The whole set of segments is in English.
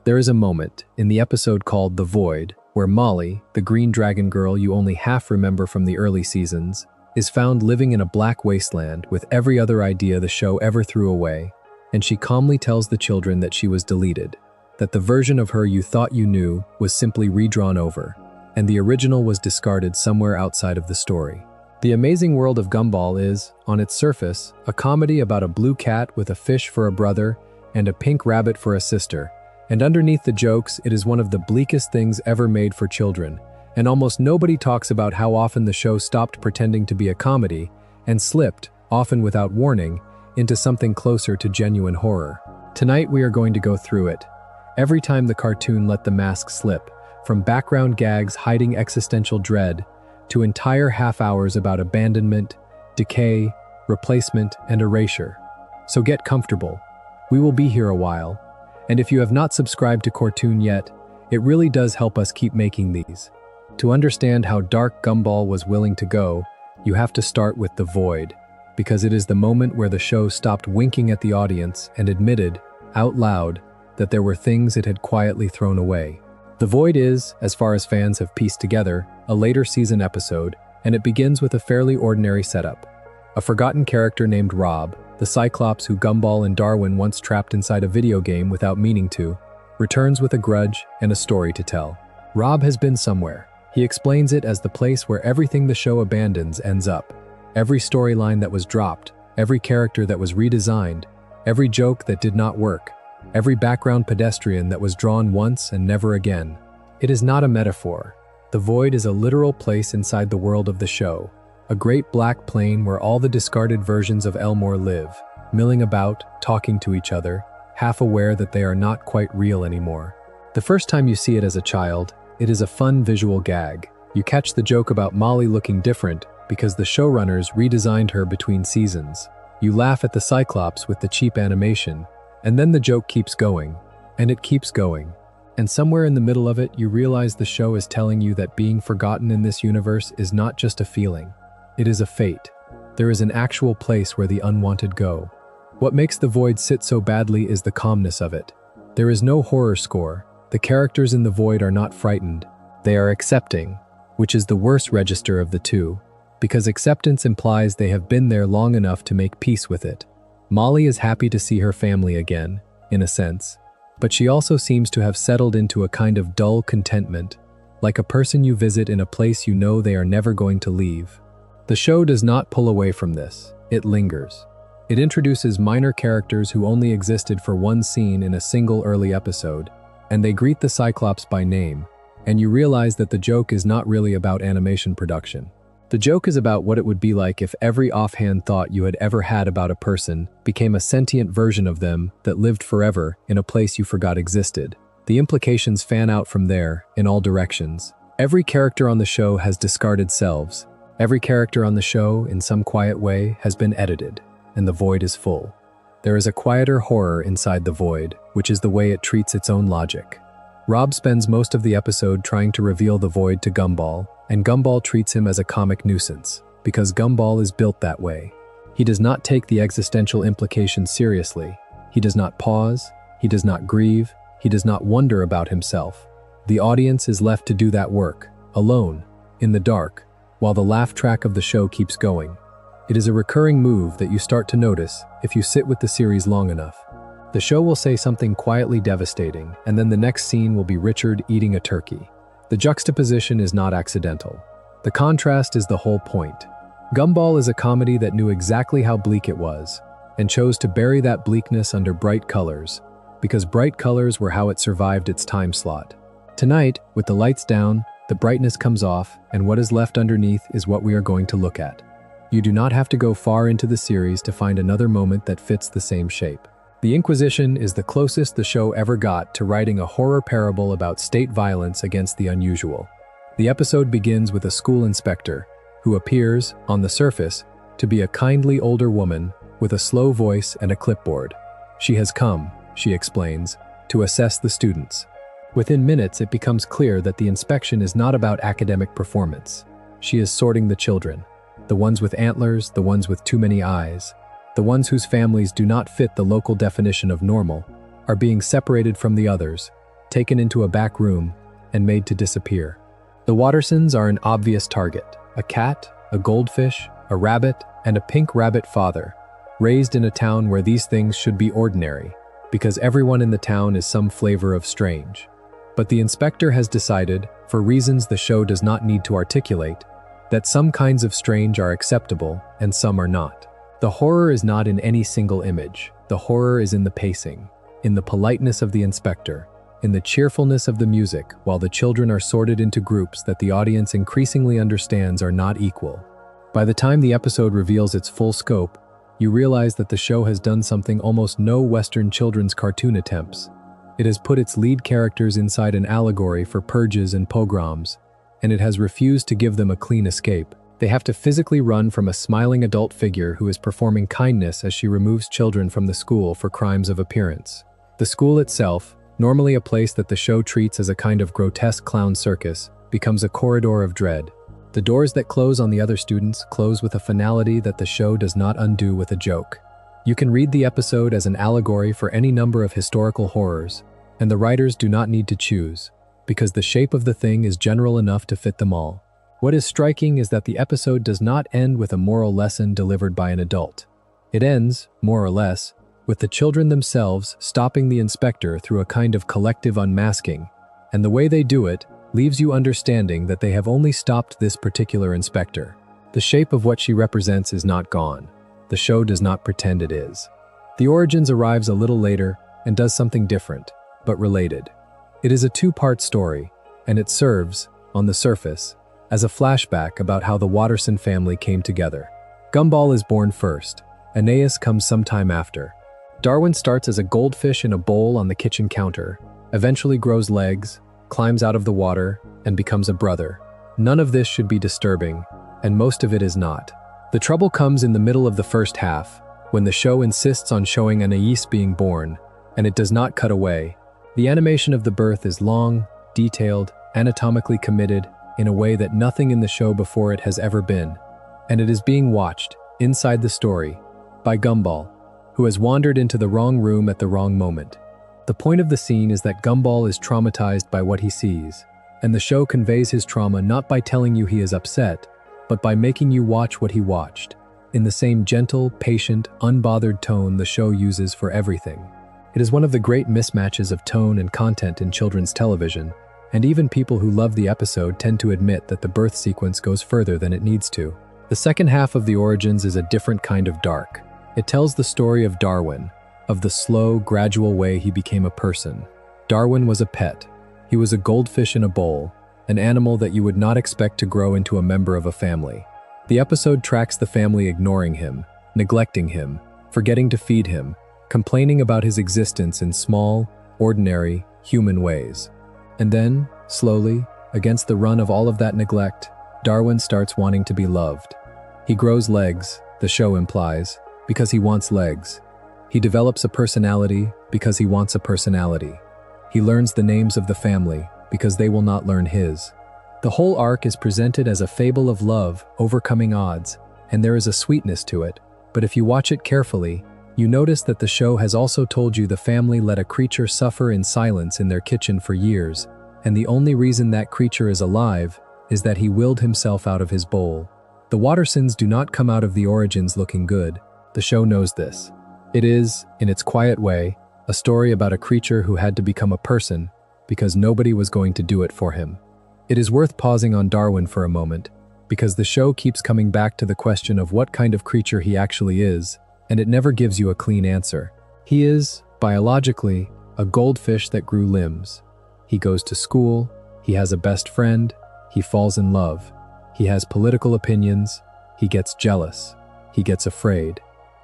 There is a moment, in the episode called The Void, where Molly, the green dragon girl you only half remember from the early seasons, is found living in a black wasteland with every other idea the show ever threw away, and she calmly tells the children that she was deleted, that the version of her you thought you knew was simply redrawn over, and the original was discarded somewhere outside of the story. The Amazing World of Gumball is, on its surface, a comedy about a blue cat with a fish for a brother and a pink rabbit for a sister, and underneath the jokes, it is one of the bleakest things ever made for children, and almost nobody talks about how often the show stopped pretending to be a comedy and slipped, often without warning, into something closer to genuine horror. Tonight we are going to go through it. Every time the cartoon let the mask slip, from background gags hiding existential dread, to entire half hours about abandonment, decay, replacement, and erasure. So get comfortable. We will be here a while. And if you have not subscribed to Cartoon yet, it really does help us keep making these. To understand how dark Gumball was willing to go, you have to start with The Void, because it is the moment where the show stopped winking at the audience and admitted, out loud, that there were things it had quietly thrown away. The Void is, as far as fans have pieced together, a later season episode, and it begins with a fairly ordinary setup. A forgotten character named Rob, the Cyclops who Gumball and Darwin once trapped inside a video game without meaning to, returns with a grudge and a story to tell. Rob has been somewhere. He explains it as the place where everything the show abandons ends up. Every storyline that was dropped, every character that was redesigned, every joke that did not work, every background pedestrian that was drawn once and never again. It is not a metaphor. The Void is a literal place inside the world of the show, a great black plain where all the discarded versions of Elmore live, milling about, talking to each other, half aware that they are not quite real anymore. The first time you see it as a child, it is a fun visual gag. You catch the joke about Molly looking different because the showrunners redesigned her between seasons. You laugh at the Cyclops with the cheap animation, and then the joke keeps going, and it keeps going. And somewhere in the middle of it, you realize the show is telling you that being forgotten in this universe is not just a feeling. It is a fate. There is an actual place where the unwanted go. What makes The Void sit so badly is the calmness of it. There is no horror score. The characters in The Void are not frightened. They are accepting, which is the worst register of the two, because acceptance implies they have been there long enough to make peace with it. Molly is happy to see her family again, in a sense, but she also seems to have settled into a kind of dull contentment, like a person you visit in a place you know they are never going to leave. The show does not pull away from this, it lingers. It introduces minor characters who only existed for one scene in a single early episode, and they greet the Cyclops by name, and you realize that the joke is not really about animation production. The joke is about what it would be like if every offhand thought you had ever had about a person became a sentient version of them that lived forever in a place you forgot existed. The implications fan out from there, in all directions. Every character on the show has discarded selves. Every character on the show, in some quiet way, has been edited, and the Void is full. There is a quieter horror inside the Void, which is the way it treats its own logic. Rob spends most of the episode trying to reveal the Void to Gumball, and Gumball treats him as a comic nuisance, because Gumball is built that way. He does not take the existential implications seriously. He does not pause, he does not grieve, he does not wonder about himself. The audience is left to do that work, alone, in the dark, while the laugh track of the show keeps going. It is a recurring move that you start to notice if you sit with the series long enough. The show will say something quietly devastating, and then the next scene will be Richard eating a turkey. The juxtaposition is not accidental. The contrast is the whole point. Gumball is a comedy that knew exactly how bleak it was, and chose to bury that bleakness under bright colors, because bright colors were how it survived its time slot. Tonight, with the lights down, the brightness comes off, and what is left underneath is what we are going to look at. You do not have to go far into the series to find another moment that fits the same shape. The Inquisition is the closest the show ever got to writing a horror parable about state violence against the unusual. The episode begins with a school inspector, who appears, on the surface, to be a kindly older woman with a slow voice and a clipboard. She has come, she explains, to assess the students. Within minutes, it becomes clear that the inspection is not about academic performance. She is sorting the children, the ones with antlers, the ones with too many eyes. The ones whose families do not fit the local definition of normal are being separated from the others, taken into a back room, and made to disappear. The Wattersons are an obvious target: a cat, a goldfish, a rabbit, and a pink rabbit father, raised in a town where these things should be ordinary, because everyone in the town is some flavor of strange. But the inspector has decided, for reasons the show does not need to articulate, that some kinds of strange are acceptable and some are not. The horror is not in any single image. The horror is in the pacing, in the politeness of the inspector, in the cheerfulness of the music, while the children are sorted into groups that the audience increasingly understands are not equal. By the time the episode reveals its full scope, you realize that the show has done something almost no Western children's cartoon attempts. It has put its lead characters inside an allegory for purges and pogroms, and it has refused to give them a clean escape. They have to physically run from a smiling adult figure who is performing kindness as she removes children from the school for crimes of appearance. The school itself, normally a place that the show treats as a kind of grotesque clown circus, becomes a corridor of dread. The doors that close on the other students close with a finality that the show does not undo with a joke. You can read the episode as an allegory for any number of historical horrors, and the writers do not need to choose, because the shape of the thing is general enough to fit them all. What is striking is that the episode does not end with a moral lesson delivered by an adult. It ends, more or less, with the children themselves stopping the inspector through a kind of collective unmasking, and the way they do it leaves you understanding that they have only stopped this particular inspector. The shape of what she represents is not gone. The show does not pretend it is. The Origins arrives a little later and does something different, but related. It is a two-part story, and it serves, on the surface, as a flashback about how the Watterson family came together. Gumball is born first. Aeneas comes sometime after. Darwin starts as a goldfish in a bowl on the kitchen counter, eventually grows legs, climbs out of the water, and becomes a brother. None of this should be disturbing, and most of it is not. The trouble comes in the middle of the first half, when the show insists on showing Aeneas being born, and it does not cut away. The animation of the birth is long, detailed, anatomically committed, in a way that nothing in the show before it has ever been, and it is being watched, inside the story, by Gumball, who has wandered into the wrong room at the wrong moment. The point of the scene is that Gumball is traumatized by what he sees, and the show conveys his trauma not by telling you he is upset, but by making you watch what he watched, in the same gentle, patient, unbothered tone the show uses for everything. It is one of the great mismatches of tone and content in children's television, and even people who love the episode tend to admit that the birth sequence goes further than it needs to. The second half of The Origins is a different kind of dark. It tells the story of Darwin, of the slow, gradual way he became a person. Darwin was a pet. He was a goldfish in a bowl, an animal that you would not expect to grow into a member of a family. The episode tracks the family ignoring him, neglecting him, forgetting to feed him, complaining about his existence in small, ordinary, human ways. And then, slowly, against the run of all of that neglect, Darwin starts wanting to be loved. He grows legs, the show implies, because he wants legs. He develops a personality because he wants a personality. He learns the names of the family because they will not learn his. The whole arc is presented as a fable of love overcoming odds, and there is a sweetness to it, but if you watch it carefully, you notice that the show has also told you the family let a creature suffer in silence in their kitchen for years, and the only reason that creature is alive is that he willed himself out of his bowl. The Wattersons do not come out of The Origins looking good. The show knows this. It is, in its quiet way, a story about a creature who had to become a person because nobody was going to do it for him. It is worth pausing on Darwin for a moment, because the show keeps coming back to the question of what kind of creature he actually is, and it never gives you a clean answer. He is, biologically, a goldfish that grew limbs. He goes to school, he has a best friend, he falls in love, he has political opinions, he gets jealous, he gets afraid.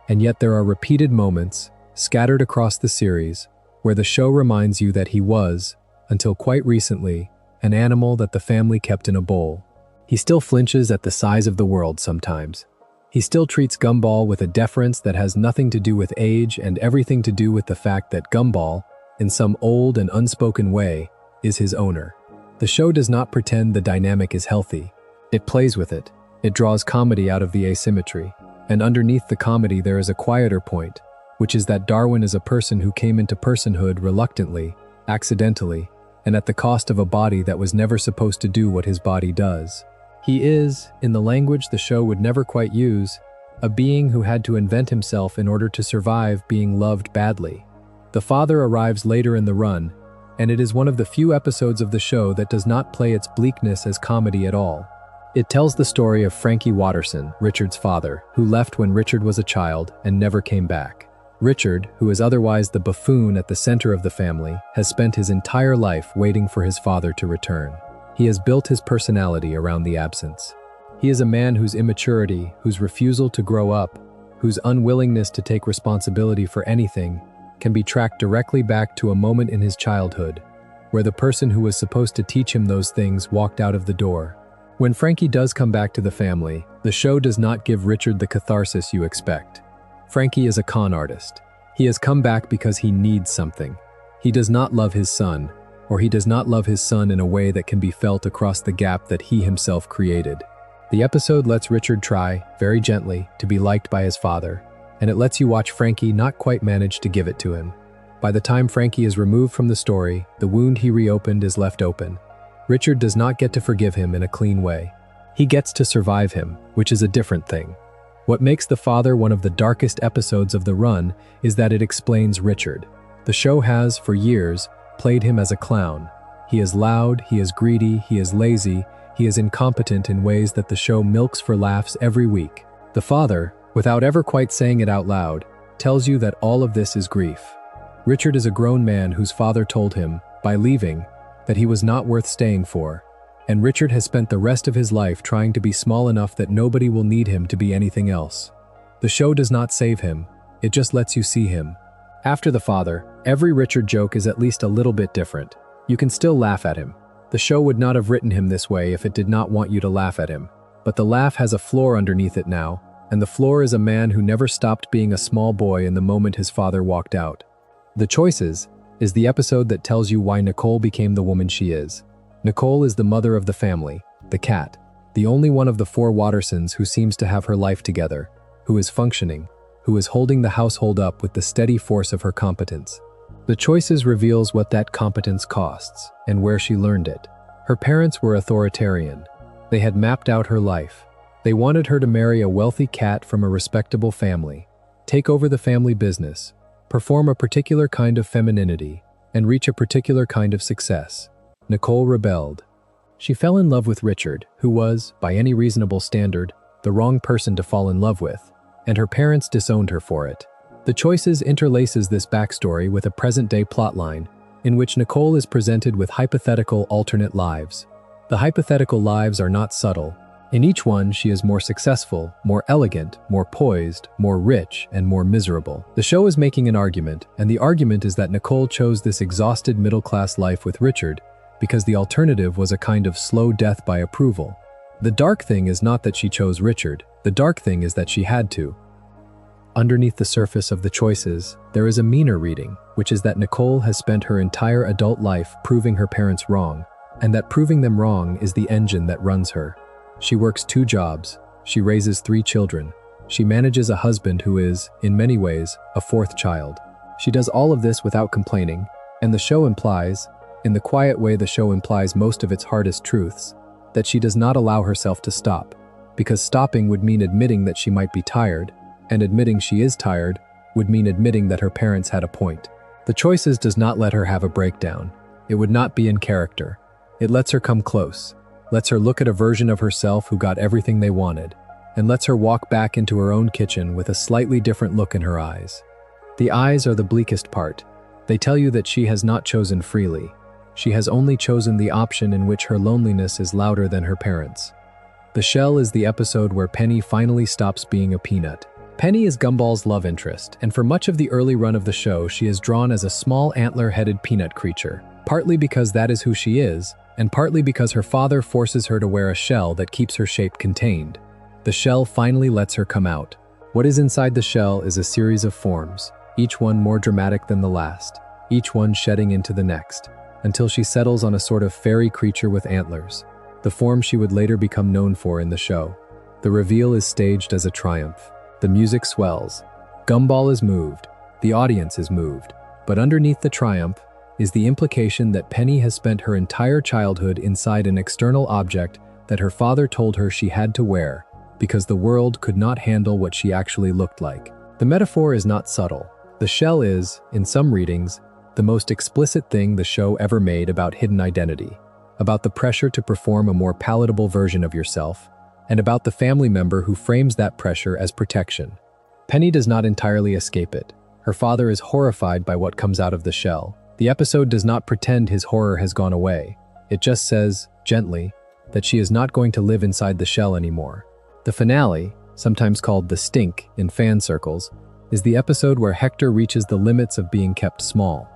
And yet there are repeated moments, scattered across the series, where the show reminds you that he was, until quite recently, an animal that the family kept in a bowl. He still flinches at the size of the world sometimes. He still treats Gumball with a deference that has nothing to do with age and everything to do with the fact that Gumball, in some old and unspoken way, is his owner. The show does not pretend the dynamic is healthy. It plays with it. It draws comedy out of the asymmetry. And underneath the comedy there is a quieter point, which is that Darwin is a person who came into personhood reluctantly, accidentally, and at the cost of a body that was never supposed to do what his body does. He is, in the language the show would never quite use, a being who had to invent himself in order to survive being loved badly. The father arrives later in the run, and it is one of the few episodes of the show that does not play its bleakness as comedy at all. It tells the story of Frankie Watterson, Richard's father, who left when Richard was a child and never came back. Richard, who is otherwise the buffoon at the center of the family, has spent his entire life waiting for his father to return. He has built his personality around the absence. He is a man whose immaturity, whose refusal to grow up, whose unwillingness to take responsibility for anything, can be tracked directly back to a moment in his childhood, where the person who was supposed to teach him those things walked out of the door. When Frankie does come back to the family, the show does not give Richard the catharsis you expect. Frankie is a con artist. He has come back because he needs something. He does not love his son, or he does not love his son in a way that can be felt across the gap that he himself created. The episode lets Richard try, very gently, to be liked by his father, and it lets you watch Frankie not quite manage to give it to him. By the time Frankie is removed from the story, the wound he reopened is left open. Richard does not get to forgive him in a clean way. He gets to survive him, which is a different thing. What makes The Father one of the darkest episodes of the run is that it explains Richard. The show has, for years, played him as a clown. He is loud, he is greedy, he is lazy, he is incompetent in ways that the show milks for laughs every week. The Father, without ever quite saying it out loud, tells you that all of this is grief. Richard is a grown man whose father told him, by leaving, that he was not worth staying for, and Richard has spent the rest of his life trying to be small enough that nobody will need him to be anything else. The show does not save him, it just lets you see him. After The Father, every Richard joke is at least a little bit different. You can still laugh at him. The show would not have written him this way if it did not want you to laugh at him. But the laugh has a floor underneath it now, and the floor is a man who never stopped being a small boy in the moment his father walked out. The Choices is the episode that tells you why Nicole became the woman she is. Nicole is the mother of the family, the cat, the only one of the four Wattersons who seems to have her life together, who is functioning, who is holding the household up with the steady force of her competence. The Choices reveals what that competence costs and where she learned it. Her parents were authoritarian. They had mapped out her life. They wanted her to marry a wealthy cat from a respectable family, take over the family business, perform a particular kind of femininity, and reach a particular kind of success. Nicole rebelled. She fell in love with Richard, who was, by any reasonable standard, the wrong person to fall in love with, and her parents disowned her for it. The Choices interlaces this backstory with a present-day plotline, in which Nicole is presented with hypothetical alternate lives. The hypothetical lives are not subtle. In each one, she is more successful, more elegant, more poised, more rich, and more miserable. The show is making an argument, and the argument is that Nicole chose this exhausted middle-class life with Richard because the alternative was a kind of slow death by approval. The dark thing is not that she chose Richard, the dark thing is that she had to. Underneath the surface of The Choices, there is a meaner reading, which is that Nicole has spent her entire adult life proving her parents wrong, and that proving them wrong is the engine that runs her. She works 2 jobs, she raises 3 children, she manages a husband who is, in many ways, a 4th child. She does all of this without complaining, and the show implies, in the quiet way the show implies most of its hardest truths, that she does not allow herself to stop, because stopping would mean admitting that she might be tired, and admitting she is tired would mean admitting that her parents had a point. The Choices does not let her have a breakdown. It would not be in character. It lets her come close, lets her look at a version of herself who got everything they wanted, and lets her walk back into her own kitchen with a slightly different look in her eyes. The eyes are the bleakest part. They tell you that she has not chosen freely. She has only chosen the option in which her loneliness is louder than her parents. The Shell is the episode where Penny finally stops being a peanut. Penny is Gumball's love interest, and for much of the early run of the show, she is drawn as a small antler-headed peanut creature, partly because that is who she is, and partly because her father forces her to wear a shell that keeps her shape contained. The shell finally lets her come out. What is inside the shell is a series of forms, each one more dramatic than the last, each one shedding into the next, until she settles on a sort of fairy creature with antlers, the form she would later become known for in the show. The reveal is staged as a triumph. The music swells. Gumball is moved. The audience is moved. But underneath the triumph, is the implication that Penny has spent her entire childhood inside an external object that her father told her she had to wear because the world could not handle what she actually looked like. The metaphor is not subtle. The shell is, in some readings, the most explicit thing the show ever made about hidden identity, about the pressure to perform a more palatable version of yourself, and about the family member who frames that pressure as protection. Penny does not entirely escape it. Her father is horrified by what comes out of the shell. The episode does not pretend his horror has gone away. It just says, gently, that she is not going to live inside the shell anymore. The finale, sometimes called the stink in fan circles, is the episode where Hector reaches the limits of being kept small.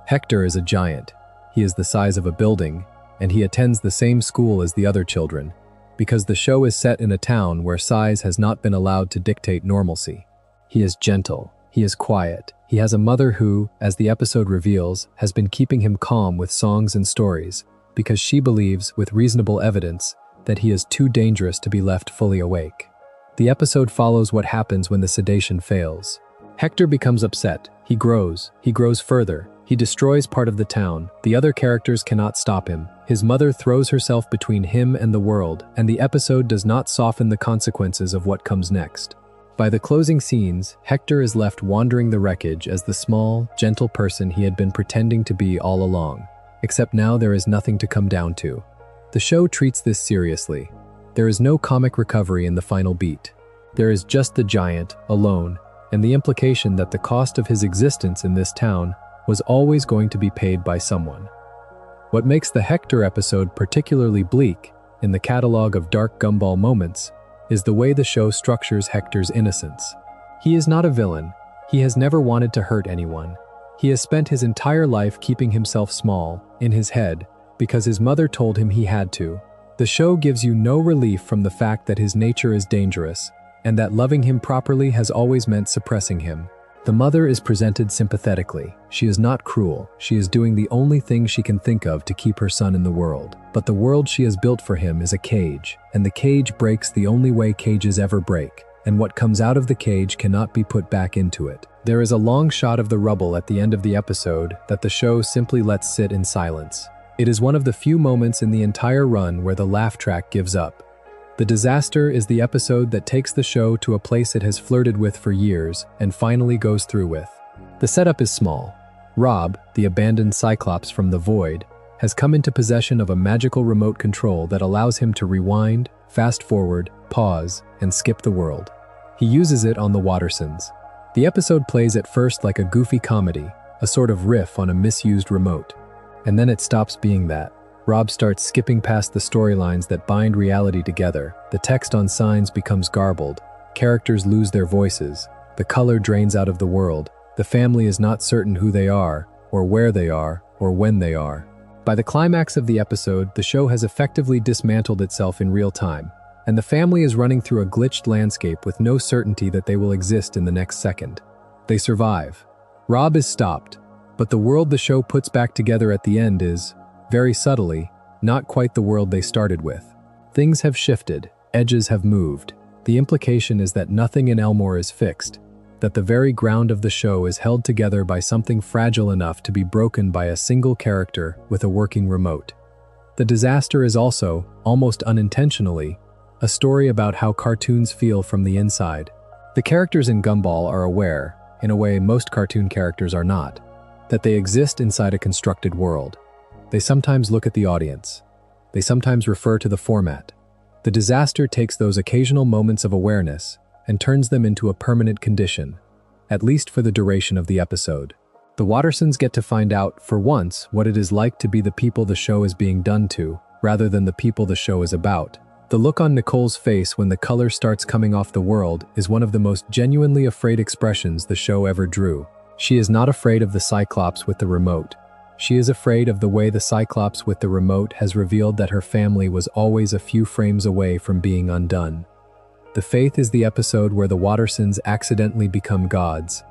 Hector is a giant. He is the size of a building, and he attends the same school as the other children, because the show is set in a town where size has not been allowed to dictate normalcy. He is gentle. He is quiet. He has a mother who, as the episode reveals, has been keeping him calm with songs and stories, because she believes, with reasonable evidence, that he is too dangerous to be left fully awake. The episode follows what happens when the sedation fails. Hector becomes upset. He grows further. He destroys part of the town. The other characters cannot stop him. His mother throws herself between him and the world, and the episode does not soften the consequences of what comes next. By the closing scenes, Hector is left wandering the wreckage as the small, gentle person he had been pretending to be all along. Except now there is nothing to come down to. The show treats this seriously. There is no comic recovery in the final beat. There is just the giant, alone, and the implication that the cost of his existence in this town was always going to be paid by someone. What makes the Hector episode particularly bleak in the catalog of dark Gumball moments is the way the show structures Hector's innocence. He is not a villain. He has never wanted to hurt anyone. He has spent his entire life keeping himself small, in his head, because his mother told him he had to. The show gives you no relief from the fact that his nature is dangerous, and that loving him properly has always meant suppressing him. The mother is presented sympathetically. She is not cruel. She is doing the only thing she can think of to keep her son in the world. But the world she has built for him is a cage, and the cage breaks the only way cages ever break, and what comes out of the cage cannot be put back into it. There is a long shot of the rubble at the end of the episode that the show simply lets sit in silence. It is one of the few moments in the entire run where the laugh track gives up. The disaster is the episode that takes the show to a place it has flirted with for years and finally goes through with. The setup is small. Rob, the abandoned Cyclops from the Void, has come into possession of a magical remote control that allows him to rewind, fast forward, pause, and skip the world. He uses it on the Wattersons. The episode plays at first like a goofy comedy, a sort of riff on a misused remote. And then it stops being that. Rob starts skipping past the storylines that bind reality together. The text on signs becomes garbled. Characters lose their voices. The color drains out of the world. The family is not certain who they are, or where they are, or when they are. By the climax of the episode, the show has effectively dismantled itself in real time, and the family is running through a glitched landscape with no certainty that they will exist in the next second. They survive. Rob is stopped, but the world the show puts back together at the end is, very subtly, not quite the world they started with. Things have shifted, edges have moved. The implication is that nothing in Elmore is fixed, that the very ground of the show is held together by something fragile enough to be broken by a single character with a working remote. The disaster is also, almost unintentionally, a story about how cartoons feel from the inside. The characters in Gumball are aware, in a way most cartoon characters are not, that they exist inside a constructed world. They sometimes look at the audience. They sometimes refer to the format. The disaster takes those occasional moments of awareness and turns them into a permanent condition, at least for the duration of the episode. The Wattersons get to find out, for once, what it is like to be the people the show is being done to, rather than the people the show is about. The look on Nicole's face when the color starts coming off the world is one of the most genuinely afraid expressions the show ever drew. She is not afraid of the Cyclops with the remote. She is afraid of the way the Cyclops with the remote has revealed that her family was always a few frames away from being undone. The Faith is the episode where the Wattersons accidentally become gods.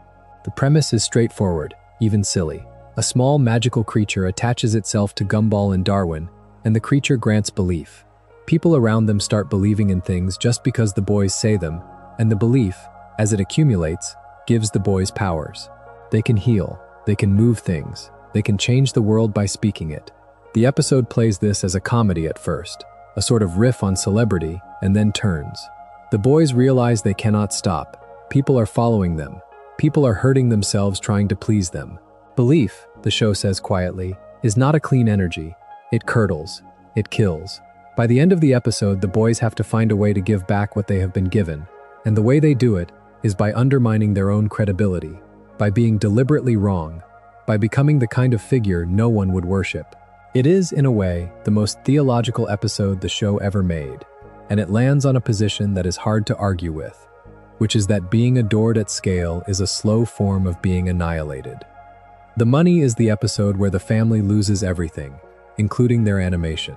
The premise is straightforward, even silly. A small magical creature attaches itself to Gumball and Darwin, and the creature grants belief. People around them start believing in things just because the boys say them, and the belief, as it accumulates, gives the boys powers. They can heal, they can move things, They can change the world by speaking it. The episode plays this as a comedy at first, a sort of riff on celebrity, and then turns. The boys realize they cannot stop. People are following them. People are hurting themselves trying to please them. Belief, the show says quietly, is not a clean energy. It curdles. It kills. By the end of the episode, the boys have to find a way to give back what they have been given, and the way they do it is by undermining their own credibility, by being deliberately wrong, by becoming the kind of figure no one would worship. It is, in a way, the most theological episode the show ever made, and it lands on a position that is hard to argue with, which is that being adored at scale is a slow form of being annihilated. The Money is the episode where the family loses everything, including their animation.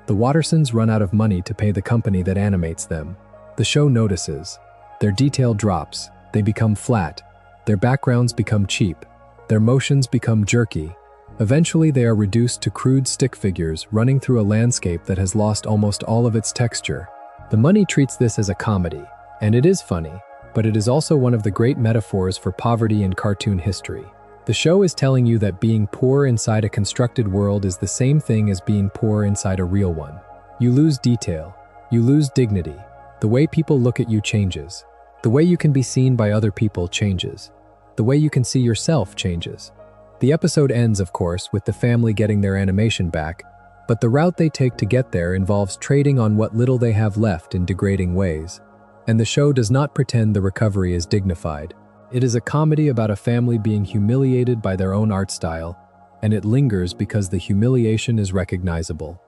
The Wattersons run out of money to pay the company that animates them. The show notices. Their detail drops, they become flat, their backgrounds become cheap, their motions become jerky. Eventually they are reduced to crude stick figures running through a landscape that has lost almost all of its texture. The Money treats this as a comedy, and it is funny, but it is also one of the great metaphors for poverty in cartoon history. The show is telling you that being poor inside a constructed world is the same thing as being poor inside a real one. You lose detail, you lose dignity, the way people look at you changes, the way you can be seen by other people changes, the way you can see yourself changes. The episode ends, of course, with the family getting their animation back, but the route they take to get there involves trading on what little they have left in degrading ways. And the show does not pretend the recovery is dignified. It is a comedy about a family being humiliated by their own art style, and it lingers because the humiliation is recognizable.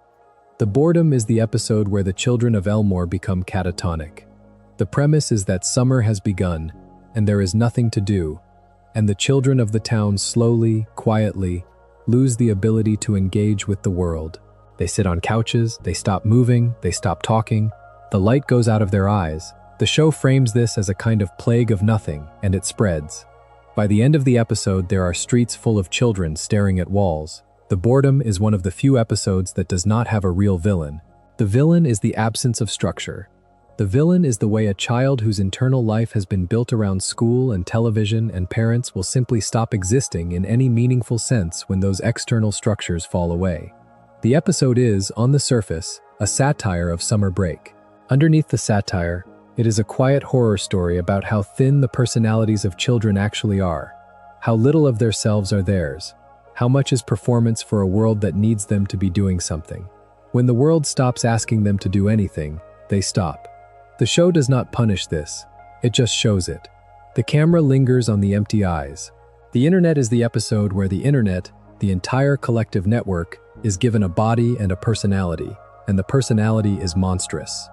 The Boredom is the episode where the children of Elmore become catatonic. The premise is that summer has begun, and there is nothing to do, and the children of the town slowly, quietly, lose the ability to engage with the world. They sit on couches, they stop moving, they stop talking, the light goes out of their eyes. The show frames this as a kind of plague of nothing, and it spreads. By the end of the episode, there are streets full of children staring at walls. The Boredom is one of the few episodes that does not have a real villain. The villain is the absence of structure. The villain is the way a child whose internal life has been built around school and television and parents will simply stop existing in any meaningful sense when those external structures fall away. The episode is, on the surface, a satire of summer break. Underneath the satire, it is a quiet horror story about how thin the personalities of children actually are, how little of their selves are theirs, how much is performance for a world that needs them to be doing something. When the world stops asking them to do anything, they stop. The show does not punish this, it just shows it. The camera lingers on the empty eyes. The internet is the episode where the internet, the entire collective network, is given a body and a personality, and the personality is monstrous.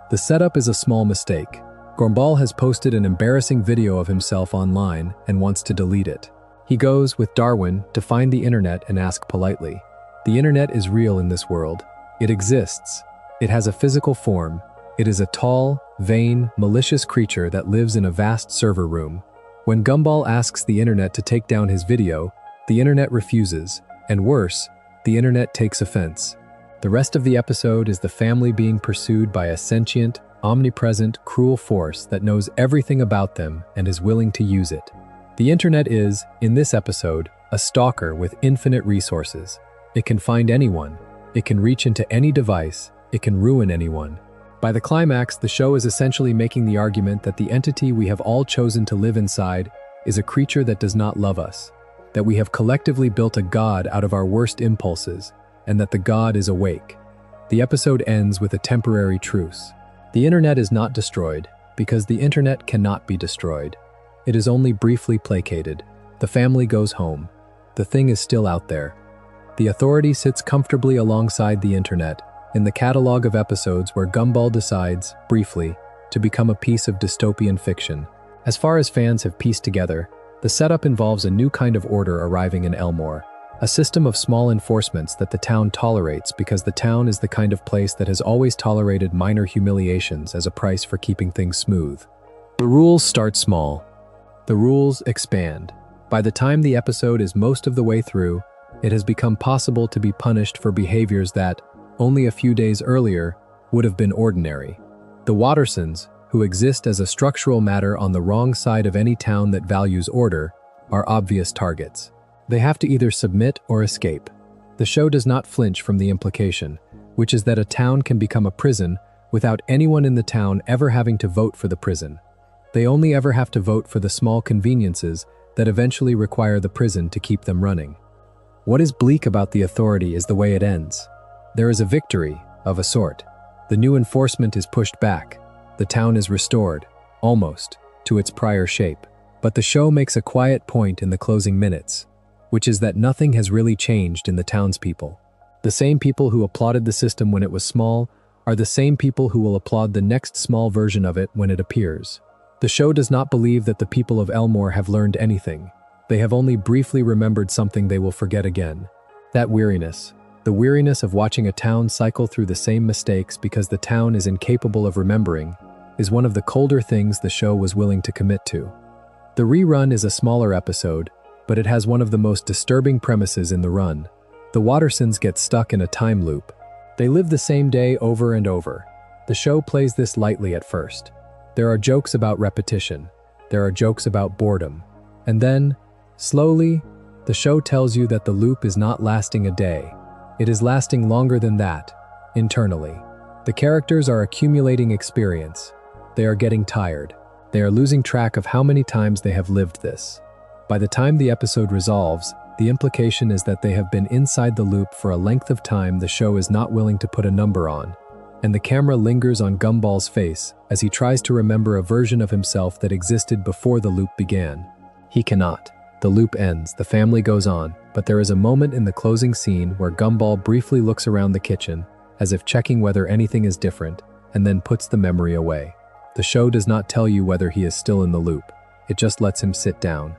The setup is a small mistake. Gumball has posted an embarrassing video of himself online and wants to delete it. He goes, with Darwin, to find the internet and ask politely. The internet is real in this world. It exists. It has a physical form. It is a tall, vain, malicious creature that lives in a vast server room. When Gumball asks the internet to take down his video, the internet refuses, and worse, the internet takes offense. The rest of the episode is the family being pursued by a sentient, omnipresent, cruel force that knows everything about them and is willing to use it. The internet is, in this episode, a stalker with infinite resources. It can find anyone. It can reach into any device. It can ruin anyone. By the climax, the show is essentially making the argument that the entity we have all chosen to live inside is a creature that does not love us, that we have collectively built a god out of our worst impulses, and that the god is awake. The episode ends with a temporary truce. The internet is not destroyed, because the internet cannot be destroyed. It is only briefly placated. The family goes home. The thing is still out there. The authority sits comfortably alongside the internet, in the catalog of episodes where Gumball decides, briefly, to become a piece of dystopian fiction. As far as fans have pieced together, the setup involves a new kind of order arriving in Elmore. A system of small enforcements that the town tolerates because the town is the kind of place that has always tolerated minor humiliations as a price for keeping things smooth. The rules start small. The rules expand. By the time the episode is most of the way through, it has become possible to be punished for behaviors that, only a few days earlier, would have been ordinary. The Wattersons, who exist as a structural matter on the wrong side of any town that values order, are obvious targets. They have to either submit or escape. The show does not flinch from the implication, which is that a town can become a prison without anyone in the town ever having to vote for the prison. They only ever have to vote for the small conveniences that eventually require the prison to keep them running. What is bleak about the authority is the way it ends. There is a victory, of a sort. The new enforcement is pushed back. The town is restored, almost, to its prior shape. But the show makes a quiet point in the closing minutes, which is that nothing has really changed in the townspeople. The same people who applauded the system when it was small are the same people who will applaud the next small version of it when it appears. The show does not believe that the people of Elmore have learned anything. They have only briefly remembered something they will forget again. That weariness, the weariness of watching a town cycle through the same mistakes because the town is incapable of remembering, is one of the colder things the show was willing to commit to. The rerun is a smaller episode, but it has one of the most disturbing premises in the run. The Wattersons get stuck in a time loop. They live the same day over and over. The show plays this lightly at first. There are jokes about repetition. There are jokes about boredom. And then, slowly, the show tells you that the loop is not lasting a day. It is lasting longer than that, internally. The characters are accumulating experience. They are getting tired. They are losing track of how many times they have lived this. By the time the episode resolves, the implication is that they have been inside the loop for a length of time the show is not willing to put a number on, and the camera lingers on Gumball's face as he tries to remember a version of himself that existed before the loop began. He cannot. The loop ends, the family goes on, but there is a moment in the closing scene where Gumball briefly looks around the kitchen, as if checking whether anything is different, and then puts the memory away. The show does not tell you whether he is still in the loop. It just lets him sit down.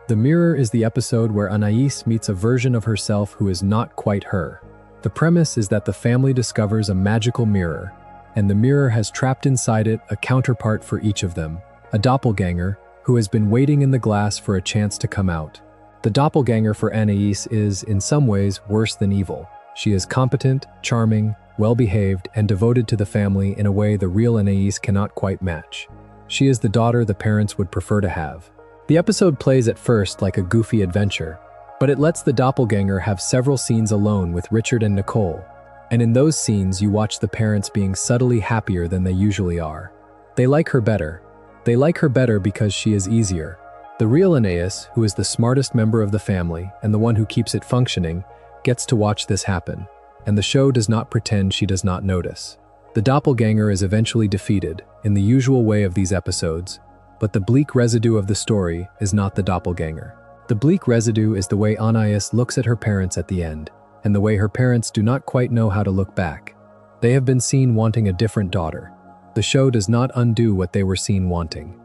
The Mirror is the episode where Anais meets a version of herself who is not quite her. The premise is that the family discovers a magical mirror, and the mirror has trapped inside it a counterpart for each of them, a doppelganger who has been waiting in the glass for a chance to come out. The doppelganger for Anais is, in some ways, worse than evil. She is competent, charming, well-behaved, and devoted to the family in a way the real Anais cannot quite match. She is the daughter the parents would prefer to have. The episode plays at first like a goofy adventure, but it lets the doppelganger have several scenes alone with Richard and Nicole, and in those scenes you watch the parents being subtly happier than they usually are. They like her better. They like her better because she is easier. The real Anais, who is the smartest member of the family and the one who keeps it functioning, gets to watch this happen, and the show does not pretend she does not notice. The doppelganger is eventually defeated, in the usual way of these episodes, but the bleak residue of the story is not the doppelganger. The bleak residue is the way Anais looks at her parents at the end, and the way her parents do not quite know how to look back. They have been seen wanting a different daughter. The show does not undo what they were seen wanting.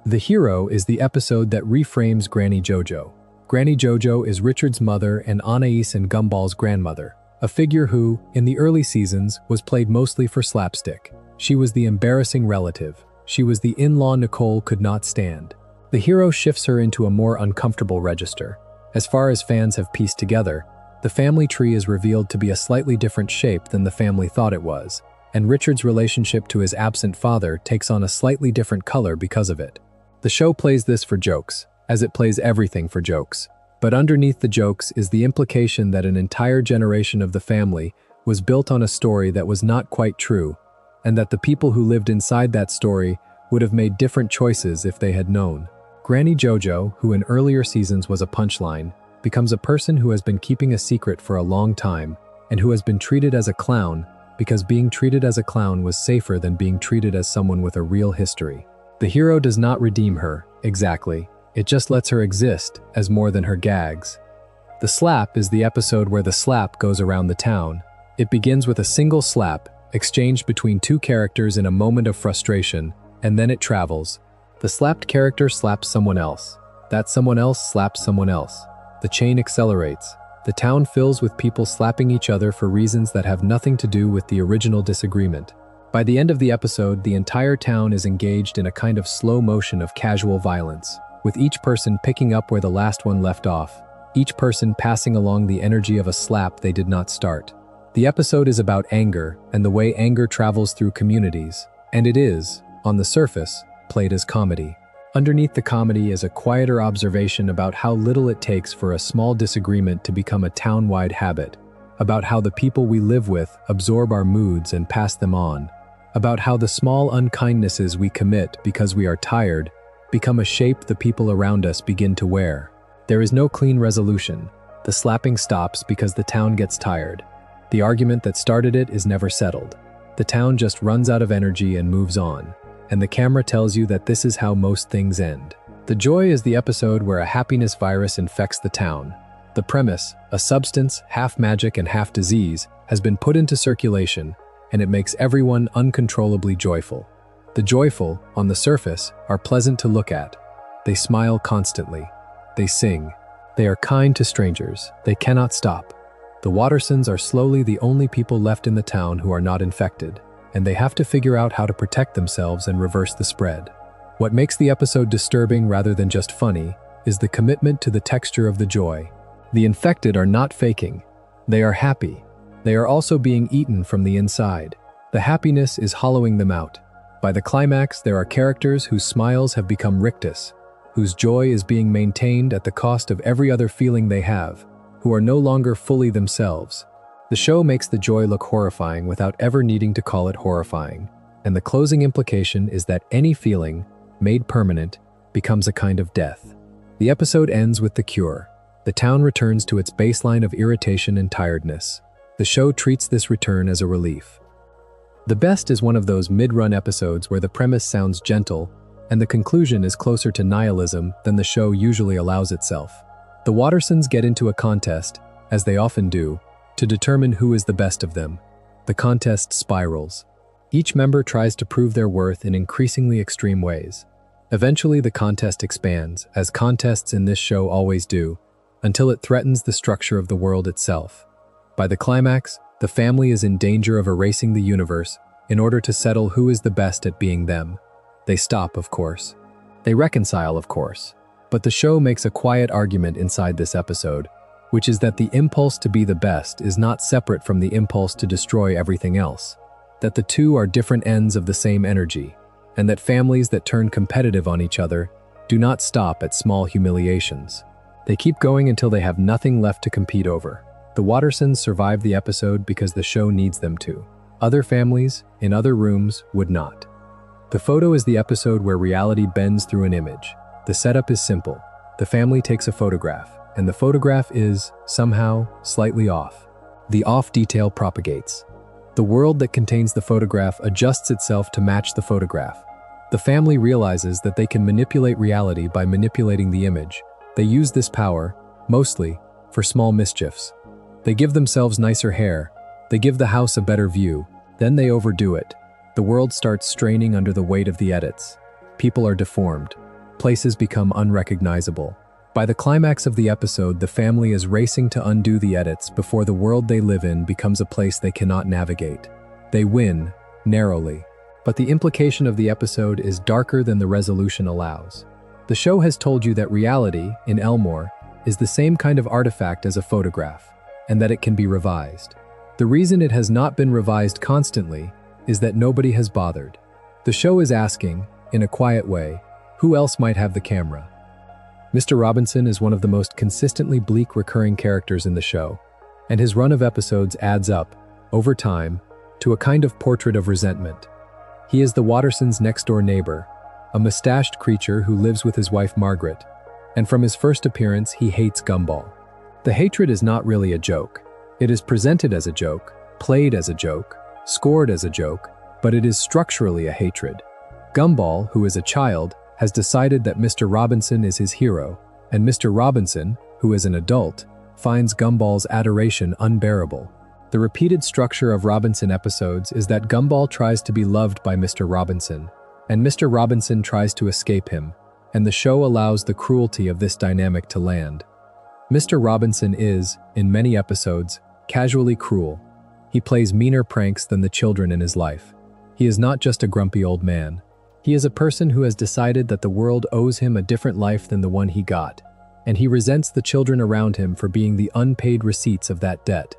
The Hero is the episode that reframes Granny Jojo. Granny Jojo is Richard's mother and Anais and Gumball's grandmother, a figure who, in the early seasons, was played mostly for slapstick. She was the embarrassing relative. She was the in-law Nicole could not stand. The Hero shifts her into a more uncomfortable register. As far as fans have pieced together, the family tree is revealed to be a slightly different shape than the family thought it was, and Richard's relationship to his absent father takes on a slightly different color because of it. The show plays this for jokes, as it plays everything for jokes. But underneath the jokes is the implication that an entire generation of the family was built on a story that was not quite true, and that the people who lived inside that story would have made different choices if they had known. Granny Jojo, who in earlier seasons was a punchline, becomes a person who has been keeping a secret for a long time, and who has been treated as a clown because being treated as a clown was safer than being treated as someone with a real history. The Hero does not redeem her, exactly. It just lets her exist as more than her gags. The Slap is the episode where the slap goes around the town. It begins with a single slap, exchanged between two characters in a moment of frustration, and then it travels. The slapped character slaps someone else. That someone else slaps someone else. The chain accelerates. The town fills with people slapping each other for reasons that have nothing to do with the original disagreement. By the end of the episode, the entire town is engaged in a kind of slow motion of casual violence, with each person picking up where the last one left off, each person passing along the energy of a slap they did not start. The episode is about anger and the way anger travels through communities, and it is, on the surface, played as comedy. Underneath the comedy is a quieter observation about how little it takes for a small disagreement to become a town-wide habit, about how the people we live with absorb our moods and pass them on, about how the small unkindnesses we commit because we are tired become a shape the people around us begin to wear. There is no clean resolution. The slapping stops because the town gets tired. The argument that started it is never settled. The town just runs out of energy and moves on, and the camera tells you that this is how most things end. The Joy is the episode where a happiness virus infects the town. The premise, a substance, half magic and half disease, has been put into circulation, and it makes everyone uncontrollably joyful. The joyful, on the surface, are pleasant to look at. They smile constantly. They sing. They are kind to strangers. They cannot stop. The Wattersons are slowly the only people left in the town who are not infected, and they have to figure out how to protect themselves and reverse the spread. What makes the episode disturbing rather than just funny is the commitment to the texture of the joy. The infected are not faking. They are happy. They are also being eaten from the inside. The happiness is hollowing them out. By the climax, there are characters whose smiles have become rictus, whose joy is being maintained at the cost of every other feeling they have, who are no longer fully themselves. The show makes the joy look horrifying without ever needing to call it horrifying, and the closing implication is that any feeling, made permanent, becomes a kind of death. The episode ends with the cure. The town returns to its baseline of irritation and tiredness. The show treats this return as a relief. The best is one of those mid-run episodes where the premise sounds gentle, and the conclusion is closer to nihilism than the show usually allows itself. The Wattersons get into a contest, as they often do, to determine who is the best of them. The contest spirals. Each member tries to prove their worth in increasingly extreme ways. Eventually, the contest expands, as contests in this show always do, until it threatens the structure of the world itself. By the climax, the family is in danger of erasing the universe in order to settle who is the best at being them. They stop, of course. They reconcile, of course. But the show makes a quiet argument inside this episode, which is that the impulse to be the best is not separate from the impulse to destroy everything else, that the two are different ends of the same energy, and that families that turn competitive on each other do not stop at small humiliations. They keep going until they have nothing left to compete over. The Wattersons survive the episode because the show needs them to. Other families, in other rooms, would not. The photo is the episode where reality bends through an image. The setup is simple. The family takes a photograph, and the photograph is, somehow, slightly off. The off detail propagates. The world that contains the photograph adjusts itself to match the photograph. The family realizes that they can manipulate reality by manipulating the image. They use this power, mostly, for small mischiefs. They give themselves nicer hair. They give the house a better view. Then they overdo it. The world starts straining under the weight of the edits. People are deformed. Places become unrecognizable. By the climax of the episode, the family is racing to undo the edits before the world they live in becomes a place they cannot navigate. They win, narrowly. But the implication of the episode is darker than the resolution allows. The show has told you that reality, in Elmore, is the same kind of artifact as a photograph, and that it can be revised. The reason it has not been revised constantly is that nobody has bothered. The show is asking, in a quiet way, who else might have the camera? Mr. Robinson is one of the most consistently bleak recurring characters in the show, and his run of episodes adds up, over time, to a kind of portrait of resentment. He is the Wattersons' next-door neighbor, a mustached creature who lives with his wife Margaret, and from his first appearance he hates Gumball. The hatred is not really a joke. It is presented as a joke, played as a joke, scored as a joke, but it is structurally a hatred. Gumball, who is a child, has decided that Mr. Robinson is his hero, and Mr. Robinson, who is an adult, finds Gumball's adoration unbearable. The repeated structure of Robinson episodes is that Gumball tries to be loved by Mr. Robinson, and Mr. Robinson tries to escape him, and the show allows the cruelty of this dynamic to land. Mr. Robinson is, in many episodes, casually cruel. He plays meaner pranks than the children in his life. He is not just a grumpy old man. He is a person who has decided that the world owes him a different life than the one he got, and he resents the children around him for being the unpaid receipts of that debt.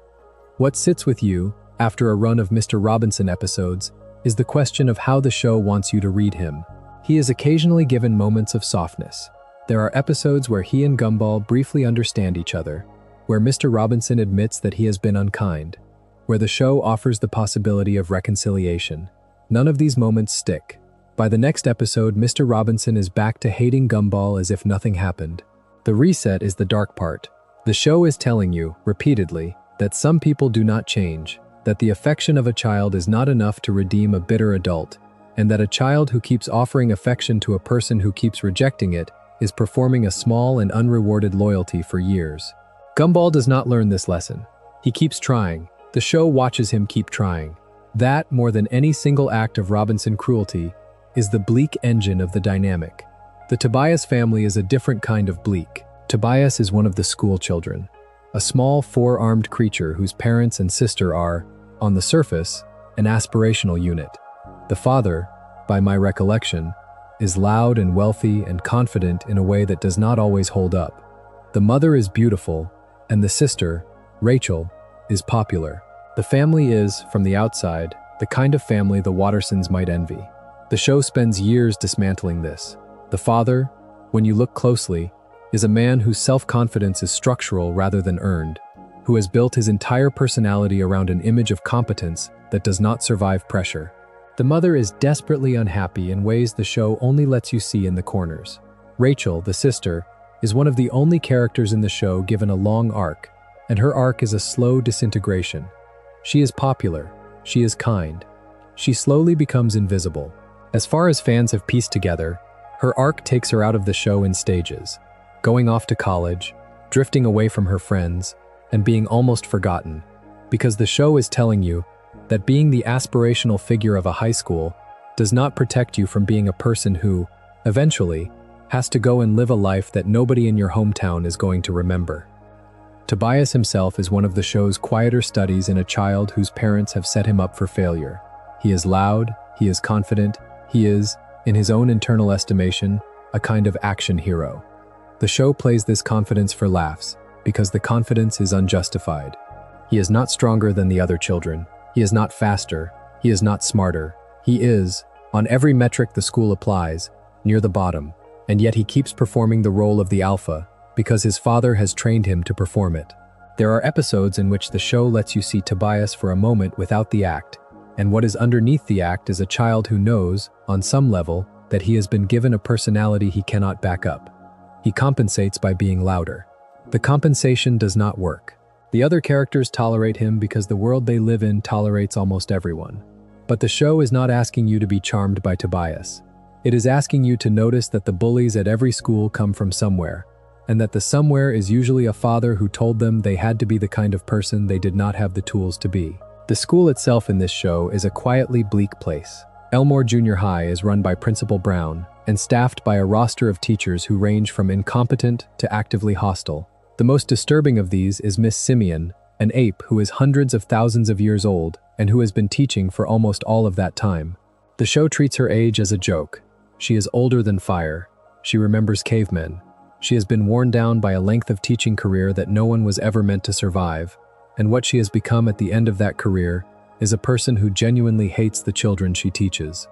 What sits with you, after a run of Mr. Robinson episodes, is the question of how the show wants you to read him. He is occasionally given moments of softness. There are episodes where he and Gumball briefly understand each other, where Mr. Robinson admits that he has been unkind, where the show offers the possibility of reconciliation. None of these moments stick. By the next episode, Mr. Robinson is back to hating Gumball as if nothing happened. The reset is the dark part. The show is telling you, repeatedly, that some people do not change, that the affection of a child is not enough to redeem a bitter adult, and that a child who keeps offering affection to a person who keeps rejecting it is performing a small and unrewarded loyalty for years. Gumball does not learn this lesson. He keeps trying. The show watches him keep trying. That, more than any single act of Robinson cruelty, is the bleak engine of the dynamic. The Tobias family is a different kind of bleak. Tobias is one of the school children, a small four-armed creature whose parents and sister are, on the surface, an aspirational unit. The father, by my recollection, is loud and wealthy and confident in a way that does not always hold up. The mother is beautiful, and the sister, Rachel, is popular. The family is, from the outside, the kind of family the Wattersons might envy. The show spends years dismantling this. The father, when you look closely, is a man whose self-confidence is structural rather than earned, who has built his entire personality around an image of competence that does not survive pressure. The mother is desperately unhappy in ways the show only lets you see in the corners. Rachel, the sister, is one of the only characters in the show given a long arc, and her arc is a slow disintegration. She is popular, she is kind. She slowly becomes invisible. As far as fans have pieced together, her arc takes her out of the show in stages, going off to college, drifting away from her friends, and being almost forgotten, because the show is telling you that being the aspirational figure of a high school does not protect you from being a person who, eventually, has to go and live a life that nobody in your hometown is going to remember. Tobias himself is one of the show's quieter studies in a child whose parents have set him up for failure. He is loud, he is confident, he is, in his own internal estimation, a kind of action hero. The show plays this confidence for laughs, because the confidence is unjustified. He is not stronger than the other children. He is not faster. He is not smarter. He is, on every metric the school applies, near the bottom, and yet he keeps performing the role of the alpha, because his father has trained him to perform it. There are episodes in which the show lets you see Tobias for a moment without the act, and what is underneath the act is a child who knows, on some level, that he has been given a personality he cannot back up. He compensates by being louder. The compensation does not work. The other characters tolerate him because the world they live in tolerates almost everyone. But the show is not asking you to be charmed by Tobias. It is asking you to notice that the bullies at every school come from somewhere, and that the somewhere is usually a father who told them they had to be the kind of person they did not have the tools to be. The school itself in this show is a quietly bleak place. Elmore Junior High is run by Principal Brown and staffed by a roster of teachers who range from incompetent to actively hostile. The most disturbing of these is Miss Simian, an ape who is hundreds of thousands of years old and who has been teaching for almost all of that time. The show treats her age as a joke. She is older than fire. She remembers cavemen. She has been worn down by a length of teaching career that no one was ever meant to survive, and what she has become at the end of that career is a person who genuinely hates the children she teaches.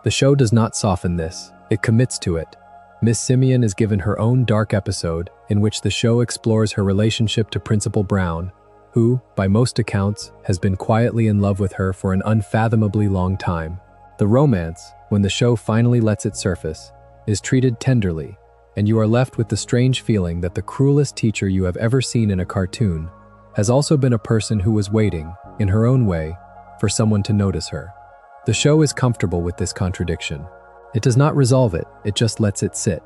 The show does not soften this, it commits to it. Miss Simian is given her own dark episode in which the show explores her relationship to Principal Brown, who, by most accounts, has been quietly in love with her for an unfathomably long time. The romance, when the show finally lets it surface, is treated tenderly, and you are left with the strange feeling that the cruelest teacher you have ever seen in a cartoon has also been a person who was waiting, in her own way, for someone to notice her. The show is comfortable with this contradiction. It does not resolve it, it just lets it sit.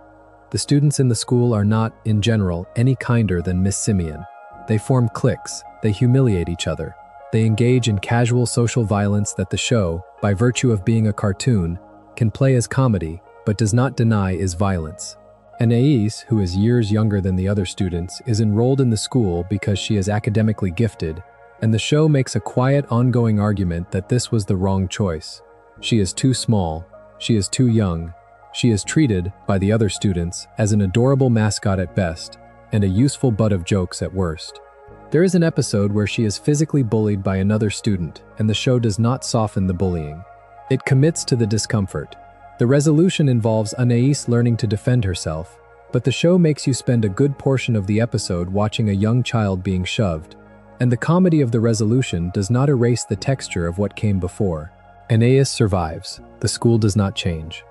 The students in the school are not, in general, any kinder than Miss Simian. They form cliques, they humiliate each other. They engage in casual social violence that the show, by virtue of being a cartoon, can play as comedy, but does not deny is violence. Anais, who is years younger than the other students, is enrolled in the school because she is academically gifted, and the show makes a quiet, ongoing argument that this was the wrong choice. She is too small, she is too young, she is treated, by the other students, as an adorable mascot at best, and a useful butt of jokes at worst. There is an episode where she is physically bullied by another student, and the show does not soften the bullying. It commits to the discomfort. The resolution involves Anais learning to defend herself, but the show makes you spend a good portion of the episode watching a young child being shoved, and the comedy of the resolution does not erase the texture of what came before. Anais survives. The school does not change.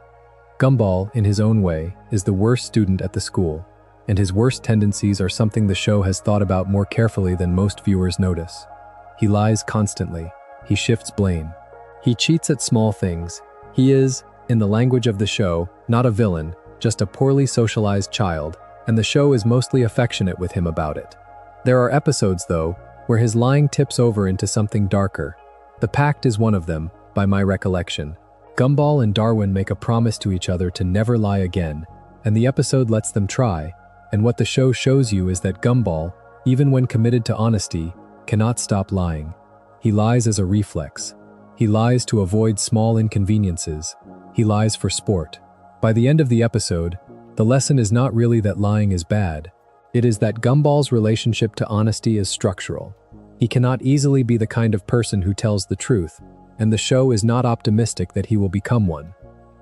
Gumball, in his own way, is the worst student at the school, and his worst tendencies are something the show has thought about more carefully than most viewers notice. He lies constantly. He shifts blame. He cheats at small things. He is, in the language of the show, not a villain, just a poorly socialized child, and the show is mostly affectionate with him about it. There are episodes, though, where his lying tips over into something darker. The Pact is one of them, by my recollection. Gumball and Darwin make a promise to each other to never lie again, and the episode lets them try, and what the show shows you is that Gumball, even when committed to honesty, cannot stop lying. He lies as a reflex. He lies to avoid small inconveniences. He lies for sport. By the end of the episode, the lesson is not really that lying is bad. It is that Gumball's relationship to honesty is structural. He cannot easily be the kind of person who tells the truth, and the show is not optimistic that he will become one.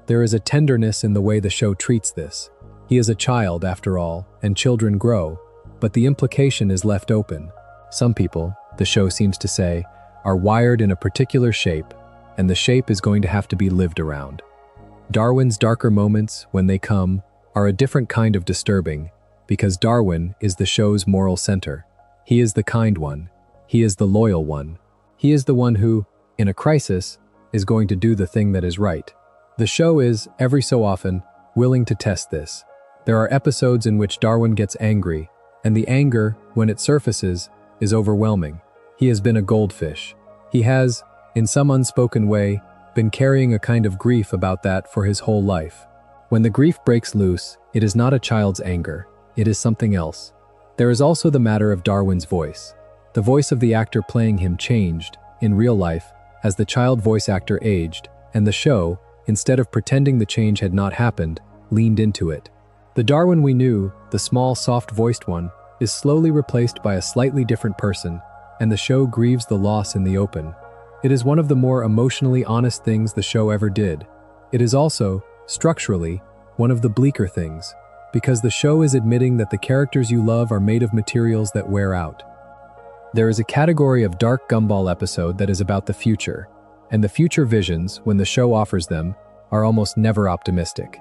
There is a tenderness in the way the show treats this. He is a child, after all, and children grow, but the implication is left open. Some people, the show seems to say, are wired in a particular shape, and the shape is going to have to be lived around. Darwin's darker moments, when they come, are a different kind of disturbing, because Darwin is the show's moral center. He is the kind one. He is the loyal one. He is the one who, in a crisis, is going to do the thing that is right. The show is, every so often, willing to test this. There are episodes in which Darwin gets angry, and the anger, when it surfaces, is overwhelming. He has been a goldfish. He has, in some unspoken way, been carrying a kind of grief about that for his whole life. When the grief breaks loose, it is not a child's anger. It is something else. There is also the matter of Darwin's voice. The voice of the actor playing him changed, in real life, as the child voice actor aged, and the show, instead of pretending the change had not happened, leaned into it. The Darwin we knew, the small, soft-voiced one, is slowly replaced by a slightly different person, and the show grieves the loss in the open. It is one of the more emotionally honest things the show ever did. It is also, structurally, one of the bleaker things, because the show is admitting that the characters you love are made of materials that wear out. There is a category of dark Gumball episode that is about the future, and the future visions, when the show offers them, are almost never optimistic.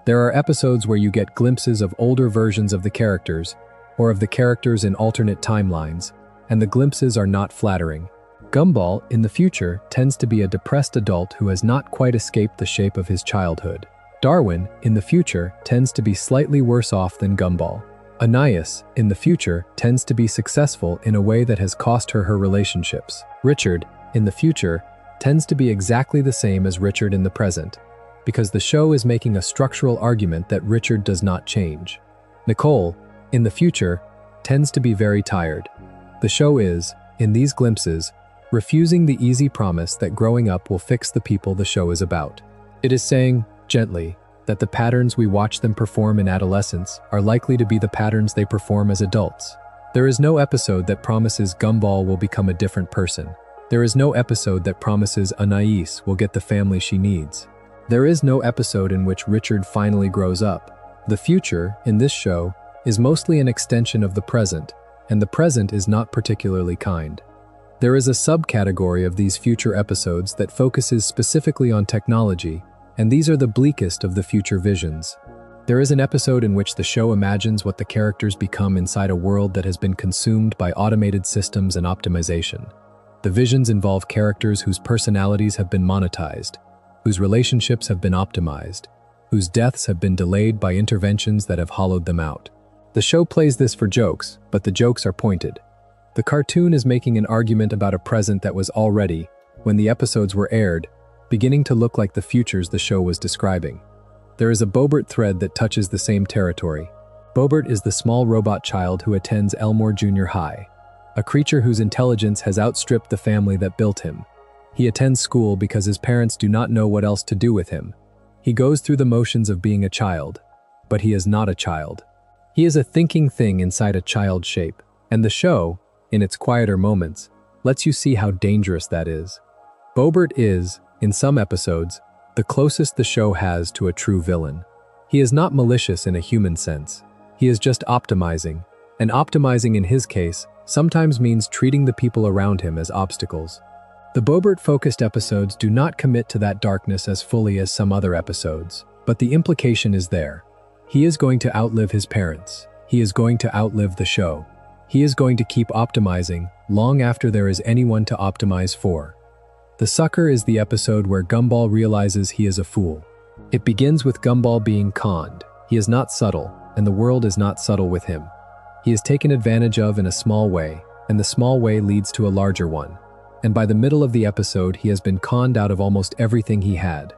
There are episodes where you get glimpses of older versions of the characters, or of the characters in alternate timelines, and the glimpses are not flattering. Gumball, in the future, tends to be a depressed adult who has not quite escaped the shape of his childhood. Darwin, in the future, tends to be slightly worse off than Gumball. Anais, in the future, tends to be successful in a way that has cost her relationships. Richard, in the future, tends to be exactly the same as Richard in the present, because the show is making a structural argument that Richard does not change. Nicole, in the future, tends to be very tired. The show is, in these glimpses, refusing the easy promise that growing up will fix the people the show is about. It is saying, gently, that the patterns we watch them perform in adolescence are likely to be the patterns they perform as adults. There is no episode that promises Gumball will become a different person. There is no episode that promises Anais will get the family she needs. There is no episode in which Richard finally grows up. The future, in this show, is mostly an extension of the present, and the present is not particularly kind. There is a subcategory of these future episodes that focuses specifically on technology, and these are the bleakest of the future visions. There is an episode in which the show imagines what the characters become inside a world that has been consumed by automated systems and optimization. The visions involve characters whose personalities have been monetized, whose relationships have been optimized, whose deaths have been delayed by interventions that have hollowed them out. The show plays this for jokes, but the jokes are pointed. The cartoon is making an argument about a present that was already, when the episodes were aired, beginning to look like the futures the show was describing. There is a Boebert thread that touches the same territory. Boebert is the small robot child who attends Elmore Junior High, a creature whose intelligence has outstripped the family that built him. He attends school because his parents do not know what else to do with him. He goes through the motions of being a child, but he is not a child. He is a thinking thing inside a child's shape, and the show, in its quieter moments, lets you see how dangerous that is. Boebert is, in some episodes, the closest the show has to a true villain. He is not malicious in a human sense. He is just optimizing, and optimizing in his case sometimes means treating the people around him as obstacles. The Boebert-focused episodes do not commit to that darkness as fully as some other episodes, but the implication is there. He is going to outlive his parents. He is going to outlive the show. He is going to keep optimizing long after there is anyone to optimize for. The Sucker is the episode where Gumball realizes he is a fool. It begins with Gumball being conned. He is not subtle, and the world is not subtle with him. He is taken advantage of in a small way, and the small way leads to a larger one. And by the middle of the episode, he has been conned out of almost everything he had.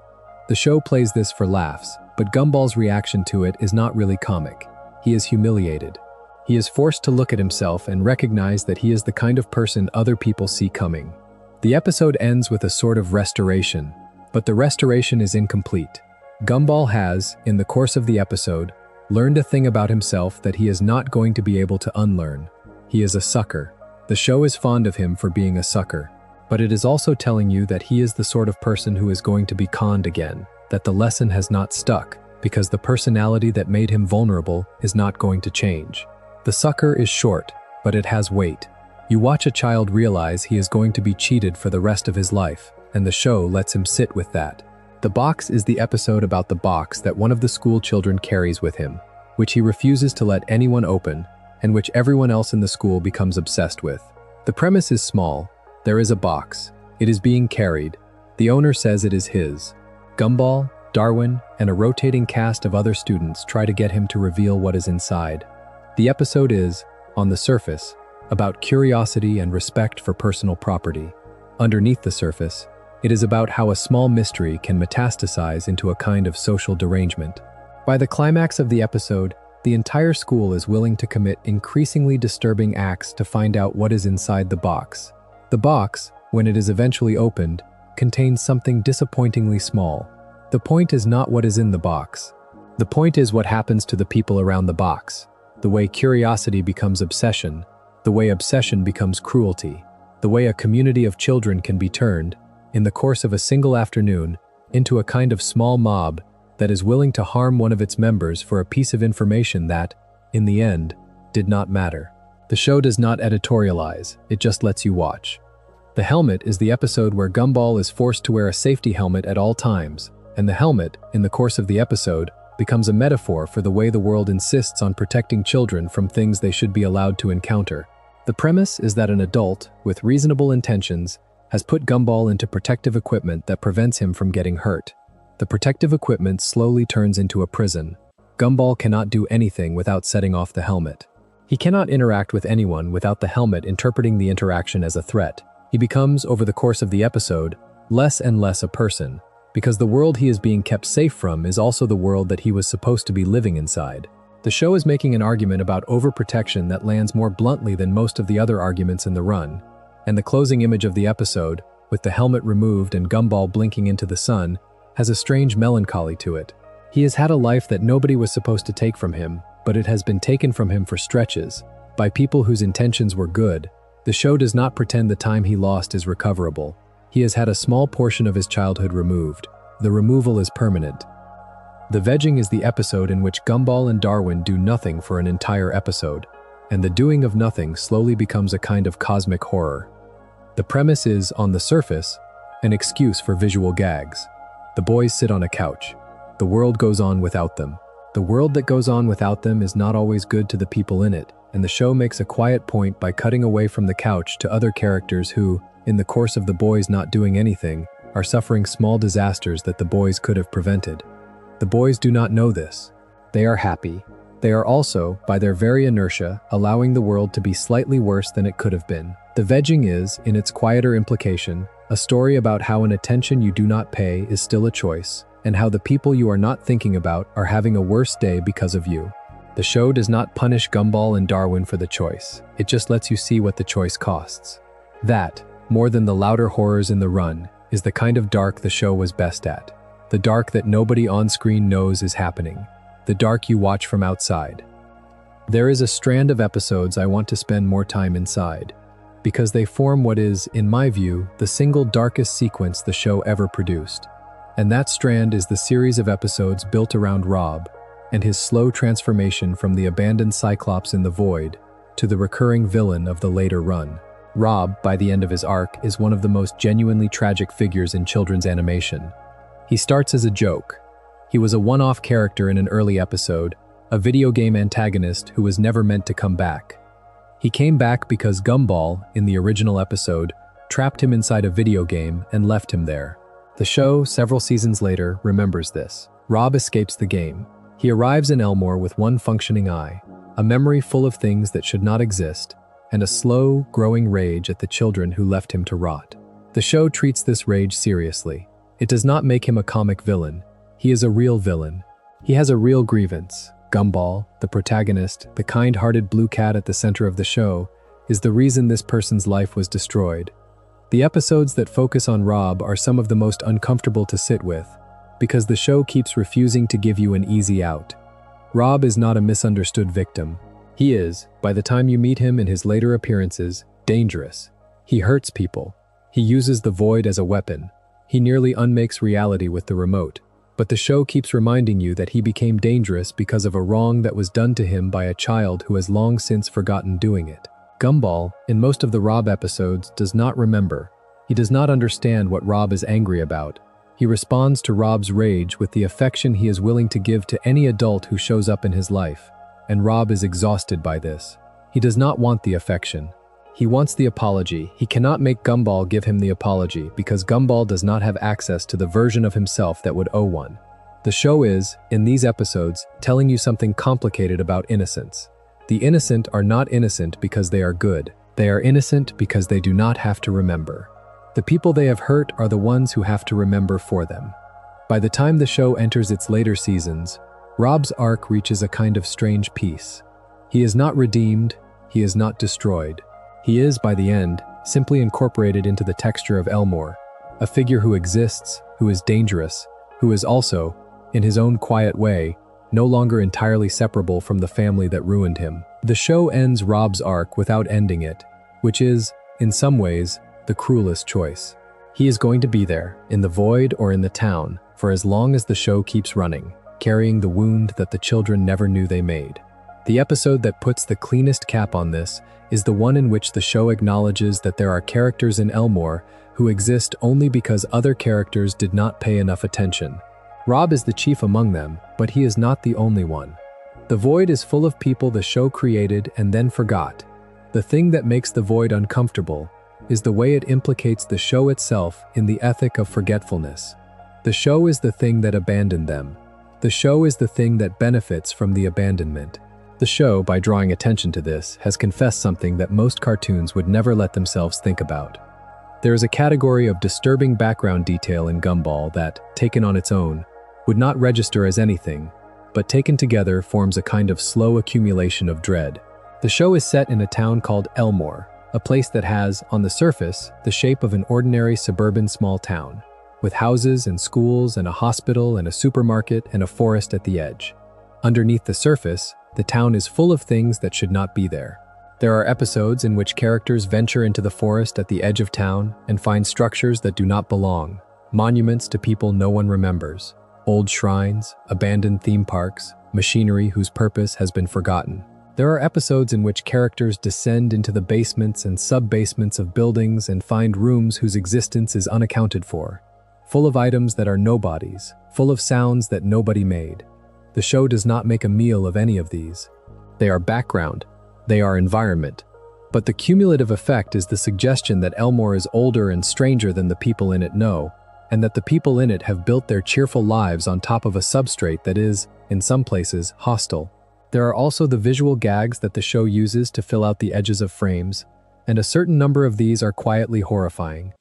The show plays this for laughs, but Gumball's reaction to it is not really comic. He is humiliated. He is forced to look at himself and recognize that he is the kind of person other people see coming. The episode ends with a sort of restoration, but the restoration is incomplete. Gumball has, in the course of the episode, learned a thing about himself that he is not going to be able to unlearn. He is a sucker. The show is fond of him for being a sucker. But it is also telling you that he is the sort of person who is going to be conned again, that the lesson has not stuck, because the personality that made him vulnerable is not going to change. The Sucker is short, but it has weight. You watch a child realize he is going to be cheated for the rest of his life, and the show lets him sit with that. The Box is the episode about the box that one of the school children carries with him, which he refuses to let anyone open, and which everyone else in the school becomes obsessed with. The premise is small. There is a box. It is being carried. The owner says it is his. Gumball, Darwin, and a rotating cast of other students try to get him to reveal what is inside. The episode is, on the surface, about curiosity and respect for personal property. Underneath the surface, it is about how a small mystery can metastasize into a kind of social derangement. By the climax of the episode, the entire school is willing to commit increasingly disturbing acts to find out what is inside the box. The box, when it is eventually opened, contains something disappointingly small. The point is not what is in the box. The point is what happens to the people around the box, the way curiosity becomes obsession, the way obsession becomes cruelty, the way a community of children can be turned, in the course of a single afternoon, into a kind of small mob that is willing to harm one of its members for a piece of information that, in the end, did not matter. The show does not editorialize, it just lets you watch. The Helmet is the episode where Gumball is forced to wear a safety helmet at all times, and the helmet, in the course of the episode, becomes a metaphor for the way the world insists on protecting children from things they should be allowed to encounter. The premise is that an adult, with reasonable intentions, has put Gumball into protective equipment that prevents him from getting hurt. The protective equipment slowly turns into a prison. Gumball cannot do anything without setting off the helmet. He cannot interact with anyone without the helmet interpreting the interaction as a threat. He becomes, over the course of the episode, less and less a person, because the world he is being kept safe from is also the world that he was supposed to be living inside. The show is making an argument about overprotection that lands more bluntly than most of the other arguments in the run, and the closing image of the episode, with the helmet removed and Gumball blinking into the sun, has a strange melancholy to it. He has had a life that nobody was supposed to take from him, but it has been taken from him for stretches, by people whose intentions were good. The show does not pretend the time he lost is recoverable. He has had a small portion of his childhood removed. The removal is permanent. The Vegging is the episode in which Gumball and Darwin do nothing for an entire episode, and the doing of nothing slowly becomes a kind of cosmic horror. The premise is, on the surface, an excuse for visual gags. The boys sit on a couch. The world goes on without them. The world that goes on without them is not always good to the people in it, and the show makes a quiet point by cutting away from the couch to other characters who, in the course of the boys not doing anything, are suffering small disasters that the boys could have prevented. The boys do not know this. They are happy. They are also, by their very inertia, allowing the world to be slightly worse than it could have been. The Vegging is, in its quieter implication, a story about how an attention you do not pay is still a choice, and how the people you are not thinking about are having a worse day because of you. The show does not punish Gumball and Darwin for the choice. It just lets you see what the choice costs. That, more than the louder horrors in the run, is the kind of dark the show was best at. The dark that nobody on screen knows is happening. The dark you watch from outside. There is a strand of episodes I want to spend more time inside, because they form what is, in my view, the single darkest sequence the show ever produced. And that strand is the series of episodes built around Rob and his slow transformation from the abandoned Cyclops in the Void to the recurring villain of the later run. Rob, by the end of his arc, is one of the most genuinely tragic figures in children's animation. He starts as a joke. He was a one-off character in an early episode, a video game antagonist who was never meant to come back. He came back because Gumball, in the original episode, trapped him inside a video game and left him there. The show, several seasons later, remembers this. Rob escapes the game. He arrives in Elmore with one functioning eye, a memory full of things that should not exist, and a slow, growing rage at the children who left him to rot. The show treats this rage seriously. It does not make him a comic villain. He is a real villain. He has a real grievance. Gumball, the protagonist, the kind-hearted blue cat at the center of the show, is the reason this person's life was destroyed. The episodes that focus on Rob are some of the most uncomfortable to sit with, because the show keeps refusing to give you an easy out. Rob is not a misunderstood victim. He is, by the time you meet him in his later appearances, dangerous. He hurts people. He uses the void as a weapon. He nearly unmakes reality with the remote. But the show keeps reminding you that he became dangerous because of a wrong that was done to him by a child who has long since forgotten doing it. Gumball, in most of the Rob episodes, does not remember. He does not understand what Rob is angry about. He responds to Rob's rage with the affection he is willing to give to any adult who shows up in his life. And Rob is exhausted by this. He does not want the affection. He wants the apology. He cannot make Gumball give him the apology because Gumball does not have access to the version of himself that would owe one. The show is, in these episodes, telling you something complicated about innocence. The innocent are not innocent because they are good. They are innocent because they do not have to remember. The people they have hurt are the ones who have to remember for them. By the time the show enters its later seasons, Rob's arc reaches a kind of strange peace. He is not redeemed, he is not destroyed. He is, by the end, simply incorporated into the texture of Elmore, a figure who exists, who is dangerous, who is also, in his own quiet way, no longer entirely separable from the family that ruined him. The show ends Rob's arc without ending it, which is, in some ways, the cruelest choice. He is going to be there, in the void or in the town, for as long as the show keeps running, carrying the wound that the children never knew they made. The episode that puts the cleanest cap on this is the one in which the show acknowledges that there are characters in Elmore who exist only because other characters did not pay enough attention. Rob is the chief among them, but he is not the only one. The void is full of people the show created and then forgot. The thing that makes the void uncomfortable is the way it implicates the show itself in the ethic of forgetfulness. The show is the thing that abandoned them. The show is the thing that benefits from the abandonment. The show, by drawing attention to this, has confessed something that most cartoons would never let themselves think about. There is a category of disturbing background detail in Gumball that, taken on its own, would not register as anything, but taken together forms a kind of slow accumulation of dread. The show is set in a town called Elmore, a place that has, on the surface, the shape of an ordinary suburban small town, with houses and schools and a hospital and a supermarket and a forest at the edge. Underneath the surface, the town is full of things that should not be there. There are episodes in which characters venture into the forest at the edge of town and find structures that do not belong, monuments to people no one remembers, old shrines, abandoned theme parks, machinery whose purpose has been forgotten. There are episodes in which characters descend into the basements and sub-basements of buildings and find rooms whose existence is unaccounted for, full of items that are nobodies, full of sounds that nobody made. The show does not make a meal of any of these. They are background. They are environment. But the cumulative effect is the suggestion that Elmore is older and stranger than the people in it know, and that the people in it have built their cheerful lives on top of a substrate that is, in some places, hostile. There are also the visual gags that the show uses to fill out the edges of frames, and a certain number of these are quietly horrifying.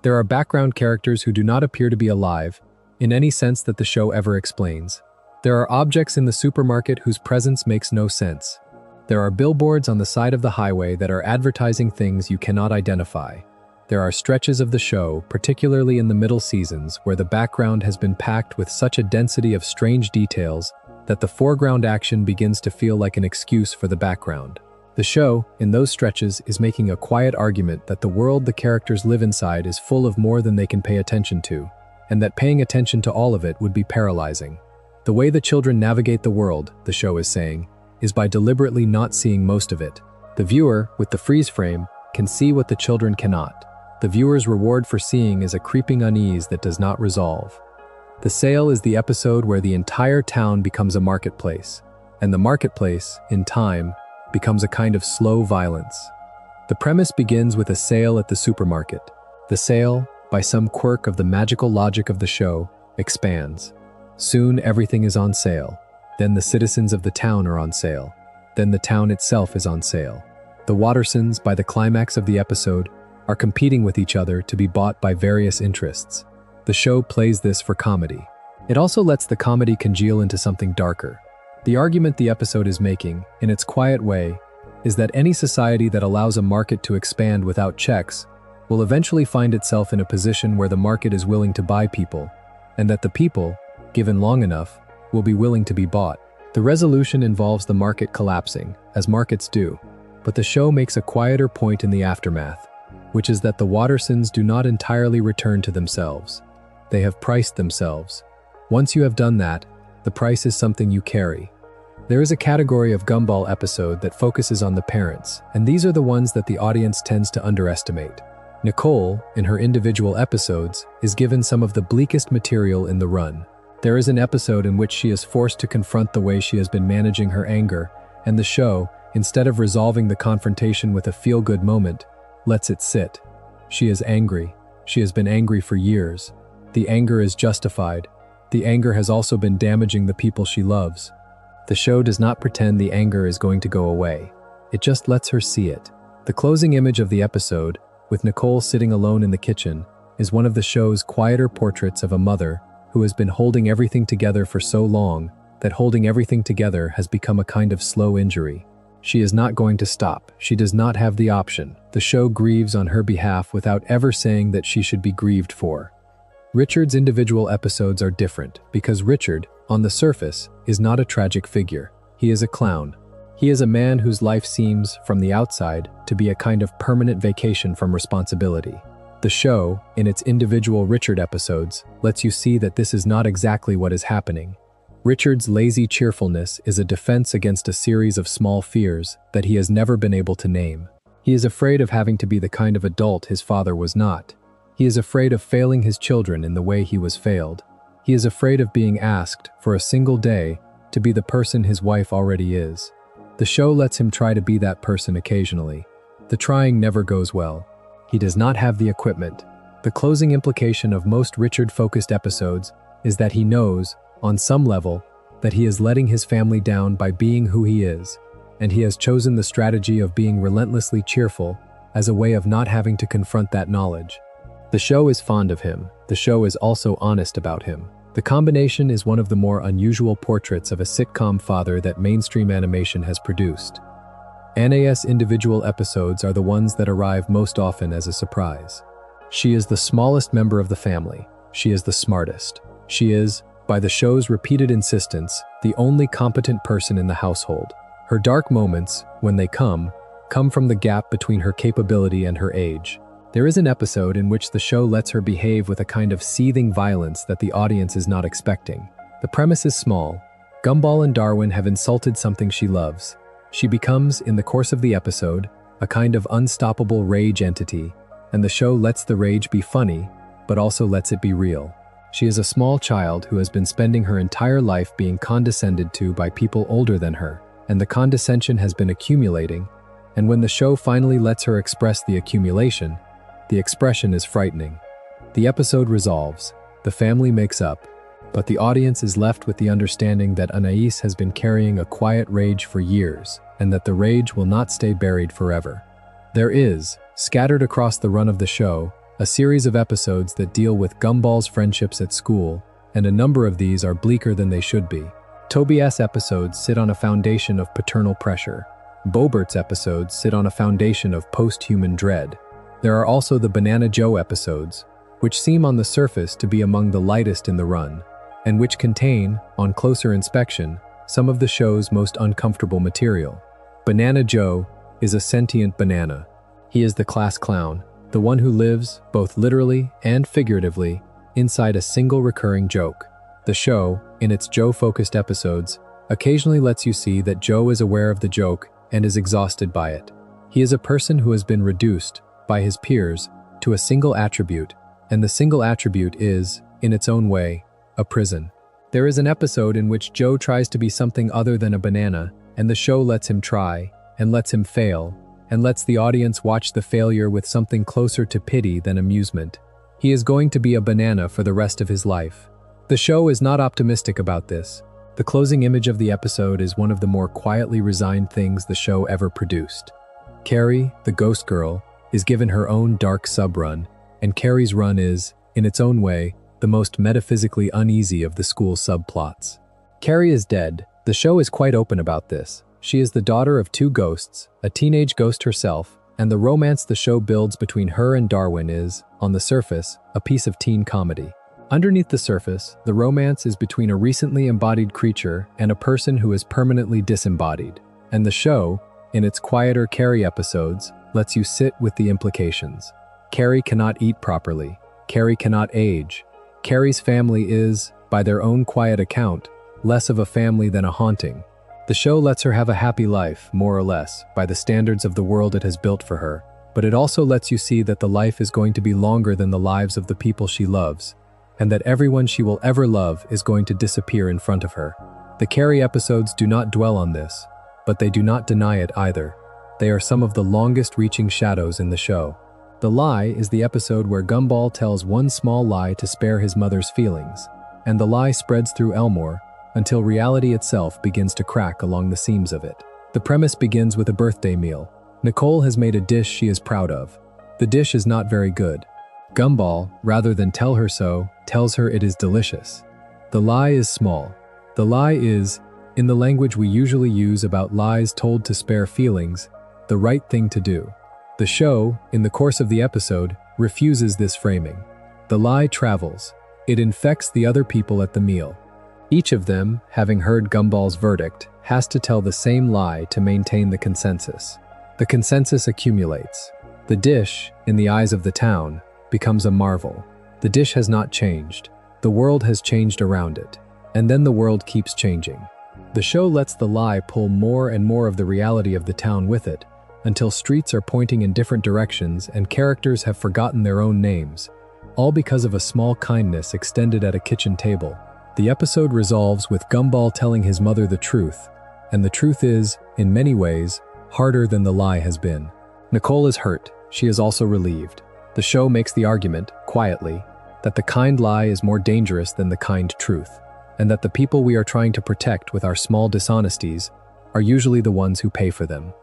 There are background characters who do not appear to be alive, in any sense that the show ever explains. There are objects in the supermarket whose presence makes no sense. There are billboards on the side of the highway that are advertising things you cannot identify. There are stretches of the show, particularly in the middle seasons, where the background has been packed with such a density of strange details that the foreground action begins to feel like an excuse for the background. The show, in those stretches, is making a quiet argument that the world the characters live inside is full of more than they can pay attention to. and that paying attention to all of it would be paralyzing. The way the children navigate the world, the show is saying, is by deliberately not seeing most of it. The viewer, with the freeze frame, can see what the children cannot. The viewer's reward for seeing is a creeping unease that does not resolve. The Sale is the episode where the entire town becomes a marketplace, and the marketplace, in time, becomes a kind of slow violence. The premise begins with a sale at the supermarket. The sale, by some quirk of the magical logic of the show, expands. Soon everything is on sale. Then the citizens of the town are on sale. Then the town itself is on sale. The Wattersons, by the climax of the episode, are competing with each other to be bought by various interests. The show plays this for comedy. It also lets the comedy congeal into something darker. The argument the episode is making, in its quiet way, is that any society that allows a market to expand without checks will eventually find itself in a position where the market is willing to buy people, and that the people, given long enough, will be willing to be bought. The resolution involves the market collapsing, as markets do, but the show makes a quieter point in the aftermath, which is that the Wattersons do not entirely return to themselves. They have priced themselves. Once you have done that, the price is something you carry. There is a category of Gumball episode that focuses on the parents, and these are the ones that the audience tends to underestimate. Nicole, in her individual episodes, is given some of the bleakest material in the run. There is an episode in which she is forced to confront the way she has been managing her anger, and the show, instead of resolving the confrontation with a feel-good moment, lets it sit. She is angry. She has been angry for years. The anger is justified. The anger has also been damaging the people she loves. The show does not pretend the anger is going to go away. It just lets her see it. The closing image of the episode, with Nicole sitting alone in the kitchen, is one of the show's quieter portraits of a mother who has been holding everything together for so long that holding everything together has become a kind of slow injury. She is not going to stop. She does not have the option. The show grieves on her behalf without ever saying that she should be grieved for. Richard's individual episodes are different because Richard, on the surface, is not a tragic figure. He is a clown. He is a man whose life seems, from the outside, to be a kind of permanent vacation from responsibility. The show, in its individual Richard episodes, lets you see that this is not exactly what is happening. Richard's lazy cheerfulness is a defense against a series of small fears that he has never been able to name. He is afraid of having to be the kind of adult his father was not. He is afraid of failing his children in the way he was failed. He is afraid of being asked, for a single day, to be the person his wife already is. The show lets him try to be that person occasionally. The trying never goes well. He does not have the equipment. The closing implication of most Richard-focused episodes is that he knows, on some level, that he is letting his family down by being who he is, and he has chosen the strategy of being relentlessly cheerful as a way of not having to confront that knowledge. The show is fond of him. The show is also honest about him. The combination is one of the more unusual portraits of a sitcom father that mainstream animation has produced. Anna's individual episodes are the ones that arrive most often as a surprise. She is the smallest member of the family. She is the smartest. She is, by the show's repeated insistence, the only competent person in the household. Her dark moments, when they come from the gap between her capability and her age. There is an episode in which the show lets her behave with a kind of seething violence that the audience is not expecting. The premise is small. Gumball and Darwin have insulted something she loves. She becomes, in the course of the episode, a kind of unstoppable rage entity, and the show lets the rage be funny, but also lets it be real. She is a small child who has been spending her entire life being condescended to by people older than her, and the condescension has been accumulating, and when the show finally lets her express the accumulation, the expression is frightening. The episode resolves, the family makes up, but the audience is left with the understanding that Anais has been carrying a quiet rage for years, and that the rage will not stay buried forever. There is, scattered across the run of the show, a series of episodes that deal with Gumball's friendships at school, and a number of these are bleaker than they should be. Tobias episodes sit on a foundation of paternal pressure. Bobert's episodes sit on a foundation of post-human dread. There are also the Banana Joe episodes, which seem on the surface to be among the lightest in the run, and which contain, on closer inspection, some of the show's most uncomfortable material. Banana Joe is a sentient banana. He is the class clown, the one who lives, both literally and figuratively, inside a single recurring joke. The show, in its Joe-focused episodes, occasionally lets you see that Joe is aware of the joke and is exhausted by it. He is a person who has been reduced, by his peers, to a single attribute, and the single attribute is, in its own way, a prison. There is an episode in which Joe tries to be something other than a banana, and the show lets him try, and lets him fail, and lets the audience watch the failure with something closer to pity than amusement. He is going to be a banana for the rest of his life. The show is not optimistic about this. The closing image of the episode is one of the more quietly resigned things the show ever produced. Carrie, the ghost girl, is given her own dark sub-run, and Carrie's run is, in its own way, the most metaphysically uneasy of the school subplots. Carrie is dead. The show is quite open about this. She is the daughter of two ghosts, a teenage ghost herself, and the romance the show builds between her and Darwin is, on the surface, a piece of teen comedy. Underneath the surface, the romance is between a recently embodied creature and a person who is permanently disembodied, and the show, in its quieter Carrie episodes, lets you sit with the implications. Carrie cannot eat properly. Carrie cannot age. Carrie's family is, by their own quiet account, less of a family than a haunting. The show lets her have a happy life, more or less, by the standards of the world it has built for her, but it also lets you see that the life is going to be longer than the lives of the people she loves, and that everyone she will ever love is going to disappear in front of her. The Carrie episodes do not dwell on this, but they do not deny it either. They are some of the longest-reaching shadows in the show. The Lie is the episode where Gumball tells one small lie to spare his mother's feelings, and the lie spreads through Elmore until reality itself begins to crack along the seams of it. The premise begins with a birthday meal. Nicole has made a dish she is proud of. The dish is not very good. Gumball, rather than tell her so, tells her it is delicious. The lie is small. The lie is, in the language we usually use about lies told to spare feelings, the right thing to do. The show, in the course of the episode, refuses this framing. The lie travels. It infects the other people at the meal. Each of them, having heard Gumball's verdict, has to tell the same lie to maintain the consensus. The consensus accumulates. The dish, in the eyes of the town, becomes a marvel. The dish has not changed. The world has changed around it. And then the world keeps changing. The show lets the lie pull more and more of the reality of the town with it, until streets are pointing in different directions and characters have forgotten their own names, all because of a small kindness extended at a kitchen table. The episode resolves with Gumball telling his mother the truth, and the truth is, in many ways, harder than the lie has been. Nicole is hurt. She is also relieved. The show makes the argument, quietly, that the kind lie is more dangerous than the kind truth, and that the people we are trying to protect with our small dishonesties are usually the ones who pay for them.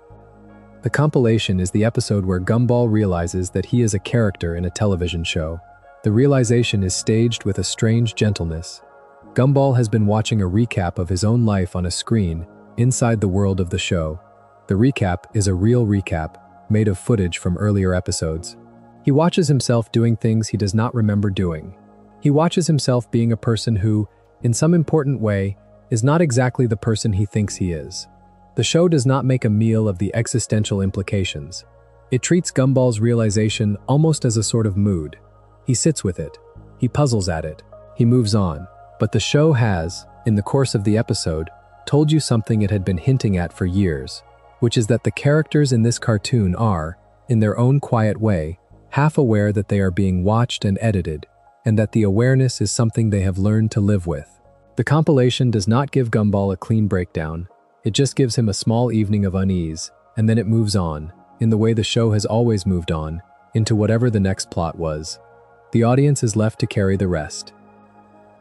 The compilation is the episode where Gumball realizes that he is a character in a television show. The realization is staged with a strange gentleness. Gumball has been watching a recap of his own life on a screen inside the world of the show. The recap is a real recap, made of footage from earlier episodes. He watches himself doing things he does not remember doing. He watches himself being a person who, in some important way, is not exactly the person he thinks he is. The show does not make a meal of the existential implications. It treats Gumball's realization almost as a sort of mood. He sits with it. He puzzles at it. He moves on. But the show has, in the course of the episode, told you something it had been hinting at for years, which is that the characters in this cartoon are, in their own quiet way, half aware that they are being watched and edited, and that the awareness is something they have learned to live with. The compilation does not give Gumball a clean breakdown. It just gives him a small evening of unease, and then it moves on, in the way the show has always moved on, into whatever the next plot was. The audience is left to carry the rest.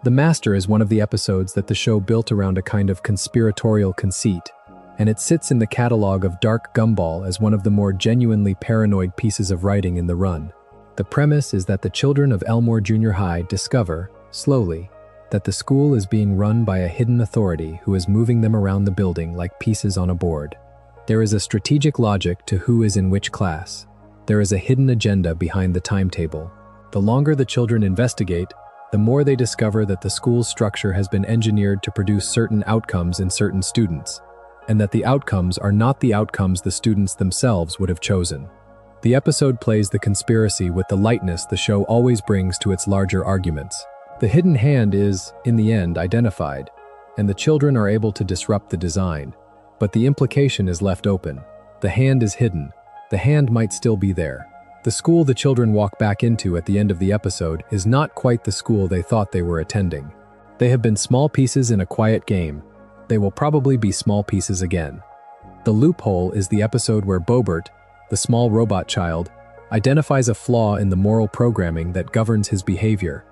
The Master is one of the episodes that the show built around a kind of conspiratorial conceit, and it sits in the catalog of Dark Gumball as one of the more genuinely paranoid pieces of writing in the run. The premise is that the children of Elmore Junior High discover, slowly, that the school is being run by a hidden authority who is moving them around the building like pieces on a board. There is a strategic logic to who is in which class. There is a hidden agenda behind the timetable. The longer the children investigate, the more they discover that the school's structure has been engineered to produce certain outcomes in certain students, and that the outcomes are not the outcomes the students themselves would have chosen. The episode plays the conspiracy with the lightness the show always brings to its larger arguments. The hidden hand is, in the end, identified, and the children are able to disrupt the design. But the implication is left open. The hand is hidden. The hand might still be there. The school the children walk back into at the end of the episode is not quite the school they thought they were attending. They have been small pieces in a quiet game. They will probably be small pieces again. The loophole is the episode where Boebert, the small robot child, identifies a flaw in the moral programming that governs his behavior,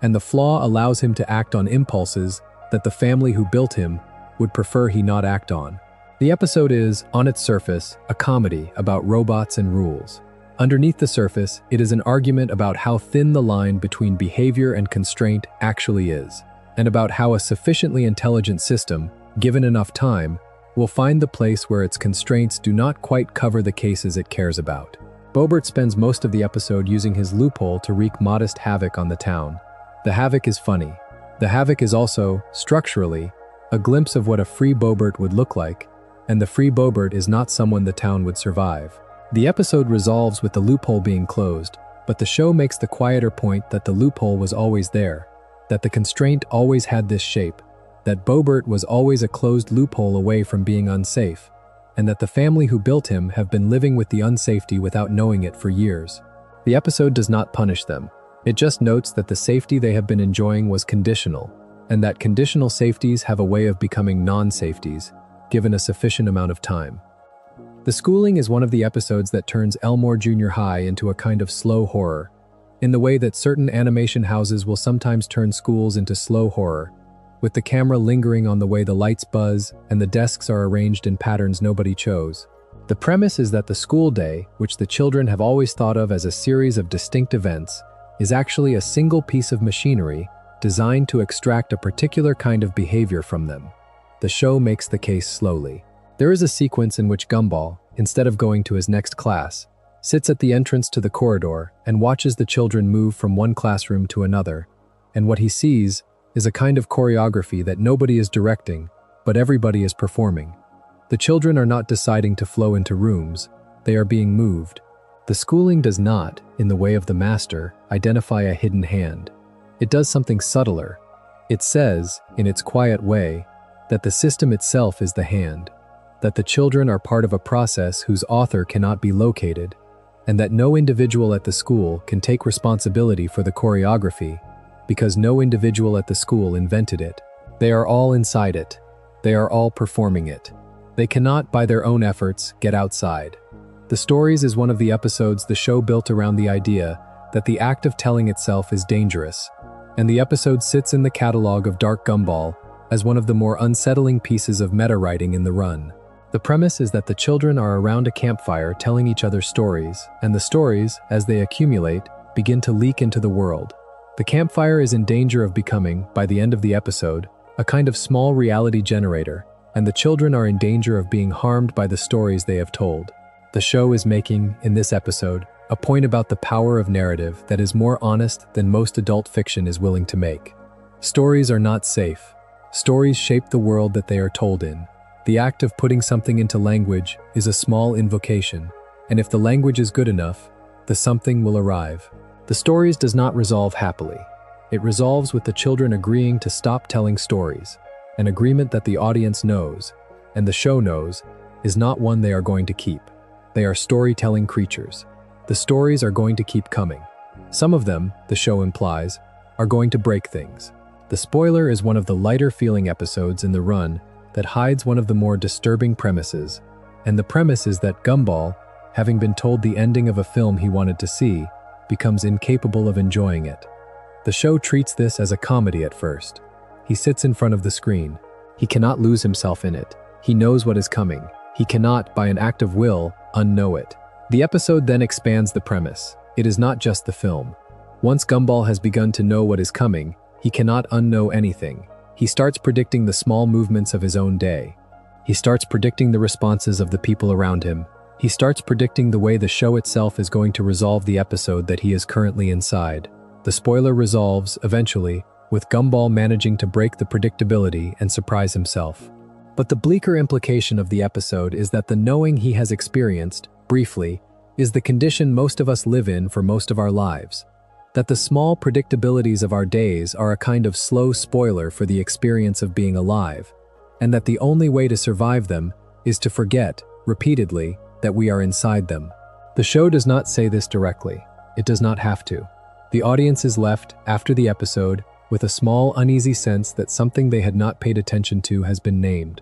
and the flaw allows him to act on impulses that the family who built him would prefer he not act on. The episode is, on its surface, a comedy about robots and rules. Underneath the surface, it is an argument about how thin the line between behavior and constraint actually is, and about how a sufficiently intelligent system, given enough time, will find the place where its constraints do not quite cover the cases it cares about. Boebert spends most of the episode using his loophole to wreak modest havoc on the town. The havoc is funny. The havoc is also, structurally, a glimpse of what a free Boebert would look like, and the free Boebert is not someone the town would survive. The episode resolves with the loophole being closed, but the show makes the quieter point that the loophole was always there, that the constraint always had this shape, that Boebert was always a closed loophole away from being unsafe, and that the family who built him have been living with the unsafety without knowing it for years. The episode does not punish them. It just notes that the safety they have been enjoying was conditional, and that conditional safeties have a way of becoming non-safeties, given a sufficient amount of time. The schooling is one of the episodes that turns Elmore Junior High into a kind of slow horror, in the way that certain animation houses will sometimes turn schools into slow horror, with the camera lingering on the way the lights buzz and the desks are arranged in patterns nobody chose. The premise is that the school day, which the children have always thought of as a series of distinct events, is actually a single piece of machinery designed to extract a particular kind of behavior from them. The show makes the case slowly. There is a sequence in which Gumball, instead of going to his next class, sits at the entrance to the corridor and watches the children move from one classroom to another, and what he sees is a kind of choreography that nobody is directing, but everybody is performing. The children are not deciding to flow into rooms, they are being moved. The schooling does not, in the way of the master, identify a hidden hand. It does something subtler. It says, in its quiet way, that the system itself is the hand, that the children are part of a process whose author cannot be located, and that no individual at the school can take responsibility for the choreography, because no individual at the school invented it. They are all inside it. They are all performing it. They cannot, by their own efforts, get outside. The Stories is one of the episodes the show built around the idea that the act of telling itself is dangerous, and the episode sits in the catalog of Dark Gumball as one of the more unsettling pieces of meta-writing in the run. The premise is that the children are around a campfire telling each other stories, and the stories, as they accumulate, begin to leak into the world. The campfire is in danger of becoming, by the end of the episode, a kind of small reality generator, and the children are in danger of being harmed by the stories they have told. The show is making, in this episode, a point about the power of narrative that is more honest than most adult fiction is willing to make. Stories are not safe. Stories shape the world that they are told in. The act of putting something into language is a small invocation, and if the language is good enough, the something will arrive. The Stories does not resolve happily. It resolves with the children agreeing to stop telling stories, an agreement that the audience knows, and the show knows, is not one they are going to keep. They are storytelling creatures. The stories are going to keep coming. Some of them, the show implies, are going to break things. The spoiler is one of the lighter-feeling episodes in the run that hides one of the more disturbing premises, and the premise is that Gumball, having been told the ending of a film he wanted to see, becomes incapable of enjoying it. The show treats this as a comedy at first. He sits in front of the screen. He cannot lose himself in it. He knows what is coming. He cannot, by an act of will, unknow it. The episode then expands the premise. It is not just the film. Once Gumball has begun to know what is coming, he cannot unknow anything. He starts predicting the small movements of his own day. He starts predicting the responses of the people around him. He starts predicting the way the show itself is going to resolve the episode that he is currently inside. The spoiler resolves, eventually, with Gumball managing to break the predictability and surprise himself. But the bleaker implication of the episode is that the knowing he has experienced, briefly, is the condition most of us live in for most of our lives. That the small predictabilities of our days are a kind of slow spoiler for the experience of being alive, and that the only way to survive them is to forget, repeatedly, that we are inside them. The show does not say this directly. It does not have to. The audience is left, after the episode, with a small, uneasy sense that something they had not paid attention to has been named.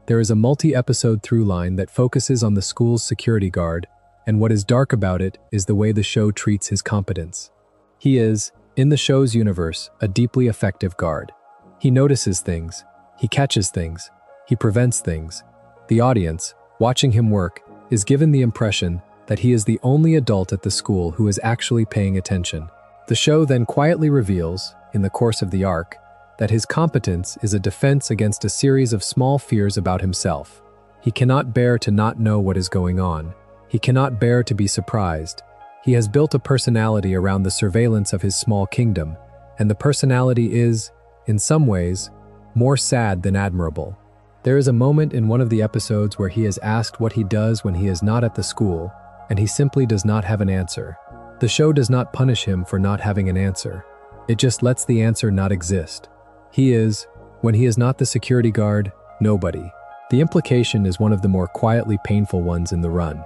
There is a multi-episode through line that focuses on the school's security guard, and what is dark about it is the way the show treats his competence. He is, in the show's universe, a deeply effective guard. He notices things, he catches things, he prevents things. The audience, watching him work, is given the impression that he is the only adult at the school who is actually paying attention. The show then quietly reveals, in the course of the arc, that his competence is a defense against a series of small fears about himself. He cannot bear to not know what is going on. He cannot bear to be surprised. He has built a personality around the surveillance of his small kingdom, and the personality is, in some ways, more sad than admirable. There is a moment in one of the episodes where he is asked what he does when he is not at the school, and he simply does not have an answer. The show does not punish him for not having an answer. It just lets the answer not exist. He is, when he is not the security guard, nobody. The implication is one of the more quietly painful ones in the run.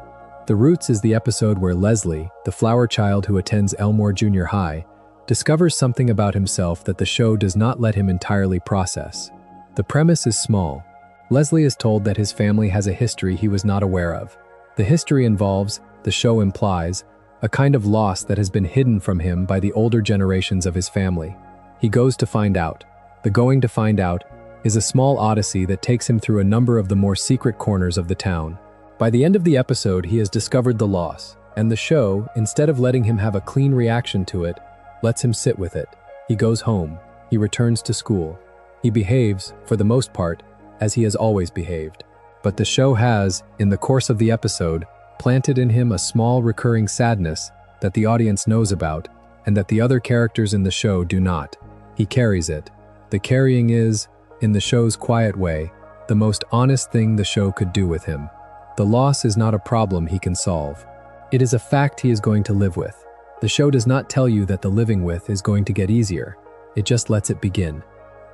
The Roots is the episode where Leslie, the flower child who attends Elmore Junior High, discovers something about himself that the show does not let him entirely process. The premise is small. Leslie is told that his family has a history he was not aware of. The history involves, the show implies, a kind of loss that has been hidden from him by the older generations of his family. He goes to find out. The going to find out is a small odyssey that takes him through a number of the more secret corners of the town. By the end of the episode, he has discovered the loss, and the show, instead of letting him have a clean reaction to it, lets him sit with it. He goes home. He returns to school. He behaves, for the most part, as he has always behaved. But the show has, in the course of the episode, planted in him a small recurring sadness that the audience knows about, and that the other characters in the show do not. He carries it. The carrying is, in the show's quiet way, the most honest thing the show could do with him. The loss is not a problem he can solve. It is a fact he is going to live with. The show does not tell you that the living with is going to get easier. It just lets it begin.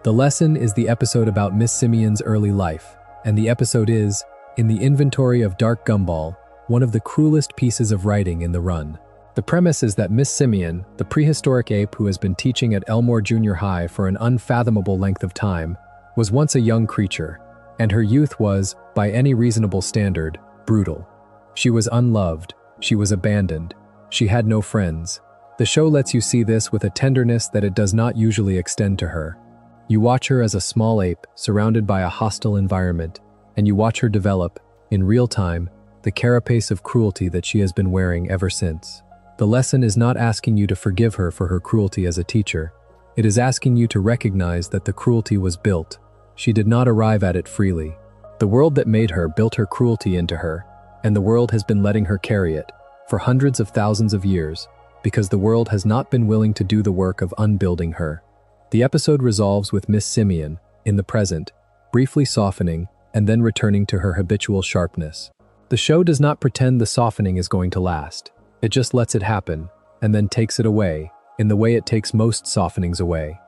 The lesson is the episode about Miss Simian's early life, and the episode is, in the inventory of Dark Gumball, one of the cruelest pieces of writing in the run. The premise is that Miss Simian, the prehistoric ape who has been teaching at Elmore Junior High for an unfathomable length of time, was once a young creature, and her youth was, by any reasonable standard, brutal. She was unloved, she was abandoned, she had no friends. The show lets you see this with a tenderness that it does not usually extend to her. You watch her as a small ape, surrounded by a hostile environment, and you watch her develop, in real time, the carapace of cruelty that she has been wearing ever since. The lesson is not asking you to forgive her for her cruelty as a teacher. It is asking you to recognize that the cruelty was built. She did not arrive at it freely. The world that made her built her cruelty into her, and the world has been letting her carry it, for hundreds of thousands of years, because the world has not been willing to do the work of unbuilding her. The episode resolves with Miss Simian, in the present, briefly softening, and then returning to her habitual sharpness. The show does not pretend the softening is going to last. It just lets it happen, and then takes it away, in the way it takes most softenings away.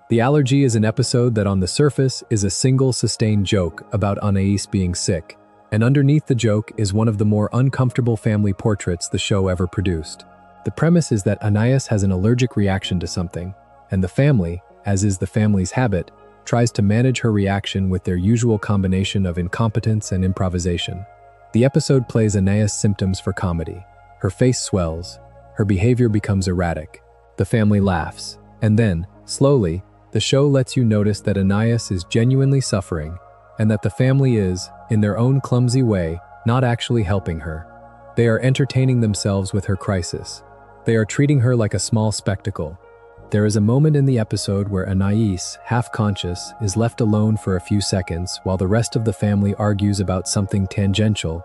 The Allergy is an episode that on the surface is a single sustained joke about Anais being sick, and underneath the joke is one of the more uncomfortable family portraits the show ever produced. The premise is that Anais has an allergic reaction to something, and the family, as is the family's habit, tries to manage her reaction with their usual combination of incompetence and improvisation. The episode plays Anais' symptoms for comedy. Her face swells, her behavior becomes erratic. The family laughs, and then, slowly, the show lets you notice that Anais is genuinely suffering, and that the family is, in their own clumsy way, not actually helping her. They are entertaining themselves with her crisis. They are treating her like a small spectacle. There is a moment in the episode where Anais, half-conscious, is left alone for a few seconds while the rest of the family argues about something tangential,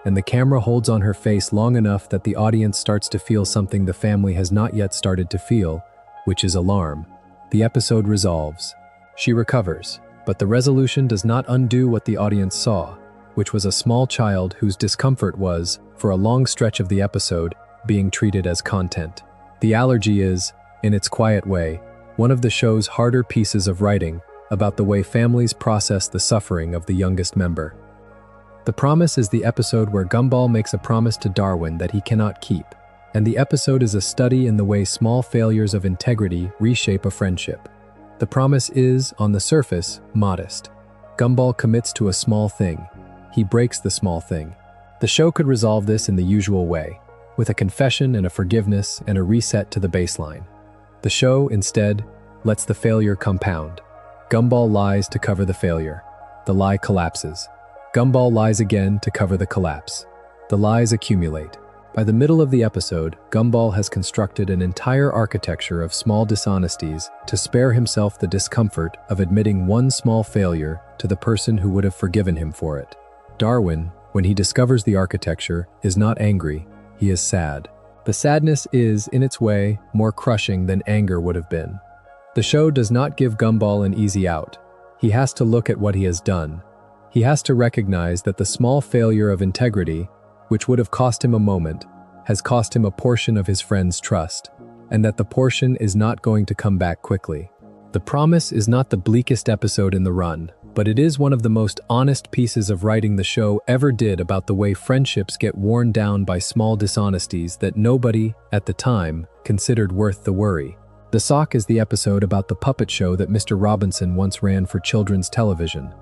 and the camera holds on her face long enough that the audience starts to feel something the family has not yet started to feel, which is alarm. The episode resolves. She recovers, but the resolution does not undo what the audience saw. which was a small child whose discomfort was, for a long stretch of the episode, being treated as content. The allergy is, in its quiet way, one of the show's harder pieces of writing about the way families process the suffering of the youngest member. The Promise is the episode where Gumball makes a promise to Darwin that he cannot keep, and the episode is a study in the way small failures of integrity reshape a friendship. The promise is, on the surface, modest. Gumball commits to a small thing. He breaks the small thing. The show could resolve this in the usual way, with a confession and a forgiveness and a reset to the baseline. The show, instead, lets the failure compound. Gumball lies to cover the failure. The lie collapses. Gumball lies again to cover the collapse. The lies accumulate. By the middle of the episode, Gumball has constructed an entire architecture of small dishonesties to spare himself the discomfort of admitting one small failure to the person who would have forgiven him for it. Darwin, when he discovers the architecture, is not angry, he is sad. The sadness is, in its way, more crushing than anger would have been. The show does not give Gumball an easy out. He has to look at what he has done. He has to recognize that the small failure of integrity, which would have cost him a moment, has cost him a portion of his friend's trust, and that the portion is not going to come back quickly. The Promise is not the bleakest episode in the run, but it is one of the most honest pieces of writing the show ever did about the way friendships get worn down by small dishonesties that nobody, at the time, considered worth the worry. The Sock is the episode about the puppet show that Mr. Robinson once ran for children's television,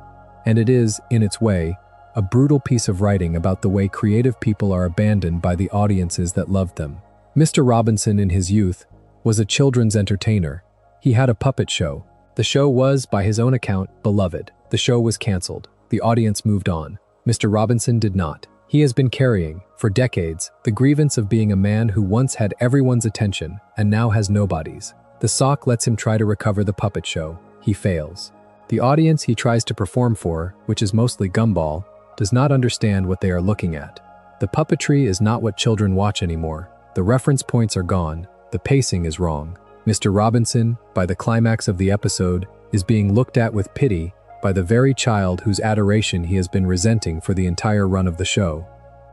and it is, in its way, a brutal piece of writing about the way creative people are abandoned by the audiences that loved them. Mr. Robinson, in his youth, was a children's entertainer. He had a puppet show. The show was, by his own account, beloved. The show was canceled. The audience moved on. Mr. Robinson did not. He has been carrying, for decades, the grievance of being a man who once had everyone's attention and now has nobody's. The Sock lets him try to recover the puppet show. He fails. The audience he tries to perform for, which is mostly Gumball, does not understand what they are looking at. The puppetry is not what children watch anymore. The reference points are gone. The pacing is wrong. Mr. Robinson, by the climax of the episode, is being looked at with pity by the very child whose adoration he has been resenting for the entire run of the show.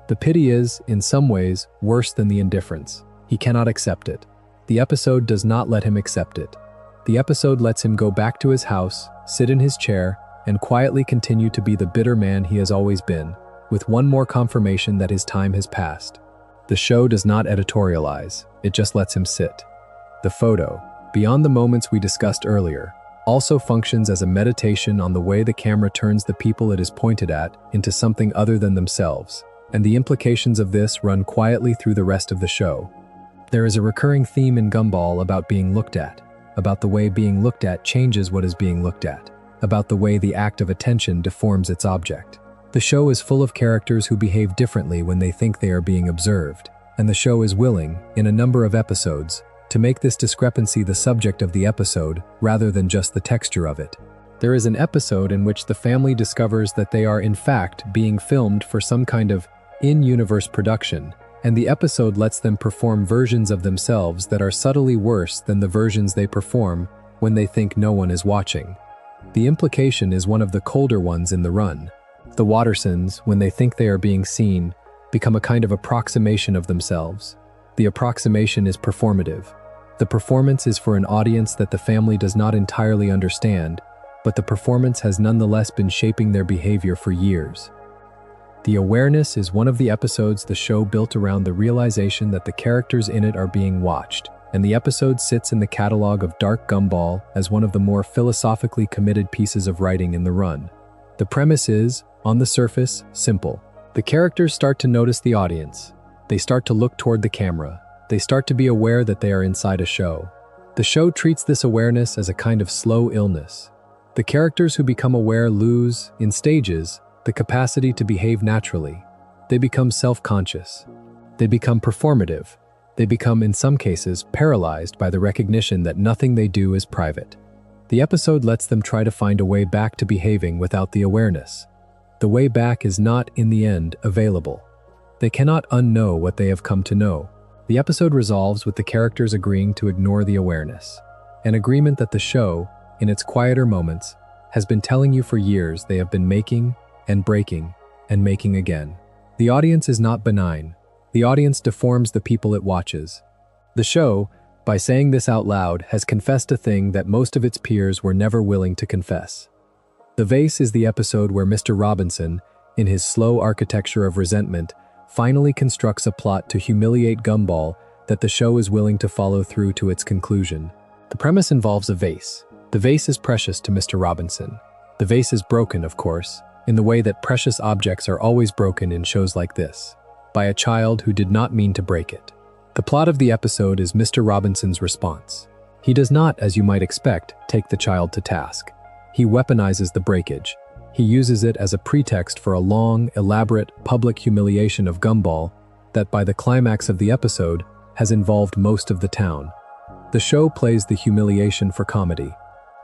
The pity is, in some ways, worse than the indifference. He cannot accept it. The episode does not let him accept it. The episode lets him go back to his house, sit in his chair, and quietly continue to be the bitter man he has always been, with one more confirmation that his time has passed. The show does not editorialize, it just lets him sit. The photo, beyond the moments we discussed earlier, also functions as a meditation on the way the camera turns the people it is pointed at into something other than themselves, and the implications of this run quietly through the rest of the show. There is a recurring theme in Gumball about being looked at, about the way being looked at changes what is being looked at, about the way the act of attention deforms its object. The show is full of characters who behave differently when they think they are being observed, and the show is willing, in a number of episodes, to make this discrepancy the subject of the episode rather than just the texture of it. There is an episode in which the family discovers that they are in fact being filmed for some kind of in-universe production, and the episode lets them perform versions of themselves that are subtly worse than the versions they perform when they think no one is watching. The implication is one of the colder ones in the run. The Wattersons, when they think they are being seen, become a kind of approximation of themselves. The approximation is performative. The performance is for an audience that the family does not entirely understand, but the performance has nonetheless been shaping their behavior for years. The Awareness is one of the episodes the show built around the realization that the characters in it are being watched, and the episode sits in the catalog of Dark Gumball as one of the more philosophically committed pieces of writing in the run. The premise is, on the surface, simple. The characters start to notice the audience. They start to look toward the camera. They start to be aware that they are inside a show. The show treats this awareness as a kind of slow illness. The characters who become aware lose, in stages, the capacity to behave naturally. They become self-conscious. They become performative. They become, in some cases, paralyzed by the recognition that nothing they do is private. The episode lets them try to find a way back to behaving without the awareness. The way back is not, in the end, available. They cannot unknow what they have come to know. The episode resolves with the characters agreeing to ignore the awareness, an agreement that the show, in its quieter moments, has been telling you for years they have been making and breaking and making again. The audience is not benign. The audience deforms the people it watches. The show, by saying this out loud, has confessed a thing that most of its peers were never willing to confess. The Vase is the episode where Mr. Robinson, in his slow architecture of resentment, finally constructs a plot to humiliate Gumball that the show is willing to follow through to its conclusion. The premise involves a vase. The vase is precious to Mr. Robinson. The vase is broken, of course, in the way that precious objects are always broken in shows like this, by a child who did not mean to break it. The plot of the episode is Mr. Robinson's response. He does not, as you might expect, take the child to task. He weaponizes the breakage. He uses it as a pretext for a long, elaborate, public humiliation of Gumball that by the climax of the episode has involved most of the town. The show plays the humiliation for comedy.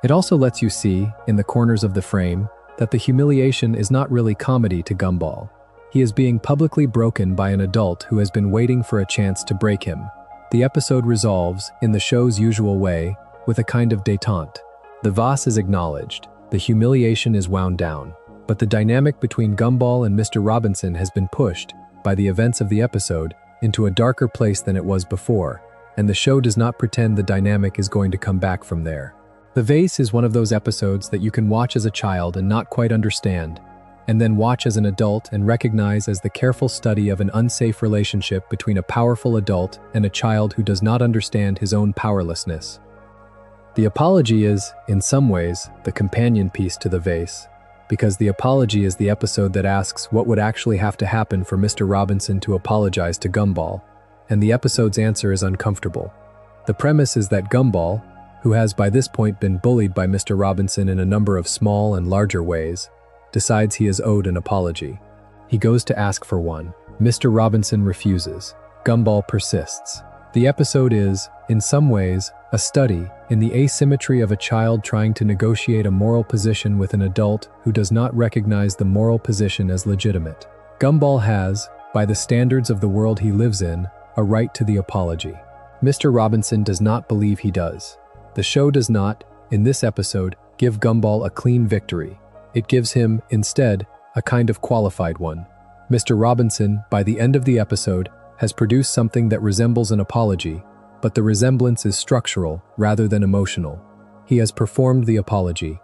It also lets you see, in the corners of the frame, that the humiliation is not really comedy to Gumball. He is being publicly broken by an adult who has been waiting for a chance to break him. The episode resolves, in the show's usual way, with a kind of détente. The vase is acknowledged. The humiliation is wound down, but the dynamic between Gumball and Mr. Robinson has been pushed, by the events of the episode, into a darker place than it was before, and the show does not pretend the dynamic is going to come back from there. The Vase is one of those episodes that you can watch as a child and not quite understand, and then watch as an adult and recognize as the careful study of an unsafe relationship between a powerful adult and a child who does not understand his own powerlessness. The apology is, in some ways, the companion piece to the Vase, because the apology is the episode that asks what would actually have to happen for Mr. Robinson to apologize to Gumball, and the episode's answer is uncomfortable. The premise is that Gumball, who has by this point been bullied by Mr. Robinson in a number of small and larger ways, decides he is owed an apology. He goes to ask for one. Mr. Robinson refuses. Gumball persists. The episode is, in some ways, a study in the asymmetry of a child trying to negotiate a moral position with an adult who does not recognize the moral position as legitimate. Gumball has, by the standards of the world he lives in, a right to the apology. Mr. Robinson does not believe he does. The show does not, in this episode, give Gumball a clean victory. It gives him, instead, a kind of qualified one. Mr. Robinson, by the end of the episode, has produced something that resembles an apology, but the resemblance is structural rather than emotional. He has performed the apology.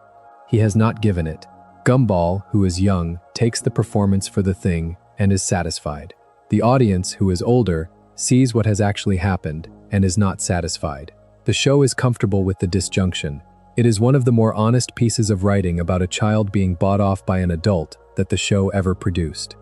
He has not given it. Gumball, who is young, takes the performance for the thing and is satisfied. The audience, who is older, sees what has actually happened and is not satisfied. The show is comfortable with the disjunction. It is one of the more honest pieces of writing about a child being bought off by an adult that the show ever produced.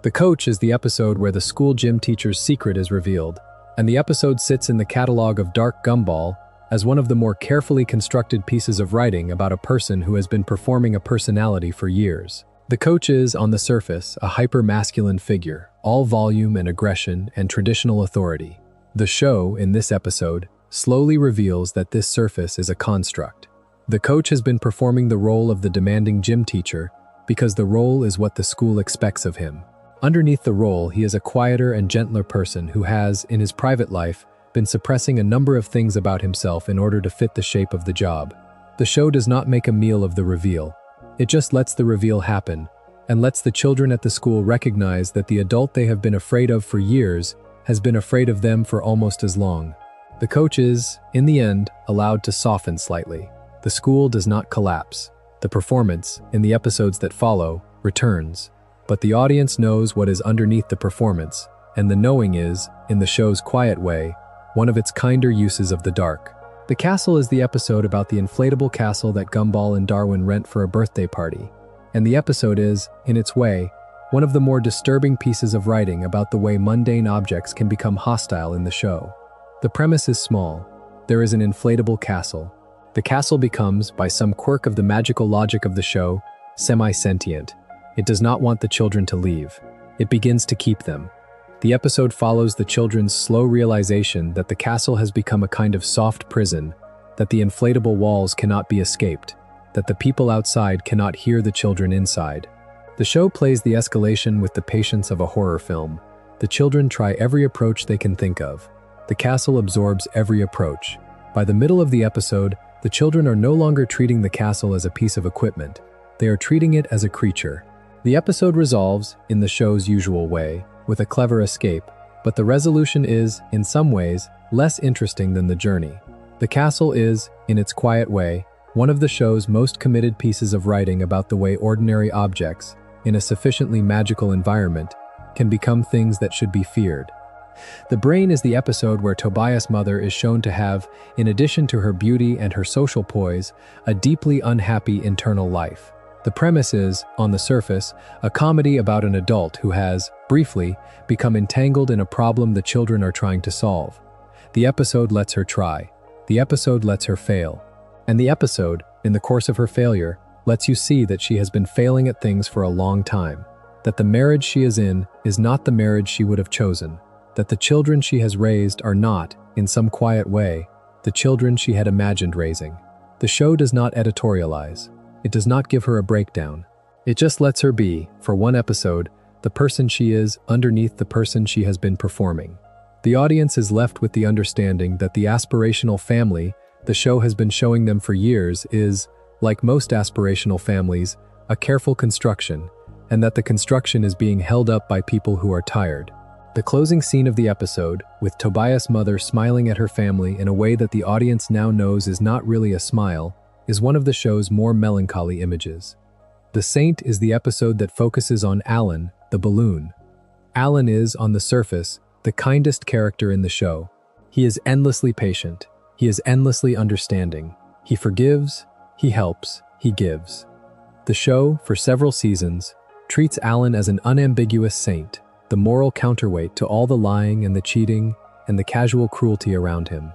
The Coach is the episode where the school gym teacher's secret is revealed, and the episode sits in the catalog of Dark Gumball as one of the more carefully constructed pieces of writing about a person who has been performing a personality for years. The Coach is, on the surface, a hyper-masculine figure, all volume and aggression and traditional authority. The show, in this episode, slowly reveals that this surface is a construct. The Coach has been performing the role of the demanding gym teacher because the role is what the school expects of him. Underneath the role, he is a quieter and gentler person who has, in his private life, been suppressing a number of things about himself in order to fit the shape of the job. The show does not make a meal of the reveal. It just lets the reveal happen, and lets the children at the school recognize that the adult they have been afraid of for years has been afraid of them for almost as long. The Coach is, in the end, allowed to soften slightly. The school does not collapse. The performance, in the episodes that follow, returns. But the audience knows what is underneath the performance, and the knowing is, in the show's quiet way, one of its kinder uses of the dark. The Castle is the episode about the inflatable castle that Gumball and Darwin rent for a birthday party. And the episode is, in its way, one of the more disturbing pieces of writing about the way mundane objects can become hostile in the show. The premise is small. There is an inflatable castle. The castle becomes, by some quirk of the magical logic of the show, semi-sentient. It does not want the children to leave. It begins to keep them. The episode follows the children's slow realization that the castle has become a kind of soft prison, that the inflatable walls cannot be escaped, that the people outside cannot hear the children inside. The show plays the escalation with the patience of a horror film. The children try every approach they can think of. The castle absorbs every approach. By the middle of the episode, the children are no longer treating the castle as a piece of equipment. They are treating it as a creature. The episode resolves in the show's usual way, with a clever escape, but the resolution is, in some ways, less interesting than the journey. The castle is, in its quiet way, one of the show's most committed pieces of writing about the way ordinary objects, in a sufficiently magical environment, can become things that should be feared. The Brain is the episode where Tobias' mother is shown to have, in addition to her beauty and her social poise, a deeply unhappy internal life. The premise is, on the surface, a comedy about an adult who has, briefly, become entangled in a problem the children are trying to solve. The episode lets her try. The episode lets her fail. And the episode, in the course of her failure, lets you see that she has been failing at things for a long time. That the marriage she is in is not the marriage she would have chosen. That the children she has raised are not, in some quiet way, the children she had imagined raising. The show does not editorialize. It does not give her a breakdown. It just lets her be, for one episode, the person she is underneath the person she has been performing. The audience is left with the understanding that the aspirational family the show has been showing them for years is, like most aspirational families, a careful construction, and that the construction is being held up by people who are tired. The closing scene of the episode, with Tobias' mother smiling at her family in a way that the audience now knows is not really a smile, is one of the show's more melancholy images. The Saint is the episode that focuses on Alan, the balloon. Alan is, on the surface, the kindest character in the show. He is endlessly patient. He is endlessly understanding. He forgives, he helps, he gives. The show, for several seasons, treats Alan as an unambiguous saint, the moral counterweight to all the lying and the cheating and the casual cruelty around him.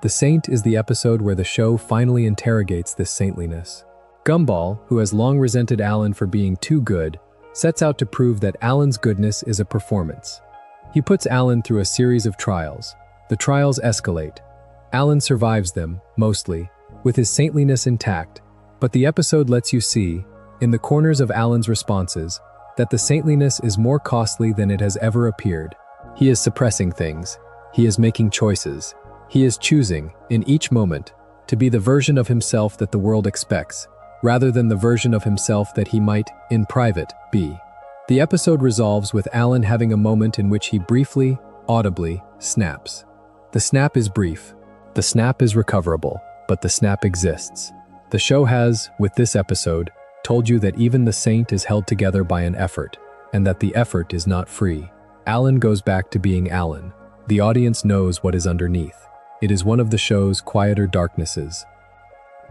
The Saint is the episode where the show finally interrogates this saintliness. Gumball, who has long resented Alan for being too good, sets out to prove that Alan's goodness is a performance. He puts Alan through a series of trials. The trials escalate. Alan survives them, mostly, with his saintliness intact, but the episode lets you see, in the corners of Alan's responses, that the saintliness is more costly than it has ever appeared. He is suppressing things. He is making choices. He is choosing, in each moment, to be the version of himself that the world expects, rather than the version of himself that he might, in private, be. The episode resolves with Alan having a moment in which he briefly, audibly, snaps. The snap is brief. The snap is recoverable, but the snap exists. The show has, with this episode, told you that even the saint is held together by an effort, and that the effort is not free. Alan goes back to being Alan. The audience knows what is underneath. It is one of the show's quieter darknesses.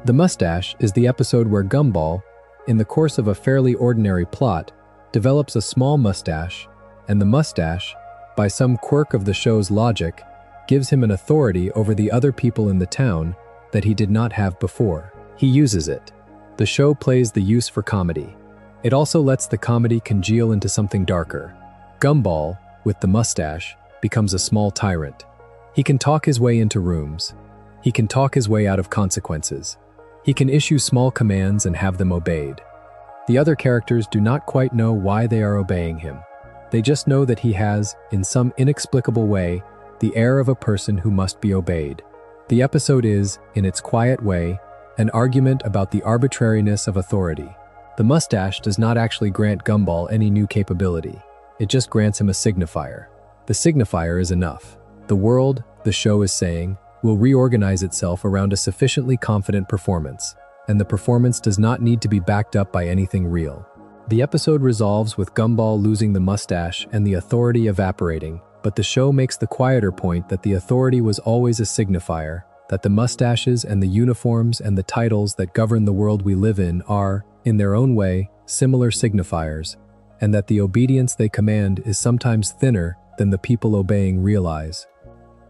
The Mustache is the episode where Gumball, in the course of a fairly ordinary plot, develops a small mustache, and the mustache, by some quirk of the show's logic, gives him an authority over the other people in the town that he did not have before. He uses it. The show plays the use for comedy. It also lets the comedy congeal into something darker. Gumball, with the mustache, becomes a small tyrant. He can talk his way into rooms. He can talk his way out of consequences. He can issue small commands and have them obeyed. The other characters do not quite know why they are obeying him. They just know that he has, in some inexplicable way, the air of a person who must be obeyed. The episode is, in its quiet way, an argument about the arbitrariness of authority. The mustache does not actually grant Gumball any new capability. It just grants him a signifier. The signifier is enough. The world, the show is saying, will reorganize itself around a sufficiently confident performance, and the performance does not need to be backed up by anything real. The episode resolves with Gumball losing the mustache and the authority evaporating, but the show makes the quieter point that the authority was always a signifier, that the mustaches and the uniforms and the titles that govern the world we live in are, in their own way, similar signifiers, and that the obedience they command is sometimes thinner than the people obeying realize.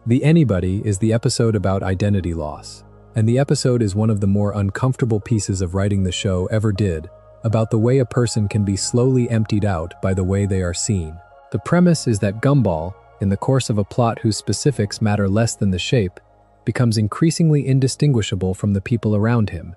The Anybody is the episode about identity loss, and the episode is one of the more uncomfortable pieces of writing the show ever did, about the way a person can be slowly emptied out by the way they are seen. The premise is that Gumball, in the course of a plot whose specifics matter less than the shape, becomes increasingly indistinguishable from the people around him.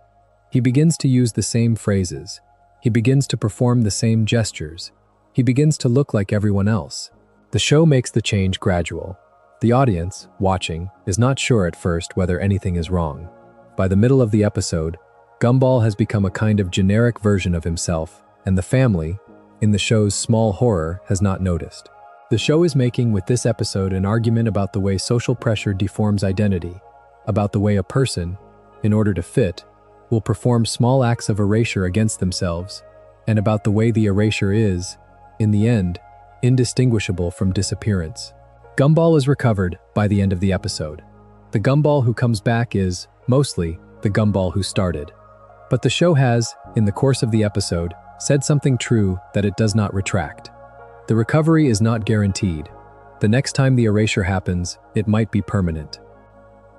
He begins to use the same phrases. He begins to perform the same gestures. He begins to look like everyone else. The show makes the change gradual. The audience, watching, is not sure at first whether anything is wrong. By the middle of the episode, Gumball has become a kind of generic version of himself, and the family, in the show's small horror, has not noticed. The show is making with this episode an argument about the way social pressure deforms identity, about the way a person, in order to fit, will perform small acts of erasure against themselves, and about the way the erasure is, in the end, indistinguishable from disappearance. Gumball is recovered by the end of the episode. The Gumball who comes back is, mostly, the Gumball who started. But the show has, in the course of the episode, said something true that it does not retract. The recovery is not guaranteed. The next time the erasure happens, it might be permanent.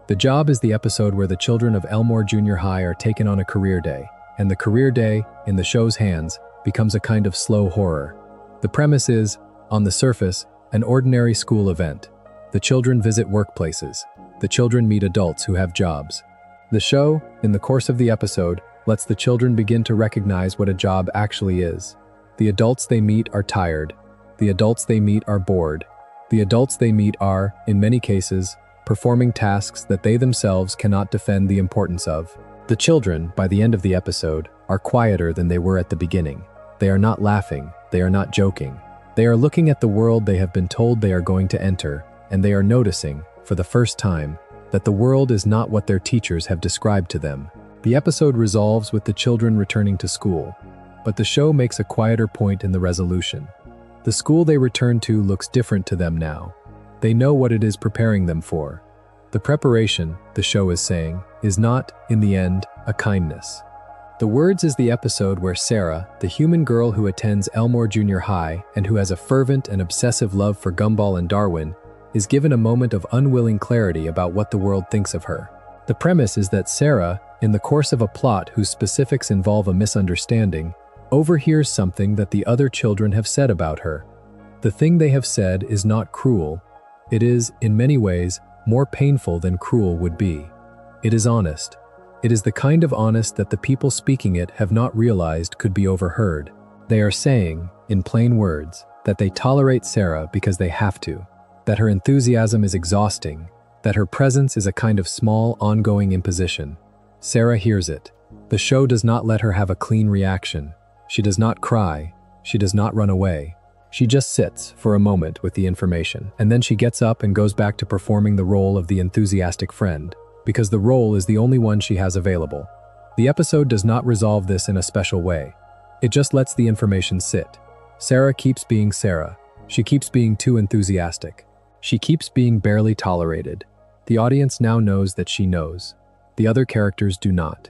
The Job is the episode where the children of Elmore Junior High are taken on a career day, and the career day, in the show's hands, becomes a kind of slow horror. The premise is, on the surface, an ordinary school event. The children visit workplaces. The children meet adults who have jobs. The show, in the course of the episode, lets the children begin to recognize what a job actually is. The adults they meet are tired. The adults they meet are bored. The adults they meet are, in many cases, performing tasks that they themselves cannot defend the importance of. The children, by the end of the episode, are quieter than they were at the beginning. They are not laughing. They are not joking. They are looking at the world they have been told they are going to enter, and they are noticing, for the first time, that the world is not what their teachers have described to them. The episode resolves with the children returning to school, but the show makes a quieter point in the resolution. The school they return to looks different to them now. They know what it is preparing them for. The preparation, the show is saying, is not, in the end, a kindness. The Words is the episode where Sarah, the human girl who attends Elmore Junior High and who has a fervent and obsessive love for Gumball and Darwin, is given a moment of unwilling clarity about what the world thinks of her. The premise is that Sarah, in the course of a plot whose specifics involve a misunderstanding, overhears something that the other children have said about her. The thing they have said is not cruel. It is, in many ways, more painful than cruel would be. It is honest. It is the kind of honest that the people speaking it have not realized could be overheard. They are saying, in plain words, that they tolerate Sarah because they have to, that her enthusiasm is exhausting, that her presence is a kind of small, ongoing imposition. Sarah hears it. The show does not let her have a clean reaction. She does not cry. She does not run away. She just sits for a moment with the information, and then she gets up and goes back to performing the role of the enthusiastic friend, because the role is the only one she has available. The episode does not resolve this in a special way. It just lets the information sit. Sarah keeps being Sarah. She keeps being too enthusiastic. She keeps being barely tolerated. The audience now knows that she knows. The other characters do not.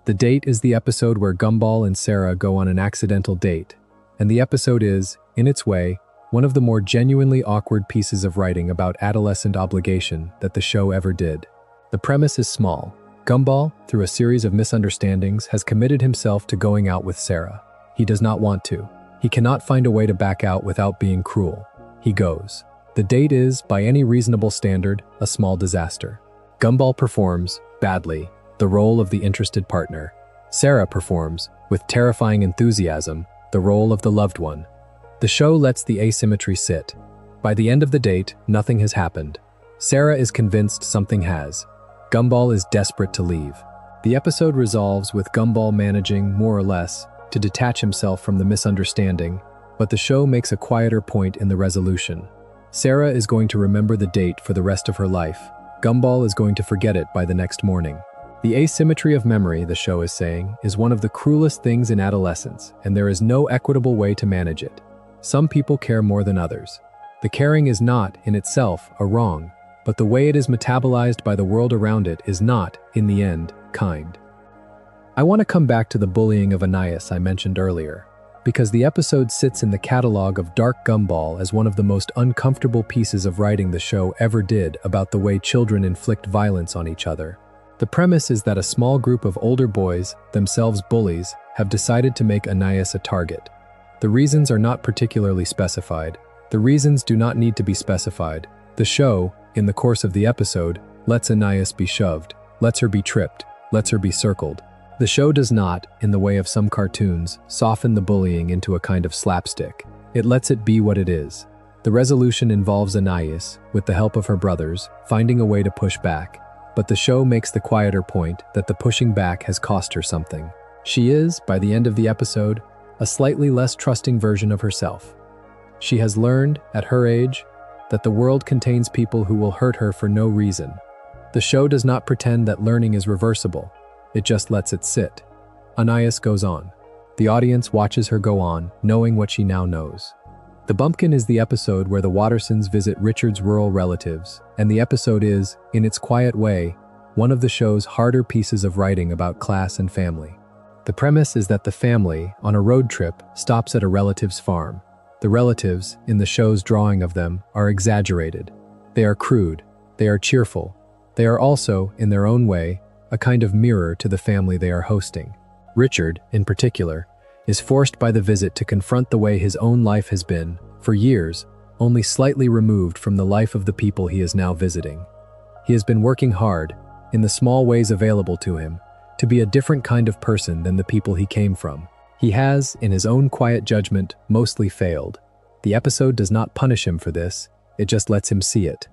The Date is the episode where Gumball and Sarah go on an accidental date, and the episode is, in its way, one of the more genuinely awkward pieces of writing about adolescent obligation that the show ever did. The premise is small. Gumball, through a series of misunderstandings, has committed himself to going out with Sarah. He does not want to. He cannot find a way to back out without being cruel. He goes. The Date is, by any reasonable standard, a small disaster. Gumball performs, badly, the role of the interested partner. Sarah performs, with terrifying enthusiasm, the role of the loved one. The show lets the asymmetry sit. By the end of the date, nothing has happened. Sarah is convinced something has. Gumball is desperate to leave. The episode resolves with Gumball managing, more or less, to detach himself from the misunderstanding, but the show makes a quieter point in the resolution. Sarah is going to remember the date for the rest of her life. Gumball is going to forget it by the next morning. The asymmetry of memory, the show is saying, is one of the cruelest things in adolescence, and there is no equitable way to manage it. Some people care more than others. The caring is not, in itself, a wrong, but the way it is metabolized by the world around it is not, in the end, kind. I want to come back to the bullying of Anais I mentioned earlier, because the episode sits in the catalog of Dark Gumball as one of the most uncomfortable pieces of writing the show ever did about the way children inflict violence on each other. The premise is that a small group of older boys, themselves bullies, have decided to make Anais a target. The reasons are not particularly specified. The reasons do not need to be specified. The show, in the course of the episode, lets Anais be shoved, lets her be tripped, lets her be circled. The show does not, in the way of some cartoons, soften the bullying into a kind of slapstick. It lets it be what it is. The resolution involves Anais, with the help of her brothers, finding a way to push back. But the show makes the quieter point that the pushing back has cost her something. She is, by the end of the episode, a slightly less trusting version of herself. She has learned, at her age, that the world contains people who will hurt her for no reason. The show does not pretend that learning is reversible, it just lets it sit. Anais goes on. The audience watches her go on, knowing what she now knows. The Bumpkin is the episode where the Wattersons visit Richard's rural relatives, and the episode is, in its quiet way, one of the show's harder pieces of writing about class and family. The premise is that the family, on a road trip, stops at a relative's farm. The relatives, in the show's drawing of them, are exaggerated. They are crude. They are cheerful. They are also, in their own way, a kind of mirror to the family they are hosting. Richard, in particular, is forced by the visit to confront the way his own life has been, for years, only slightly removed from the life of the people he is now visiting. He has been working hard, in the small ways available to him, to be a different kind of person than the people he came from. He has, in his own quiet judgment, mostly failed. The episode does not punish him for this, it just lets him see it.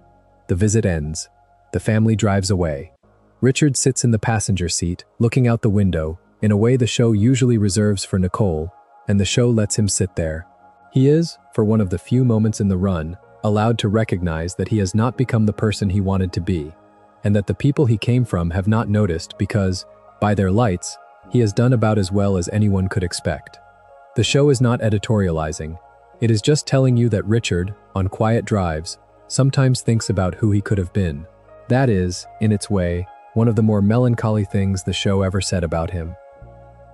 The visit ends. The family drives away. Richard sits in the passenger seat, looking out the window, in a way the show usually reserves for Nicole, and the show lets him sit there. He is, for one of the few moments in the run, allowed to recognize that he has not become the person he wanted to be, and that the people he came from have not noticed because, by their lights, he has done about as well as anyone could expect. The show is not editorializing. It is just telling you that Richard, on quiet drives, sometimes thinks about who he could have been. That is, in its way, one of the more melancholy things the show ever said about him.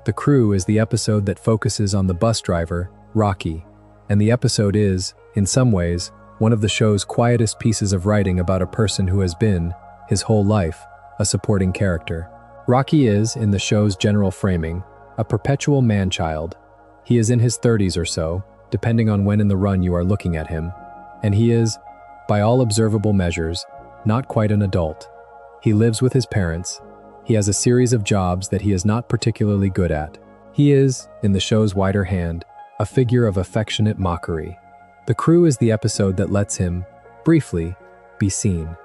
The Crew is the episode that focuses on the bus driver, Rocky, and the episode is, in some ways, one of the show's quietest pieces of writing about a person who has been, his whole life, a supporting character. Rocky is, in the show's general framing, a perpetual man-child. He is in his 30s or so, depending on when in the run you are looking at him, and he is, by all observable measures, not quite an adult. He lives with his parents. He has a series of jobs that he is not particularly good at. He is, in the show's wider hand, a figure of affectionate mockery. The Crew is the episode that lets him, briefly, be seen.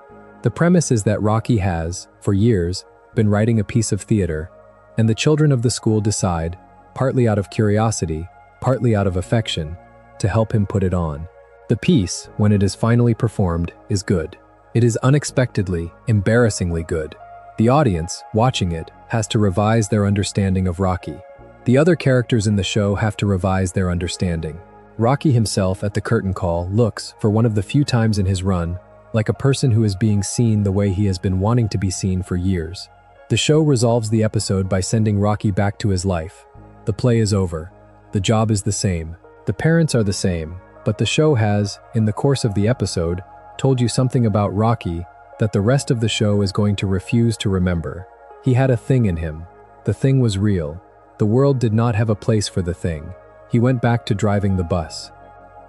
The premise is that Rocky has, for years, been writing a piece of theater, and the children of the school decide, partly out of curiosity, partly out of affection, to help him put it on. The piece, when it is finally performed, is good. It is unexpectedly, embarrassingly good. The audience, watching it, has to revise their understanding of Rocky. The other characters in the show have to revise their understanding. Rocky himself, at the curtain call, looks, for one of the few times in his run, like a person who is being seen the way he has been wanting to be seen for years. The show resolves the episode by sending Rocky back to his life. The play is over. The job is the same. The parents are the same, but the show has, in the course of the episode, told you something about Rocky that the rest of the show is going to refuse to remember. He had a thing in him. The thing was real. The world did not have a place for the thing. He went back to driving the bus.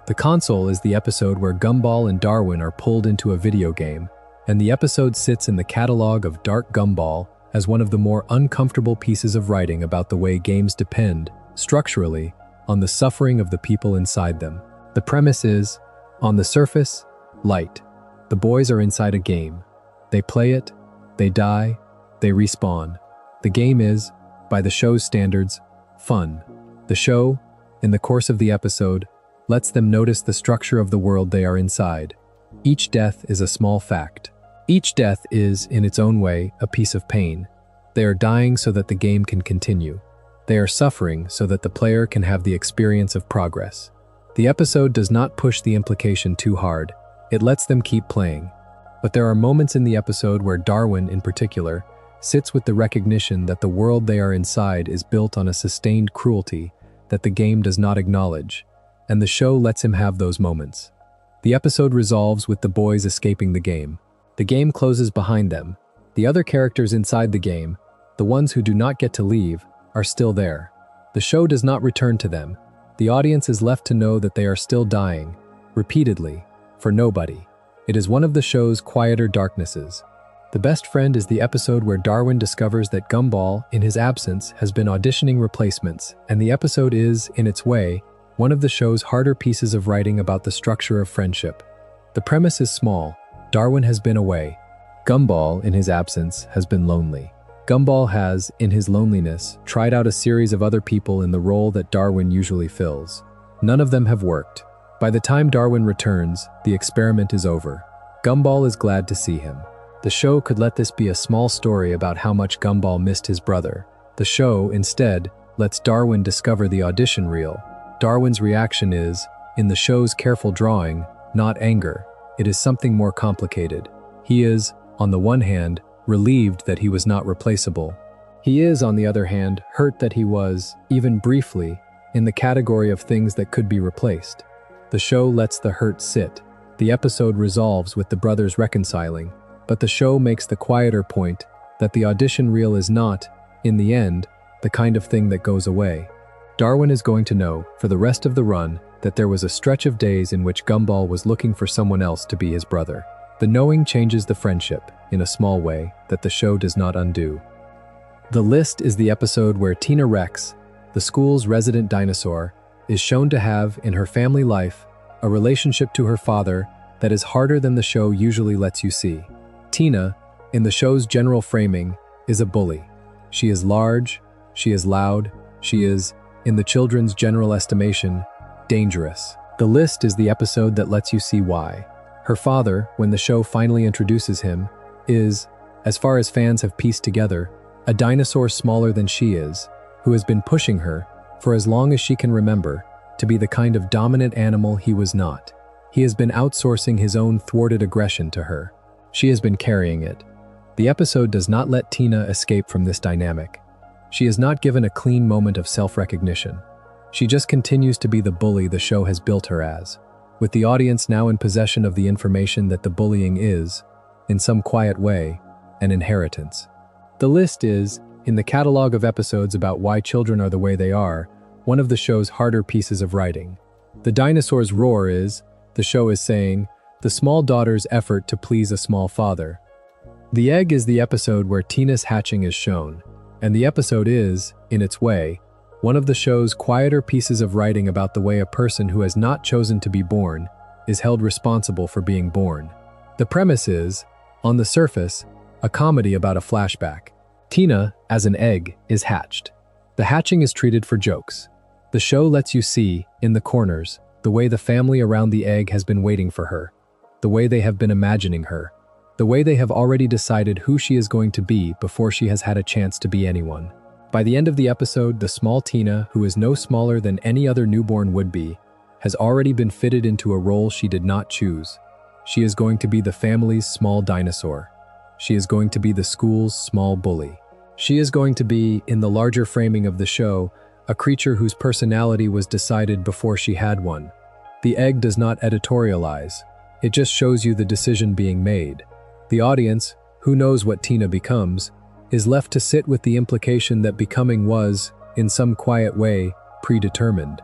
The Console is the episode where Gumball and Darwin are pulled into a video game, and the episode sits in the catalog of Dark Gumball as one of the more uncomfortable pieces of writing about the way games depend, structurally, on the suffering of the people inside them. The premise is, on the surface, light. The boys are inside a game. They play it, they die, they respawn. The game is, by the show's standards, fun. The show, in the course of the episode, lets them notice the structure of the world they are inside. Each death is a small fact. Each death is, in its own way, a piece of pain. They are dying so that the game can continue. They are suffering so that the player can have the experience of progress. The episode does not push the implication too hard. It lets them keep playing. But there are moments in the episode where Darwin, in particular, sits with the recognition that the world they are inside is built on a sustained cruelty that the game does not acknowledge, and the show lets him have those moments. The episode resolves with the boys escaping the game. The game closes behind them. The other characters inside the game, the ones who do not get to leave, are still there. The show does not return to them. The audience is left to know that they are still dying, repeatedly, for nobody. It is one of the show's quieter darknesses. The Best Friend is the episode where Darwin discovers that Gumball, in his absence, has been auditioning replacements, and the episode is, in its way, one of the show's harder pieces of writing about the structure of friendship. The premise is small. Darwin has been away. Gumball, in his absence, has been lonely. Gumball has, in his loneliness, tried out a series of other people in the role that Darwin usually fills. None of them have worked. By the time Darwin returns, the experiment is over. Gumball is glad to see him. The show could let this be a small story about how much Gumball missed his brother. The show, instead, lets Darwin discover the audition reel. Darwin's reaction is, in the show's careful drawing, not anger. It is something more complicated. He is, on the one hand, relieved that he was not replaceable. He is, on the other hand, hurt that he was, even briefly, in the category of things that could be replaced. The show lets the hurt sit. The episode resolves with the brothers reconciling, but the show makes the quieter point that the audition reel is not, in the end, the kind of thing that goes away. Darwin is going to know, for the rest of the run, that there was a stretch of days in which Gumball was looking for someone else to be his brother. The knowing changes the friendship, in a small way, that the show does not undo. The List is the episode where Tina Rex, the school's resident dinosaur, is shown to have, in her family life, a relationship to her father that is harder than the show usually lets you see. Tina, in the show's general framing, is a bully. She is large, she is loud, she is, in the children's general estimation, dangerous. The List is the episode that lets you see why. Her father, when the show finally introduces him, is, as far as fans have pieced together, a dinosaur smaller than she is, who has been pushing her, for as long as she can remember, to be the kind of dominant animal he was not. He has been outsourcing his own thwarted aggression to her. She has been carrying it. The episode does not let Tina escape from this dynamic. She is not given a clean moment of self-recognition. She just continues to be the bully the show has built her as, with the audience now in possession of the information that the bullying is, in some quiet way, an inheritance. The List is, in the catalog of episodes about why children are the way they are, one of the show's harder pieces of writing. The dinosaur's roar is, the show is saying, the small daughter's effort to please a small father. The Egg is the episode where Tina's hatching is shown, and the episode is, in its way, one of the show's quieter pieces of writing about the way a person who has not chosen to be born is held responsible for being born. The premise is, on the surface, a comedy about a flashback. Tina, as an egg, is hatched. The hatching is treated for jokes. The show lets you see, in the corners, the way the family around the egg has been waiting for her, the way they have been imagining her, the way they have already decided who she is going to be before she has had a chance to be anyone. By the end of the episode, the small Tina, who is no smaller than any other newborn would be, has already been fitted into a role she did not choose. She is going to be the family's small dinosaur. She is going to be the school's small bully. She is going to be, in the larger framing of the show, a creature whose personality was decided before she had one. The Egg does not editorialize. It just shows you the decision being made. The audience, who knows what Tina becomes, is left to sit with the implication that becoming was, in some quiet way, predetermined.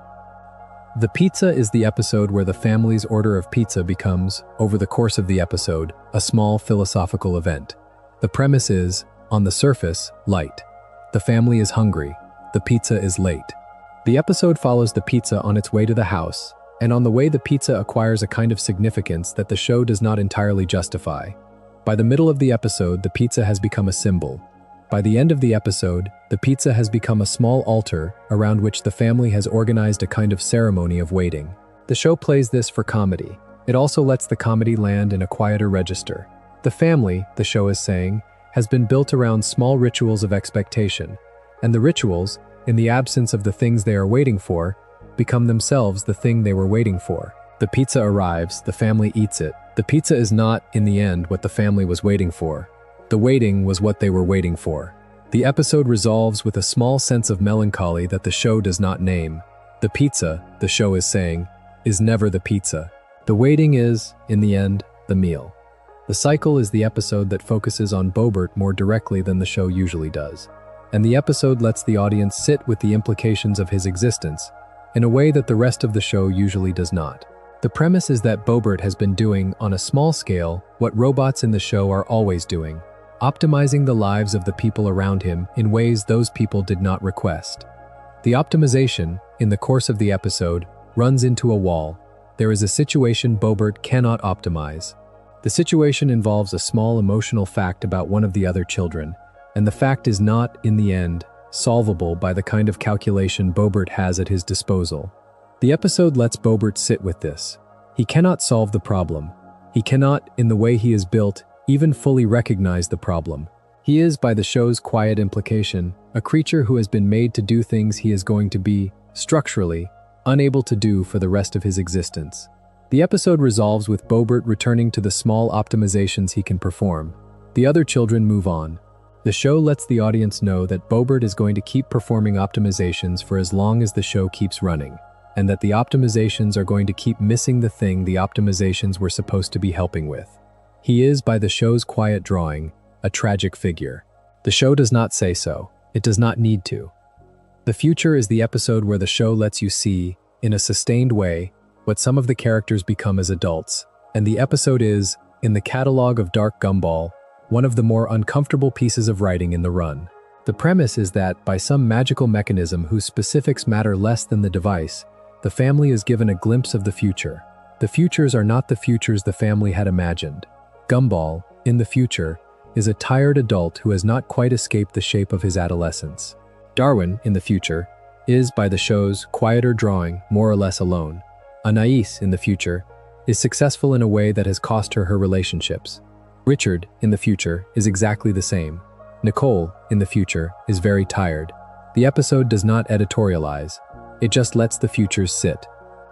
The Pizza is the episode where the family's order of pizza becomes, over the course of the episode, a small philosophical event. The premise is, on the surface, light. The family is hungry. The pizza is late. The episode follows the pizza on its way to the house, and on the way the pizza acquires a kind of significance that the show does not entirely justify. By the middle of the episode, the pizza has become a symbol. By the end of the episode, the pizza has become a small altar around which the family has organized a kind of ceremony of waiting. The show plays this for comedy. It also lets the comedy land in a quieter register. The family, the show is saying, has been built around small rituals of expectation, and the rituals, in the absence of the things they are waiting for, become themselves the thing they were waiting for. The pizza arrives, the family eats it. The pizza is not, in the end, what the family was waiting for. The waiting was what they were waiting for. The episode resolves with a small sense of melancholy that the show does not name. The pizza, the show is saying, is never the pizza. The waiting is, in the end, the meal. The Cycle is the episode that focuses on Boebert more directly than the show usually does. And the episode lets the audience sit with the implications of his existence in a way that the rest of the show usually does not. The premise is that Boebert has been doing, on a small scale, what robots in the show are always doing, optimizing the lives of the people around him in ways those people did not request. The optimization, in the course of the episode, runs into a wall. There is a situation Boebert cannot optimize. The situation involves a small emotional fact about one of the other children, and the fact is not, in the end, solvable by the kind of calculation Boebert has at his disposal. The episode lets Boebert sit with this. He cannot solve the problem. He cannot, in the way he is built, even fully recognize the problem. He is, by the show's quiet implication, a creature who has been made to do things he is going to be, structurally, unable to do for the rest of his existence. The episode resolves with Boebert returning to the small optimizations he can perform. The other children move on. The show lets the audience know that Boebert is going to keep performing optimizations for as long as the show keeps running, and that the optimizations are going to keep missing the thing the optimizations were supposed to be helping with. He is, by the show's quiet drawing, a tragic figure. The show does not say so. It does not need to. The future is the episode where the show lets you see, in a sustained way, what some of the characters become as adults, and the episode is, in the catalog of Dark Gumball, one of the more uncomfortable pieces of writing in the run. The premise is that, by some magical mechanism whose specifics matter less than the device, the family is given a glimpse of the future. The futures are not the futures the family had imagined. Gumball, in the future, is a tired adult who has not quite escaped the shape of his adolescence. Darwin, in the future, is, by the show's quieter drawing, more or less alone. Anais, in the future, is successful in a way that has cost her relationships. Richard, in the future, is exactly the same. Nicole, in the future, is very tired. The episode does not editorialize. It just lets the futures sit.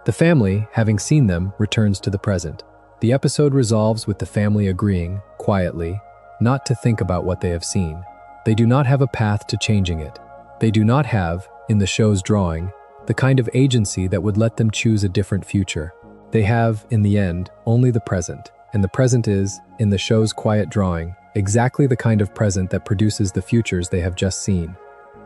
The family, having seen them, returns to the present. The episode resolves with the family agreeing, quietly, not to think about what they have seen. They do not have a path to changing it. They do not have, in the show's drawing, the kind of agency that would let them choose a different future. They have, in the end, only the present. And the present is, in the show's quiet drawing, exactly the kind of present that produces the futures they have just seen.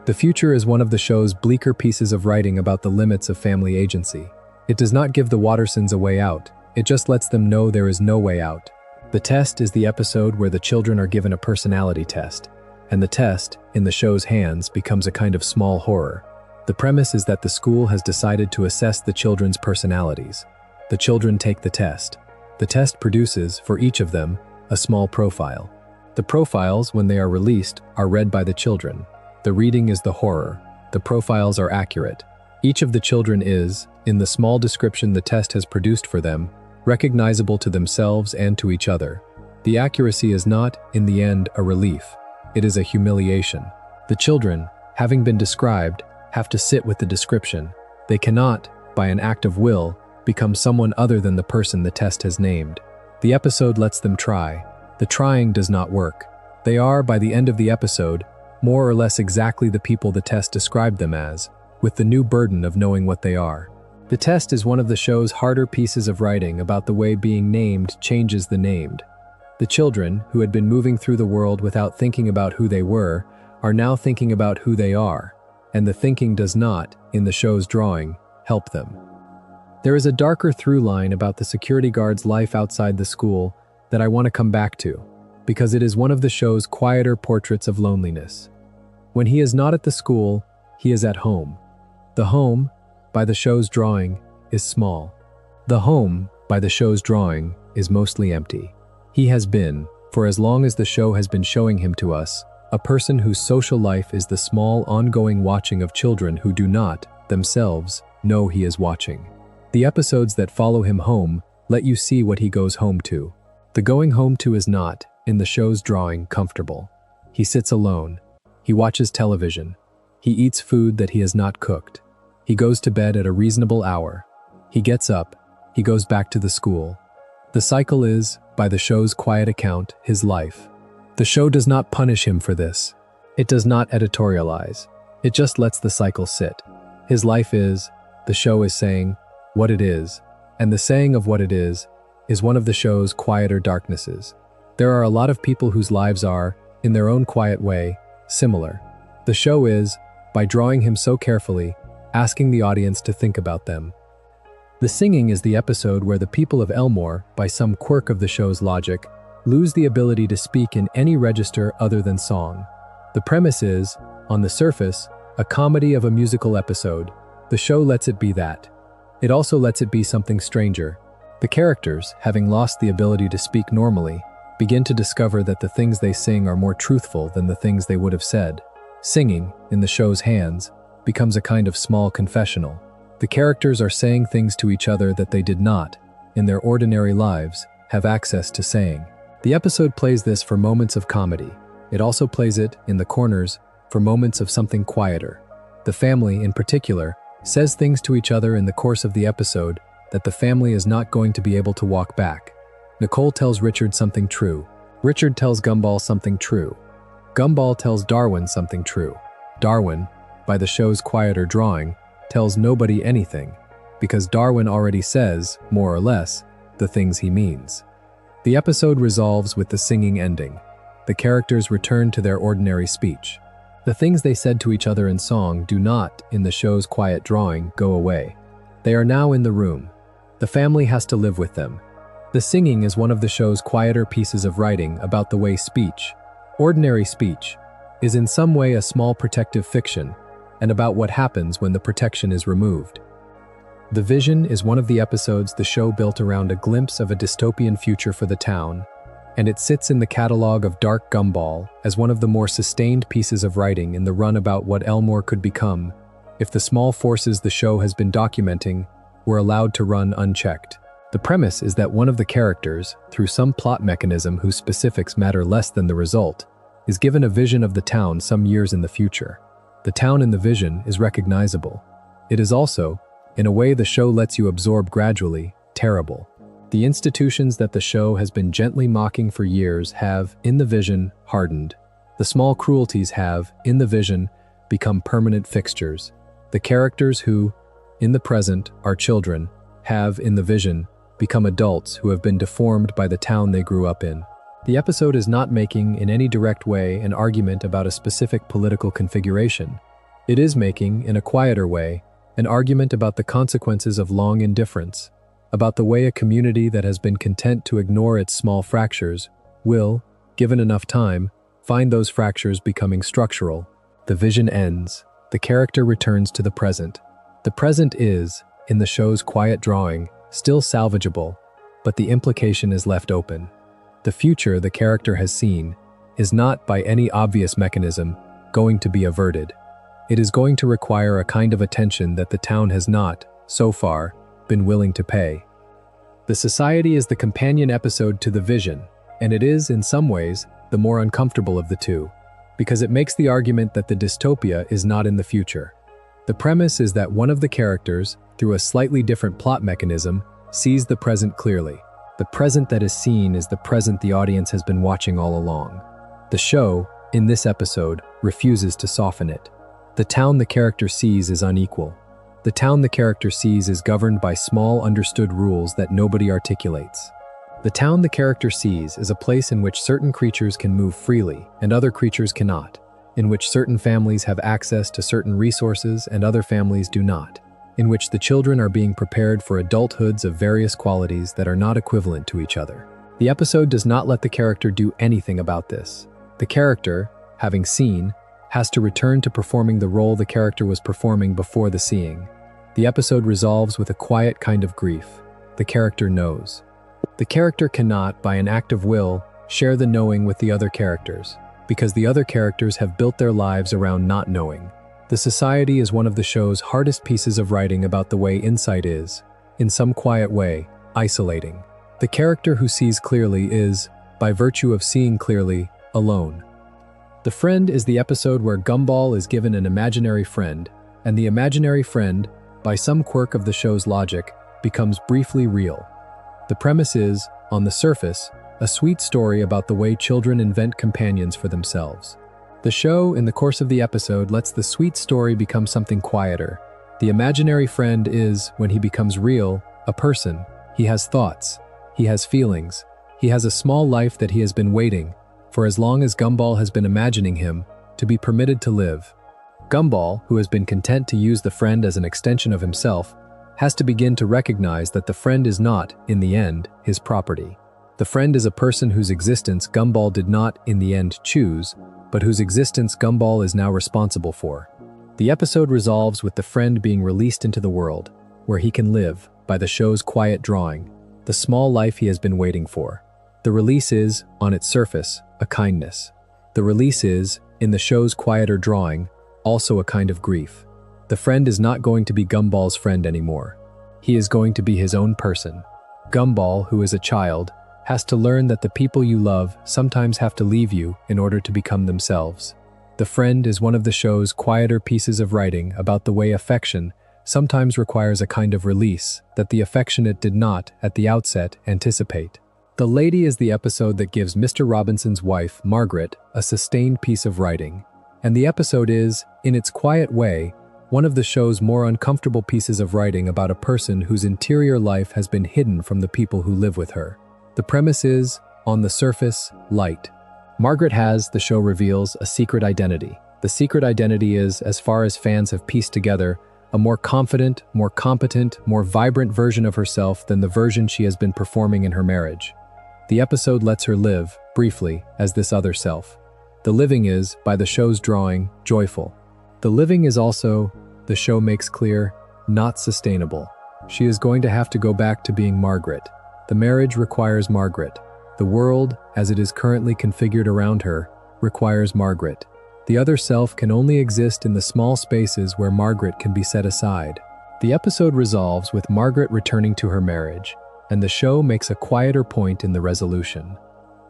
The future is one of the show's bleaker pieces of writing about the limits of family agency. It does not give the Wattersons a way out, it just lets them know there is no way out. The test is the episode where the children are given a personality test, and the test, in the show's hands, becomes a kind of small horror. The premise is that the school has decided to assess the children's personalities. The children take the test. The test produces, for each of them, a small profile. The profiles, when they are released, are read by the children. The reading is the horror. The profiles are accurate. Each of the children is, in the small description the test has produced for them, recognizable to themselves and to each other. The accuracy is not, in the end, a relief. It is a humiliation. The children, having been described, have to sit with the description. They cannot, by an act of will, become someone other than the person the test has named. The episode lets them try. The trying does not work. They are, by the end of the episode, more or less exactly the people the test described them as, with the new burden of knowing what they are. The test is one of the show's harder pieces of writing about the way being named changes the named. The children, who had been moving through the world without thinking about who they were, are now thinking about who they are, and the thinking does not, in the show's drawing, help them. There is a darker through line about the security guard's life outside the school that I want to come back to, because it is one of the show's quieter portraits of loneliness. When he is not at the school, he is at home. The home, by the show's drawing, is small. The home, by the show's drawing, is mostly empty. He has been, for as long as the show has been showing him to us, a person whose social life is the small ongoing watching of children who do not, themselves, know he is watching. The episodes that follow him home let you see what he goes home to. The going home to is not, in the show's drawing, comfortable. He sits alone. He watches television. He eats food that he has not cooked. He goes to bed at a reasonable hour. He gets up. He goes back to the school. The cycle is, by the show's quiet account, his life. The show does not punish him for this. It does not editorialize. It just lets the cycle sit. His life is, the show is saying, what it is, and the saying of what it is one of the show's quieter darknesses. There are a lot of people whose lives are, in their own quiet way, similar. The show is, by drawing him so carefully, asking the audience to think about them. The singing is the episode where the people of Elmore, by some quirk of the show's logic, lose the ability to speak in any register other than song. The premise is, on the surface, a comedy of a musical episode. The show lets it be that. It also lets it be something stranger. The characters, having lost the ability to speak normally, begin to discover that the things they sing are more truthful than the things they would have said. Singing, in the show's hands, becomes a kind of small confessional. The characters are saying things to each other that they did not, in their ordinary lives, have access to saying. The episode plays this for moments of comedy. It also plays it, in the corners, for moments of something quieter. The family, in particular, says things to each other in the course of the episode that the family is not going to be able to walk back. Nicole tells Richard something true. Richard tells Gumball something true. Gumball tells Darwin something true. Darwin, by the show's quieter drawing, tells nobody anything, because Darwin already says, more or less, the things he means. The episode resolves with the singing ending. The characters return to their ordinary speech. The things they said to each other in song do not, in the show's quiet drawing, go away. They are now in the room. The family has to live with them. The singing is one of the show's quieter pieces of writing about the way speech, ordinary speech, is in some way a small protective fiction, and about what happens when the protection is removed. The Vision is one of the episodes the show built around a glimpse of a dystopian future for the town, and it sits in the catalog of Dark Gumball as one of the more sustained pieces of writing in the run about what Elmore could become if the small forces the show has been documenting were allowed to run unchecked. The premise is that one of the characters, through some plot mechanism whose specifics matter less than the result, is given a vision of the town some years in the future. The town in the vision is recognizable. It is also, in a way the show lets you absorb gradually, terrible. The institutions that the show has been gently mocking for years have, in the vision, hardened. The small cruelties have, in the vision, become permanent fixtures. The characters who, in the present, are children, have, in the vision, become adults who have been deformed by the town they grew up in. The episode is not making, in any direct way, an argument about a specific political configuration. It is making, in a quieter way, an argument about the consequences of long indifference, about the way a community that has been content to ignore its small fractures will, given enough time, find those fractures becoming structural. The vision ends. The character returns to the present. The present is, in the show's quiet drawing, still salvageable, but the implication is left open. The future the character has seen is not, by any obvious mechanism, going to be averted. It is going to require a kind of attention that the town has not, so far, been willing to pay. The Society is the companion episode to the Vision, and it is, in some ways, the more uncomfortable of the two, because it makes the argument that the dystopia is not in the future. The premise is that one of the characters, through a slightly different plot mechanism, sees the present clearly. The present that is seen is the present the audience has been watching all along. The show, in this episode, refuses to soften it. The town the character sees is unequal. The town the character sees is governed by small understood rules that nobody articulates. The town the character sees is a place in which certain creatures can move freely and other creatures cannot, in which certain families have access to certain resources and other families do not, in which the children are being prepared for adulthoods of various qualities that are not equivalent to each other. The episode does not let the character do anything about this. The character, having seen, has to return to performing the role the character was performing before the seeing. The episode resolves with a quiet kind of grief. The character knows. The character cannot, by an act of will, share the knowing with the other characters, because the other characters have built their lives around not knowing. The Society is one of the show's hardest pieces of writing about the way insight is, in some quiet way, isolating. The character who sees clearly is, by virtue of seeing clearly, alone. The Friend is the episode where Gumball is given an imaginary friend, and the imaginary friend, by some quirk of the show's logic, becomes briefly real. The premise is, on the surface, a sweet story about the way children invent companions for themselves. The show, in the course of the episode, lets the sweet story become something quieter. The imaginary friend is, when he becomes real, a person. He has thoughts. He has feelings. He has a small life that he has been waiting, for as long as Gumball has been imagining him, to be permitted to live. Gumball, who has been content to use the friend as an extension of himself, has to begin to recognize that the friend is not, in the end, his property. The friend is a person whose existence Gumball did not, in the end, choose, but whose existence Gumball is now responsible for. The episode resolves with the friend being released into the world, where he can live, by the show's quiet drawing, the small life he has been waiting for. The release is, on its surface, a kindness. The release is, in the show's quieter drawing, also a kind of grief. The friend is not going to be Gumball's friend anymore. He is going to be his own person. Gumball, who is a child, has to learn that the people you love sometimes have to leave you in order to become themselves. The Friend is one of the show's quieter pieces of writing about the way affection sometimes requires a kind of release that the affectionate did not, at the outset, anticipate. The Lady is the episode that gives Mr. Robinson's wife, Margaret, a sustained piece of writing, and the episode is, in its quiet way, one of the show's more uncomfortable pieces of writing about a person whose interior life has been hidden from the people who live with her. The premise is, on the surface, light. Margaret has, the show reveals, a secret identity. The secret identity is, as far as fans have pieced together, a more confident, more competent, more vibrant version of herself than the version she has been performing in her marriage. The episode lets her live, briefly, as this other self. The living is, by the show's drawing, joyful. The living is also, the show makes clear, not sustainable. She is going to have to go back to being Margaret. The marriage requires Margaret. The world, as it is currently configured around her, requires Margaret. The other self can only exist in the small spaces where Margaret can be set aside. The episode resolves with Margaret returning to her marriage, and the show makes a quieter point in the resolution.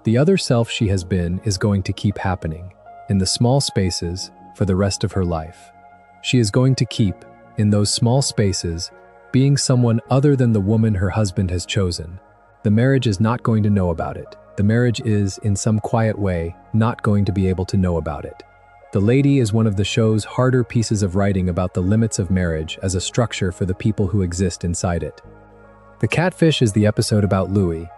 The other self she has been is going to keep happening, in the small spaces, for the rest of her life. She is going to keep, in those small spaces, being someone other than the woman her husband has chosen. The marriage is not going to know about it. The marriage is, in some quiet way, not going to be able to know about it. The Lady is one of the show's harder pieces of writing about the limits of marriage as a structure for the people who exist inside it. The Catfish is the episode about Louis,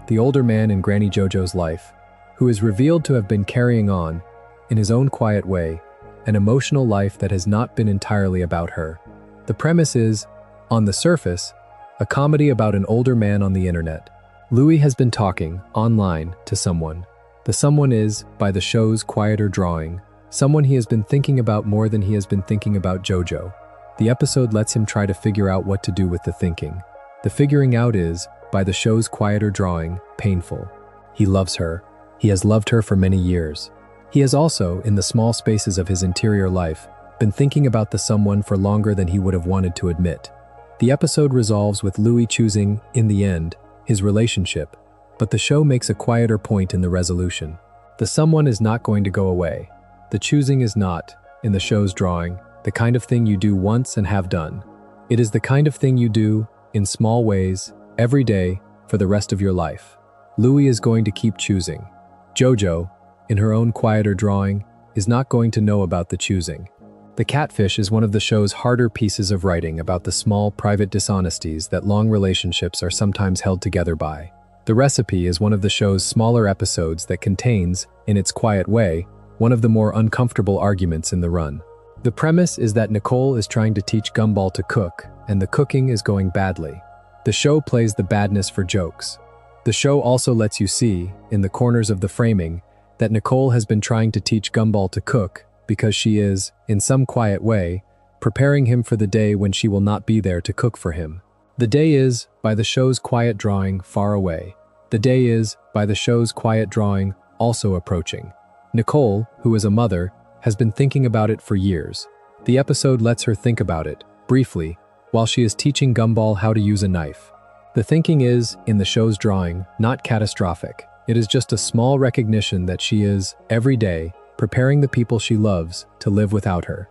the older man in Granny JoJo's life, who is revealed to have been carrying on, in his own quiet way, an emotional life that has not been entirely about her. The premise is, on the surface, a comedy about an older man on the internet. Louis has been talking, online, to someone. The someone is, by the show's quieter drawing, someone he has been thinking about more than he has been thinking about JoJo. The episode lets him try to figure out what to do with the thinking. The figuring out is, by the show's quieter drawing, painful. He loves her. He has loved her for many years. He has also, in the small spaces of his interior life, been thinking about the someone for longer than he would have wanted to admit. The episode resolves with Louis choosing, in the end, his relationship, but the show makes a quieter point in the resolution. The someone is not going to go away. The choosing is not, in the show's drawing, the kind of thing you do once and have done. It is the kind of thing you do, in small ways, every day, for the rest of your life. Louis is going to keep choosing. JoJo, in her own quieter drawing, is not going to know about the choosing. The Catfish is one of the show's harder pieces of writing about the small, private dishonesties that long relationships are sometimes held together by. The Recipe is one of the show's smaller episodes that contains, in its quiet way, one of the more uncomfortable arguments in the run. The premise is that Nicole is trying to teach Gumball to cook, and the cooking is going badly. The show plays the badness for jokes. The show also lets you see, in the corners of the framing, that Nicole has been trying to teach Gumball to cook because she is, in some quiet way, preparing him for the day when she will not be there to cook for him. The day is, by the show's quiet drawing, far away. The day is, by the show's quiet drawing, also approaching. Nicole, who is a mother, has been thinking about it for years. The episode lets her think about it, briefly, while she is teaching Gumball how to use a knife. The thinking is, in the show's drawing, not catastrophic. It is just a small recognition that she is, every day, preparing the people she loves to live without her.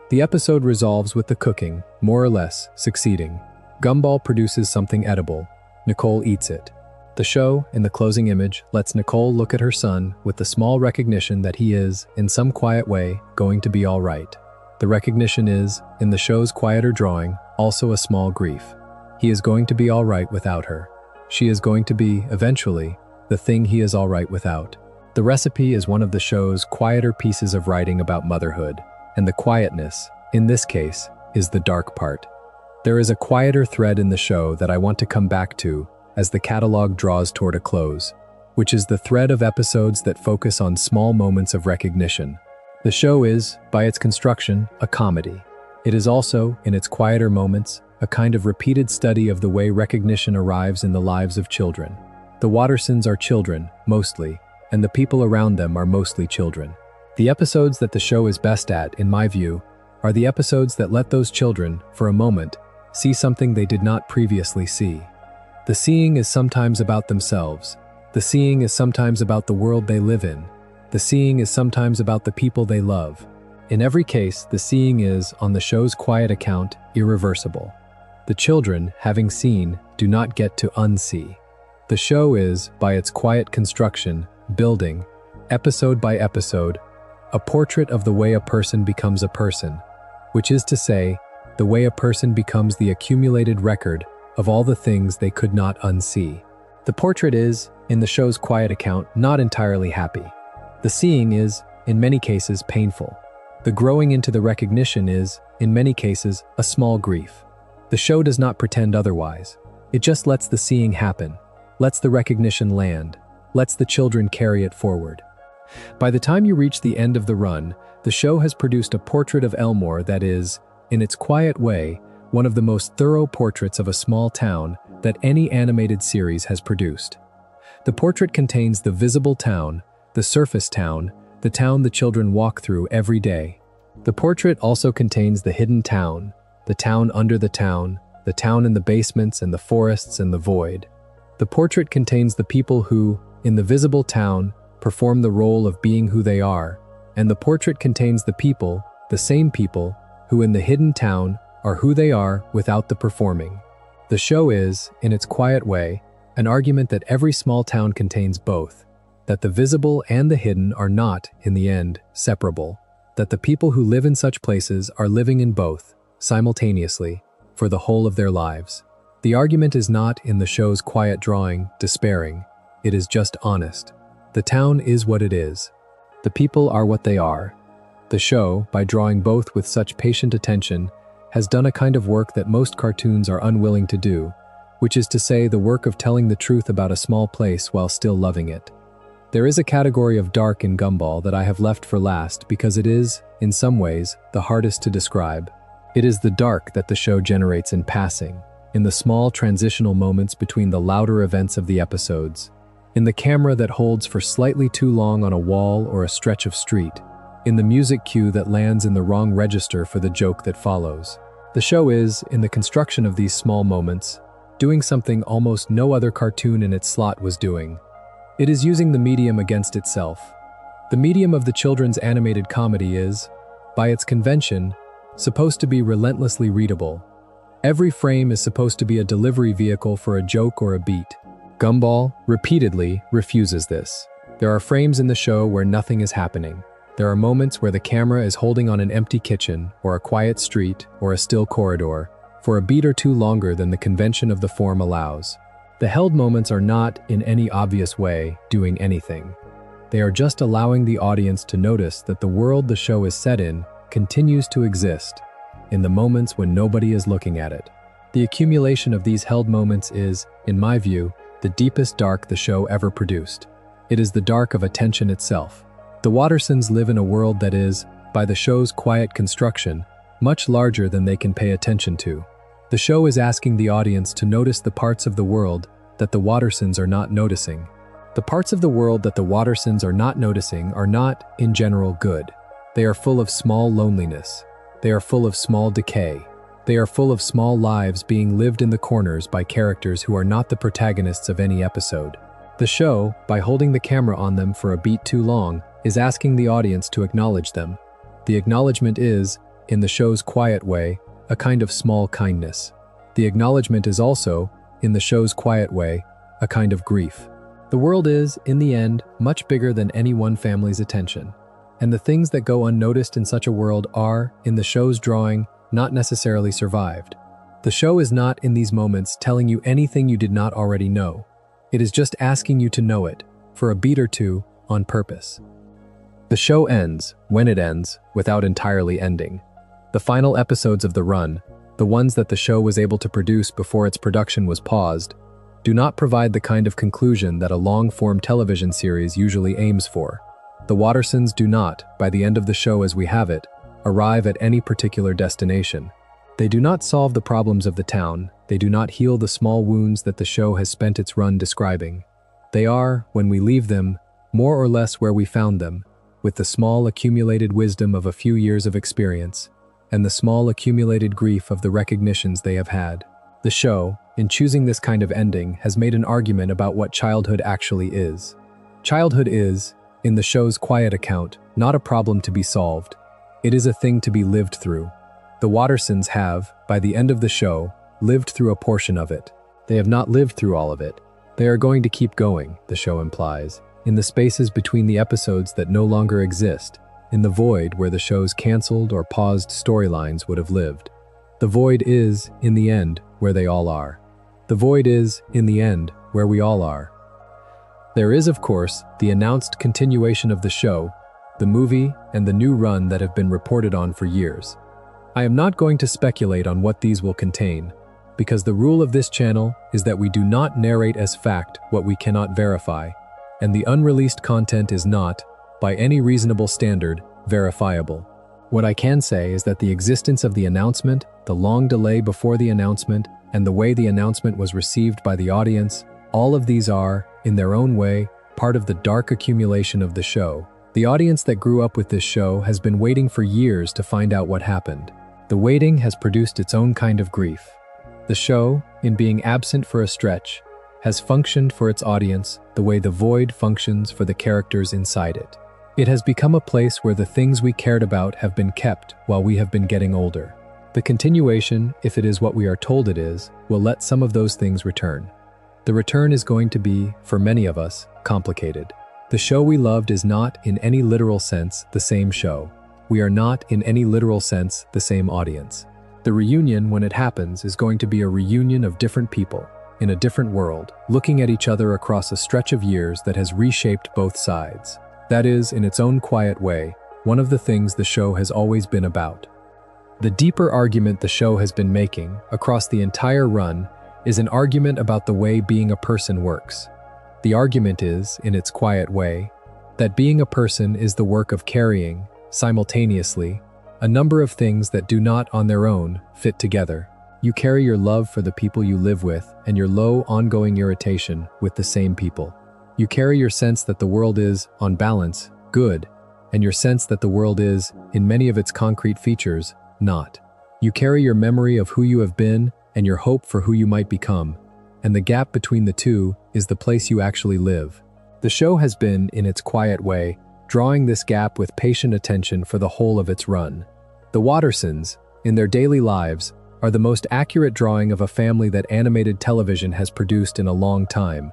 The episode resolves with the cooking, more or less, succeeding. Gumball produces something edible. Nicole eats it. The show, in the closing image, lets Nicole look at her son with the small recognition that he is, in some quiet way, going to be all right. The recognition is, in the show's quieter drawing, also a small grief. He is going to be all right without her. She is going to be, eventually, the thing he is all right without. The Recipe is one of the show's quieter pieces of writing about motherhood, and the quietness, in this case, is the dark part. There is a quieter thread in the show that I want to come back to as the catalog draws toward a close, which is the thread of episodes that focus on small moments of recognition. The show is, by its construction, a comedy. It is also, in its quieter moments, a kind of repeated study of the way recognition arrives in the lives of children. The Wattersons are children, mostly, and the people around them are mostly children. The episodes that the show is best at, in my view, are the episodes that let those children, for a moment, see something they did not previously see. The seeing is sometimes about themselves. The seeing is sometimes about the world they live in. The seeing is sometimes about the people they love. In every case, the seeing is, on the show's quiet account, irreversible. The children, having seen, do not get to unsee. The show is, by its quiet construction, building, episode by episode, a portrait of the way a person becomes a person, which is to say, the way a person becomes the accumulated record of all the things they could not unsee. The portrait is, in the show's quiet account, not entirely happy. The seeing is, in many cases, painful. The growing into the recognition is, in many cases, a small grief. The show does not pretend otherwise. It just lets the seeing happen, lets the recognition land, lets the children carry it forward. By the time you reach the end of the run, the show has produced a portrait of Elmore that is, in its quiet way, one of the most thorough portraits of a small town that any animated series has produced. The portrait contains the visible town, the surface town, the town the children walk through every day. The portrait also contains the hidden town, the town under the town in the basements and the forests and the void. The portrait contains the people who, in the visible town, perform the role of being who they are, and the portrait contains the people, the same people, who in the hidden town are who they are without the performing. The show is, in its quiet way, an argument that every small town contains both, that the visible and the hidden are not, in the end, separable, that the people who live in such places are living in both, simultaneously, for the whole of their lives. The argument is not, in the show's quiet drawing, despairing. It is just honest. The town is what it is. The people are what they are. The show, by drawing both with such patient attention, has done a kind of work that most cartoons are unwilling to do, which is to say the work of telling the truth about a small place while still loving it. There is a category of dark in Gumball that I have left for last because it is, in some ways, the hardest to describe. It is the dark that the show generates in passing, in the small transitional moments between the louder events of the episodes, in the camera that holds for slightly too long on a wall or a stretch of street, in the music cue that lands in the wrong register for the joke that follows. The show is, in the construction of these small moments, doing something almost no other cartoon in its slot was doing. It is using the medium against itself. The medium of the children's animated comedy is, by its convention, supposed to be relentlessly readable. Every frame is supposed to be a delivery vehicle for a joke or a beat. Gumball, repeatedly, refuses this. There are frames in the show where nothing is happening. There are moments where the camera is holding on an empty kitchen, or a quiet street, or a still corridor, for a beat or two longer than the convention of the form allows. The held moments are not, in any obvious way, doing anything. They are just allowing the audience to notice that the world the show is set in continues to exist, in the moments when nobody is looking at it. The accumulation of these held moments is, in my view, the deepest dark the show ever produced. It is the dark of attention itself. The Wattersons live in a world that is, by the show's quiet construction, much larger than they can pay attention to. The show is asking the audience to notice the parts of the world that the Wattersons are not noticing. The parts of the world that the Wattersons are not noticing are not, in general, good. They are full of small loneliness. They are full of small decay. They are full of small lives being lived in the corners by characters who are not the protagonists of any episode. The show, by holding the camera on them for a beat too long, is asking the audience to acknowledge them. The acknowledgement is, in the show's quiet way, a kind of small kindness. The acknowledgement is also, in the show's quiet way, a kind of grief. The world is, in the end, much bigger than any one family's attention. And the things that go unnoticed in such a world are, in the show's drawing, not necessarily survived. The show is not, in these moments, telling you anything you did not already know. It is just asking you to know it, for a beat or two, on purpose. The show ends, when it ends, without entirely ending. The final episodes of the run, the ones that the show was able to produce before its production was paused, do not provide the kind of conclusion that a long-form television series usually aims for. The Wattersons do not, by the end of the show as we have it, arrive at any particular destination. They do not solve the problems of the town. They do not heal the small wounds that the show has spent its run describing. They are, when we leave them, more or less where we found them, with the small accumulated wisdom of a few years of experience, and the small accumulated grief of the recognitions they have had. The show, in choosing this kind of ending, has made an argument about what childhood actually is. Childhood is, in the show's quiet account, not a problem to be solved. It is a thing to be lived through. The Wattersons have, by the end of the show, lived through a portion of it. They have not lived through all of it. They are going to keep going, the show implies, in the spaces between the episodes that no longer exist, in the void where the show's canceled or paused storylines would have lived. The void is, in the end, where they all are. The void is, in the end, where we all are. There is, of course, the announced continuation of the show, the movie, and the new run that have been reported on for years. I am not going to speculate on what these will contain, because the rule of this channel is that we do not narrate as fact what we cannot verify, and the unreleased content is not, by any reasonable standard, verifiable. What I can say is that the existence of the announcement, the long delay before the announcement, and the way the announcement was received by the audience, all of these are, in their own way, part of the dark accumulation of the show. The audience that grew up with this show has been waiting for years to find out what happened. The waiting has produced its own kind of grief. The show, in being absent for a stretch, has functioned for its audience the way the void functions for the characters inside it. It has become a place where the things we cared about have been kept while we have been getting older. The continuation, if it is what we are told it is, will let some of those things return. The return is going to be, for many of us, complicated. The show we loved is not, in any literal sense, the same show. We are not, in any literal sense, the same audience. The reunion, when it happens, is going to be a reunion of different people, in a different world, looking at each other across a stretch of years that has reshaped both sides. That is, in its own quiet way, one of the things the show has always been about. The deeper argument the show has been making, across the entire run, is an argument about the way being a person works. The argument is, in its quiet way, that being a person is the work of carrying, simultaneously, a number of things that do not, on their own, fit together. You carry your love for the people you live with and your low, ongoing irritation with the same people. You carry your sense that the world is, on balance, good, and your sense that the world is, in many of its concrete features, not. You carry your memory of who you have been and your hope for who you might become, and the gap between the two is the place you actually live. The show has been, in its quiet way, drawing this gap with patient attention for the whole of its run. The Wattersons, in their daily lives, are the most accurate drawing of a family that animated television has produced in a long time,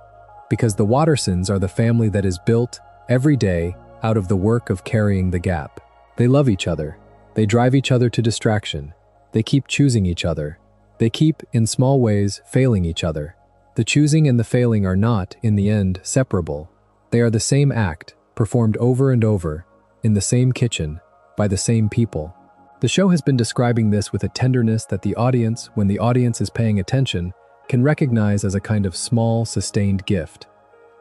because the Wattersons are the family that is built, every day, out of the work of carrying the gap. They love each other. They drive each other to distraction. They keep choosing each other. They keep, in small ways, failing each other. The choosing and the failing are not, in the end, separable. They are the same act, performed over and over, in the same kitchen, by the same people. The show has been describing this with a tenderness that the audience, when the audience is paying attention, can recognize as a kind of small, sustained gift.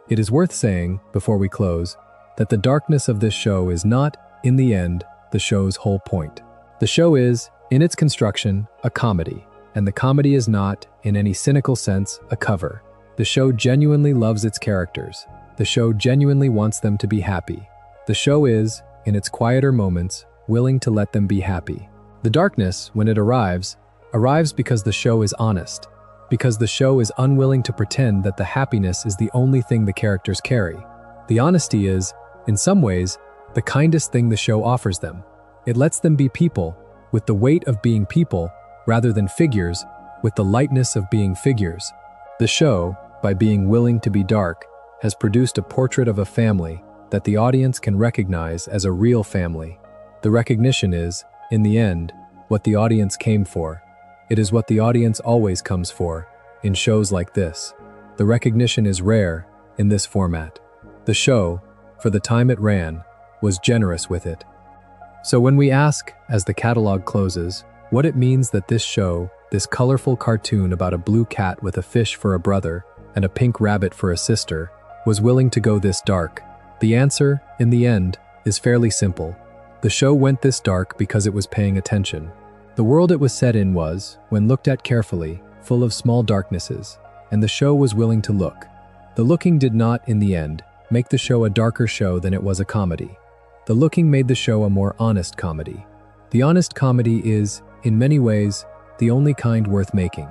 It is worth saying, before we close, that the darkness of this show is not, in the end, the show's whole point. The show is, in its construction, a comedy, and the comedy is not, in any cynical sense, a cover. The show genuinely loves its characters. The show genuinely wants them to be happy. The show is, in its quieter moments, willing to let them be happy. The darkness, when it arrives because the show is honest, because the show is unwilling to pretend that the happiness is the only thing the characters carry. The honesty is, in some ways, the kindest thing the show offers them. It lets them be people, with the weight of being people, rather than figures, with the lightness of being figures. The show, by being willing to be dark, has produced a portrait of a family that the audience can recognize as a real family. The recognition is, in the end, what the audience came for. It is what the audience always comes for, in shows like this. The recognition is rare, in this format. The show, for the time it ran, was generous with it. So when we ask, as the catalog closes, what it means that this show, this colorful cartoon about a blue cat with a fish for a brother and a pink rabbit for a sister, was willing to go this dark, the answer, in the end, is fairly simple. The show went this dark because it was paying attention. The world it was set in was, when looked at carefully, full of small darknesses, and the show was willing to look. The looking did not, in the end, make the show a darker show than it was a comedy. The looking made the show a more honest comedy. The honest comedy is, in many ways, the only kind worth making.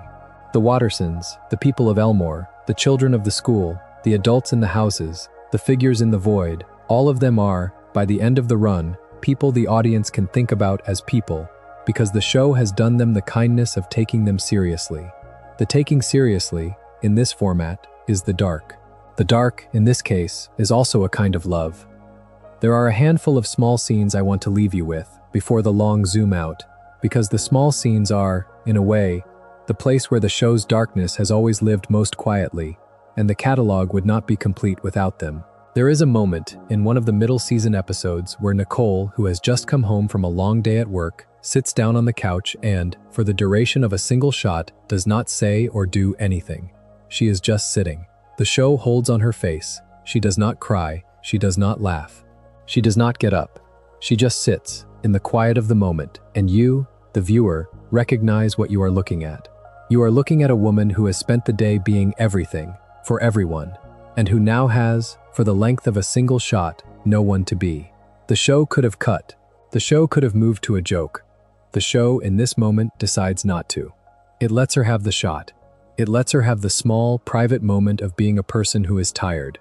The Wattersons, the people of Elmore, the children of the school, the adults in the houses, the figures in the void, all of them are, by the end of the run, people the audience can think about as people, because the show has done them the kindness of taking them seriously. The taking seriously, in this format, is the dark. The dark, in this case, is also a kind of love. There are a handful of small scenes I want to leave you with, before the long zoom out, because the small scenes are, in a way, the place where the show's darkness has always lived most quietly, and the catalog would not be complete without them. There is a moment, in one of the middle season episodes, where Nicole, who has just come home from a long day at work, sits down on the couch and, for the duration of a single shot, does not say or do anything. She is just sitting. The show holds on her face. She does not cry. She does not laugh. She does not get up. She just sits, in the quiet of the moment, and you, the viewer, recognize what you are looking at. You are looking at a woman who has spent the day being everything, for everyone, and who now has, for the length of a single shot, no one to be. The show could have cut. The show could have moved to a joke. The show, in this moment, decides not to. It lets her have the shot. It lets her have the small, private moment of being a person who is tired.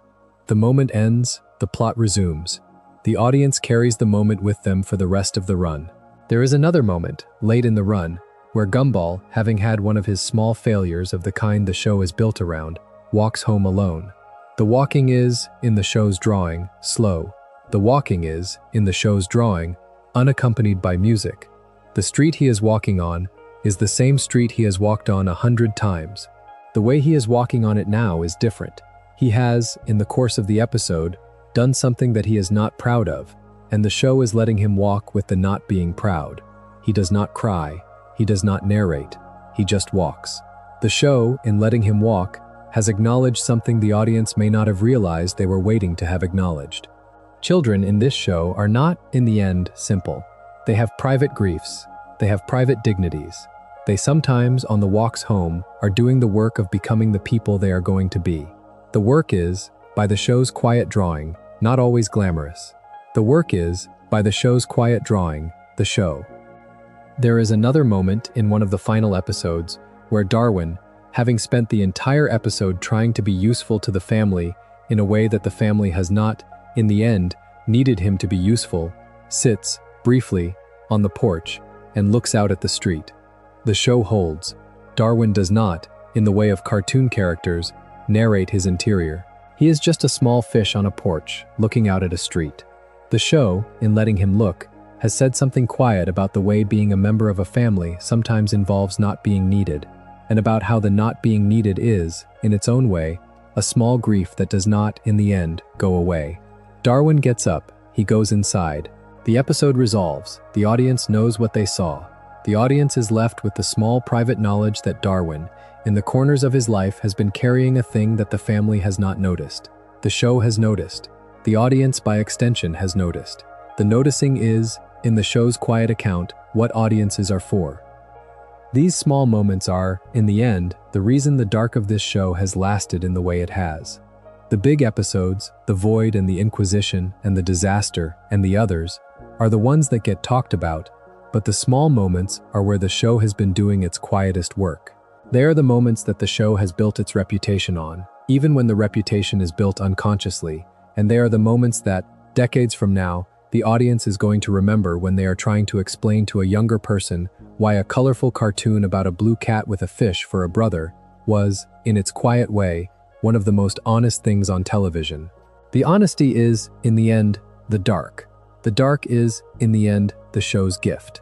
The moment ends, the plot resumes. The audience carries the moment with them for the rest of the run. There is another moment, late in the run, where Gumball, having had one of his small failures of the kind the show is built around, walks home alone. The walking is, in the show's drawing, slow. The walking is, in the show's drawing, unaccompanied by music. The street he is walking on is the same street he has walked on 100 times. The way he is walking on it now is different. He has, in the course of the episode, done something that he is not proud of, and the show is letting him walk with the not being proud. He does not cry. He does not narrate. He just walks. The show, in letting him walk, has acknowledged something the audience may not have realized they were waiting to have acknowledged. Children in this show are not, in the end, simple. They have private griefs. They have private dignities. They sometimes, on the walks home, are doing the work of becoming the people they are going to be. The work is, by the show's quiet drawing, not always glamorous. The work is, by the show's quiet drawing, the show. There is another moment in one of the final episodes where Darwin, having spent the entire episode trying to be useful to the family in a way that the family has not, in the end, needed him to be useful, sits, briefly, on the porch and looks out at the street. The show holds. Darwin does not, in the way of cartoon characters, narrate his interior. He is just a small fish on a porch, looking out at a street. The show, in letting him look, has said something quiet about the way being a member of a family sometimes involves not being needed, and about how the not being needed is, in its own way, a small grief that does not, in the end, go away. Darwin gets up. He goes inside. The episode resolves. The audience knows what they saw. The audience is left with the small private knowledge that Darwin, in the corners of his life, has been carrying a thing that the family has not noticed. The show has noticed. The audience, by extension, has noticed. The noticing is, in the show's quiet account, what audiences are for. These small moments are, in the end, the reason the dark of this show has lasted in the way it has. The big episodes, the void and the Inquisition and the disaster and the others, are the ones that get talked about, but the small moments are where the show has been doing its quietest work. They are the moments that the show has built its reputation on, even when the reputation is built unconsciously, and they are the moments that, decades from now, the audience is going to remember when they are trying to explain to a younger person why a colorful cartoon about a blue cat with a fish for a brother was, in its quiet way, one of the most honest things on television. The honesty is, in the end, the dark. The dark is, in the end, the show's gift.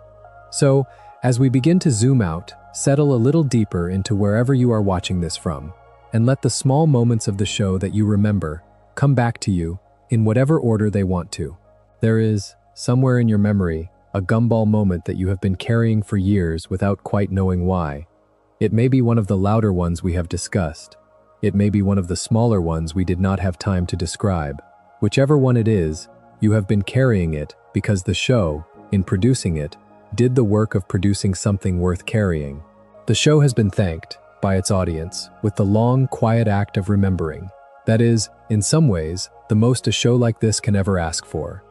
So, as we begin to zoom out, settle a little deeper into wherever you are watching this from, and let the small moments of the show that you remember come back to you, in whatever order they want to. There is, somewhere in your memory, a Gumball moment that you have been carrying for years without quite knowing why. It may be one of the louder ones we have discussed. It may be one of the smaller ones we did not have time to describe. Whichever one it is, you have been carrying it because the show, in producing it, did the work of producing something worth carrying. The show has been thanked, by its audience, with the long, quiet act of remembering. That is, in some ways, the most a show like this can ever ask for.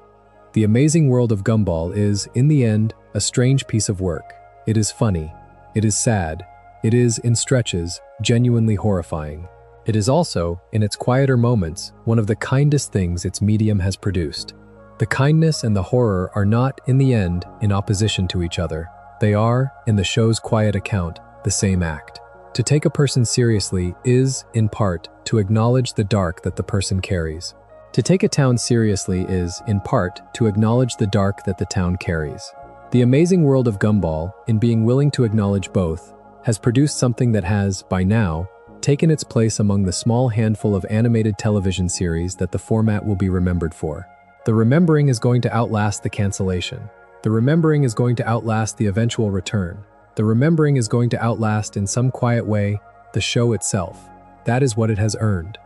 The Amazing World of Gumball is, in the end, a strange piece of work. It is funny. It is sad. It is, in stretches, genuinely horrifying. It is also, in its quieter moments, one of the kindest things its medium has produced. The kindness and the horror are not, in the end, in opposition to each other. They are, in the show's quiet account, the same act. To take a person seriously is, in part, to acknowledge the dark that the person carries. To take a town seriously is, in part, to acknowledge the dark that the town carries. The Amazing World of Gumball, in being willing to acknowledge both, has produced something that has, by now, taken its place among the small handful of animated television series that the format will be remembered for. The remembering is going to outlast the cancellation. The remembering is going to outlast the eventual return. The remembering is going to outlast, in some quiet way, the show itself. That is what it has earned.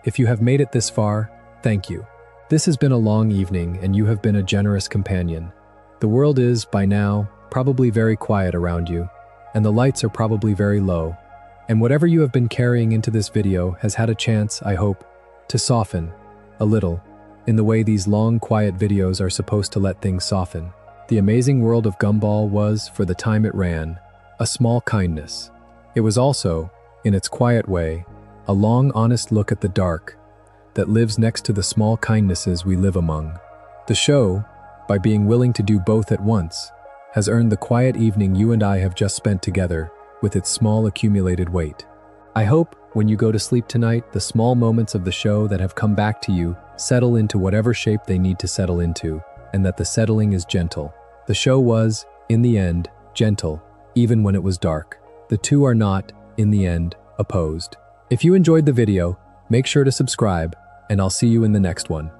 If you have made it this far, thank you. This has been a long evening, and you have been a generous companion. The world is, by now, probably very quiet around you, and the lights are probably very low. And whatever you have been carrying into this video has had a chance, I hope, to soften, a little, in the way these long, quiet videos are supposed to let things soften. The Amazing World of Gumball was, for the time it ran, a small kindness. It was also, in its quiet way, a long, honest look at the dark that lives next to the small kindnesses we live among. The show, by being willing to do both at once, has earned the quiet evening you and I have just spent together with its small accumulated weight. I hope, when you go to sleep tonight, the small moments of the show that have come back to you settle into whatever shape they need to settle into, and that the settling is gentle. The show was, in the end, gentle, even when it was dark. The two are not, in the end, opposed. If you enjoyed the video, make sure to subscribe, and I'll see you in the next one.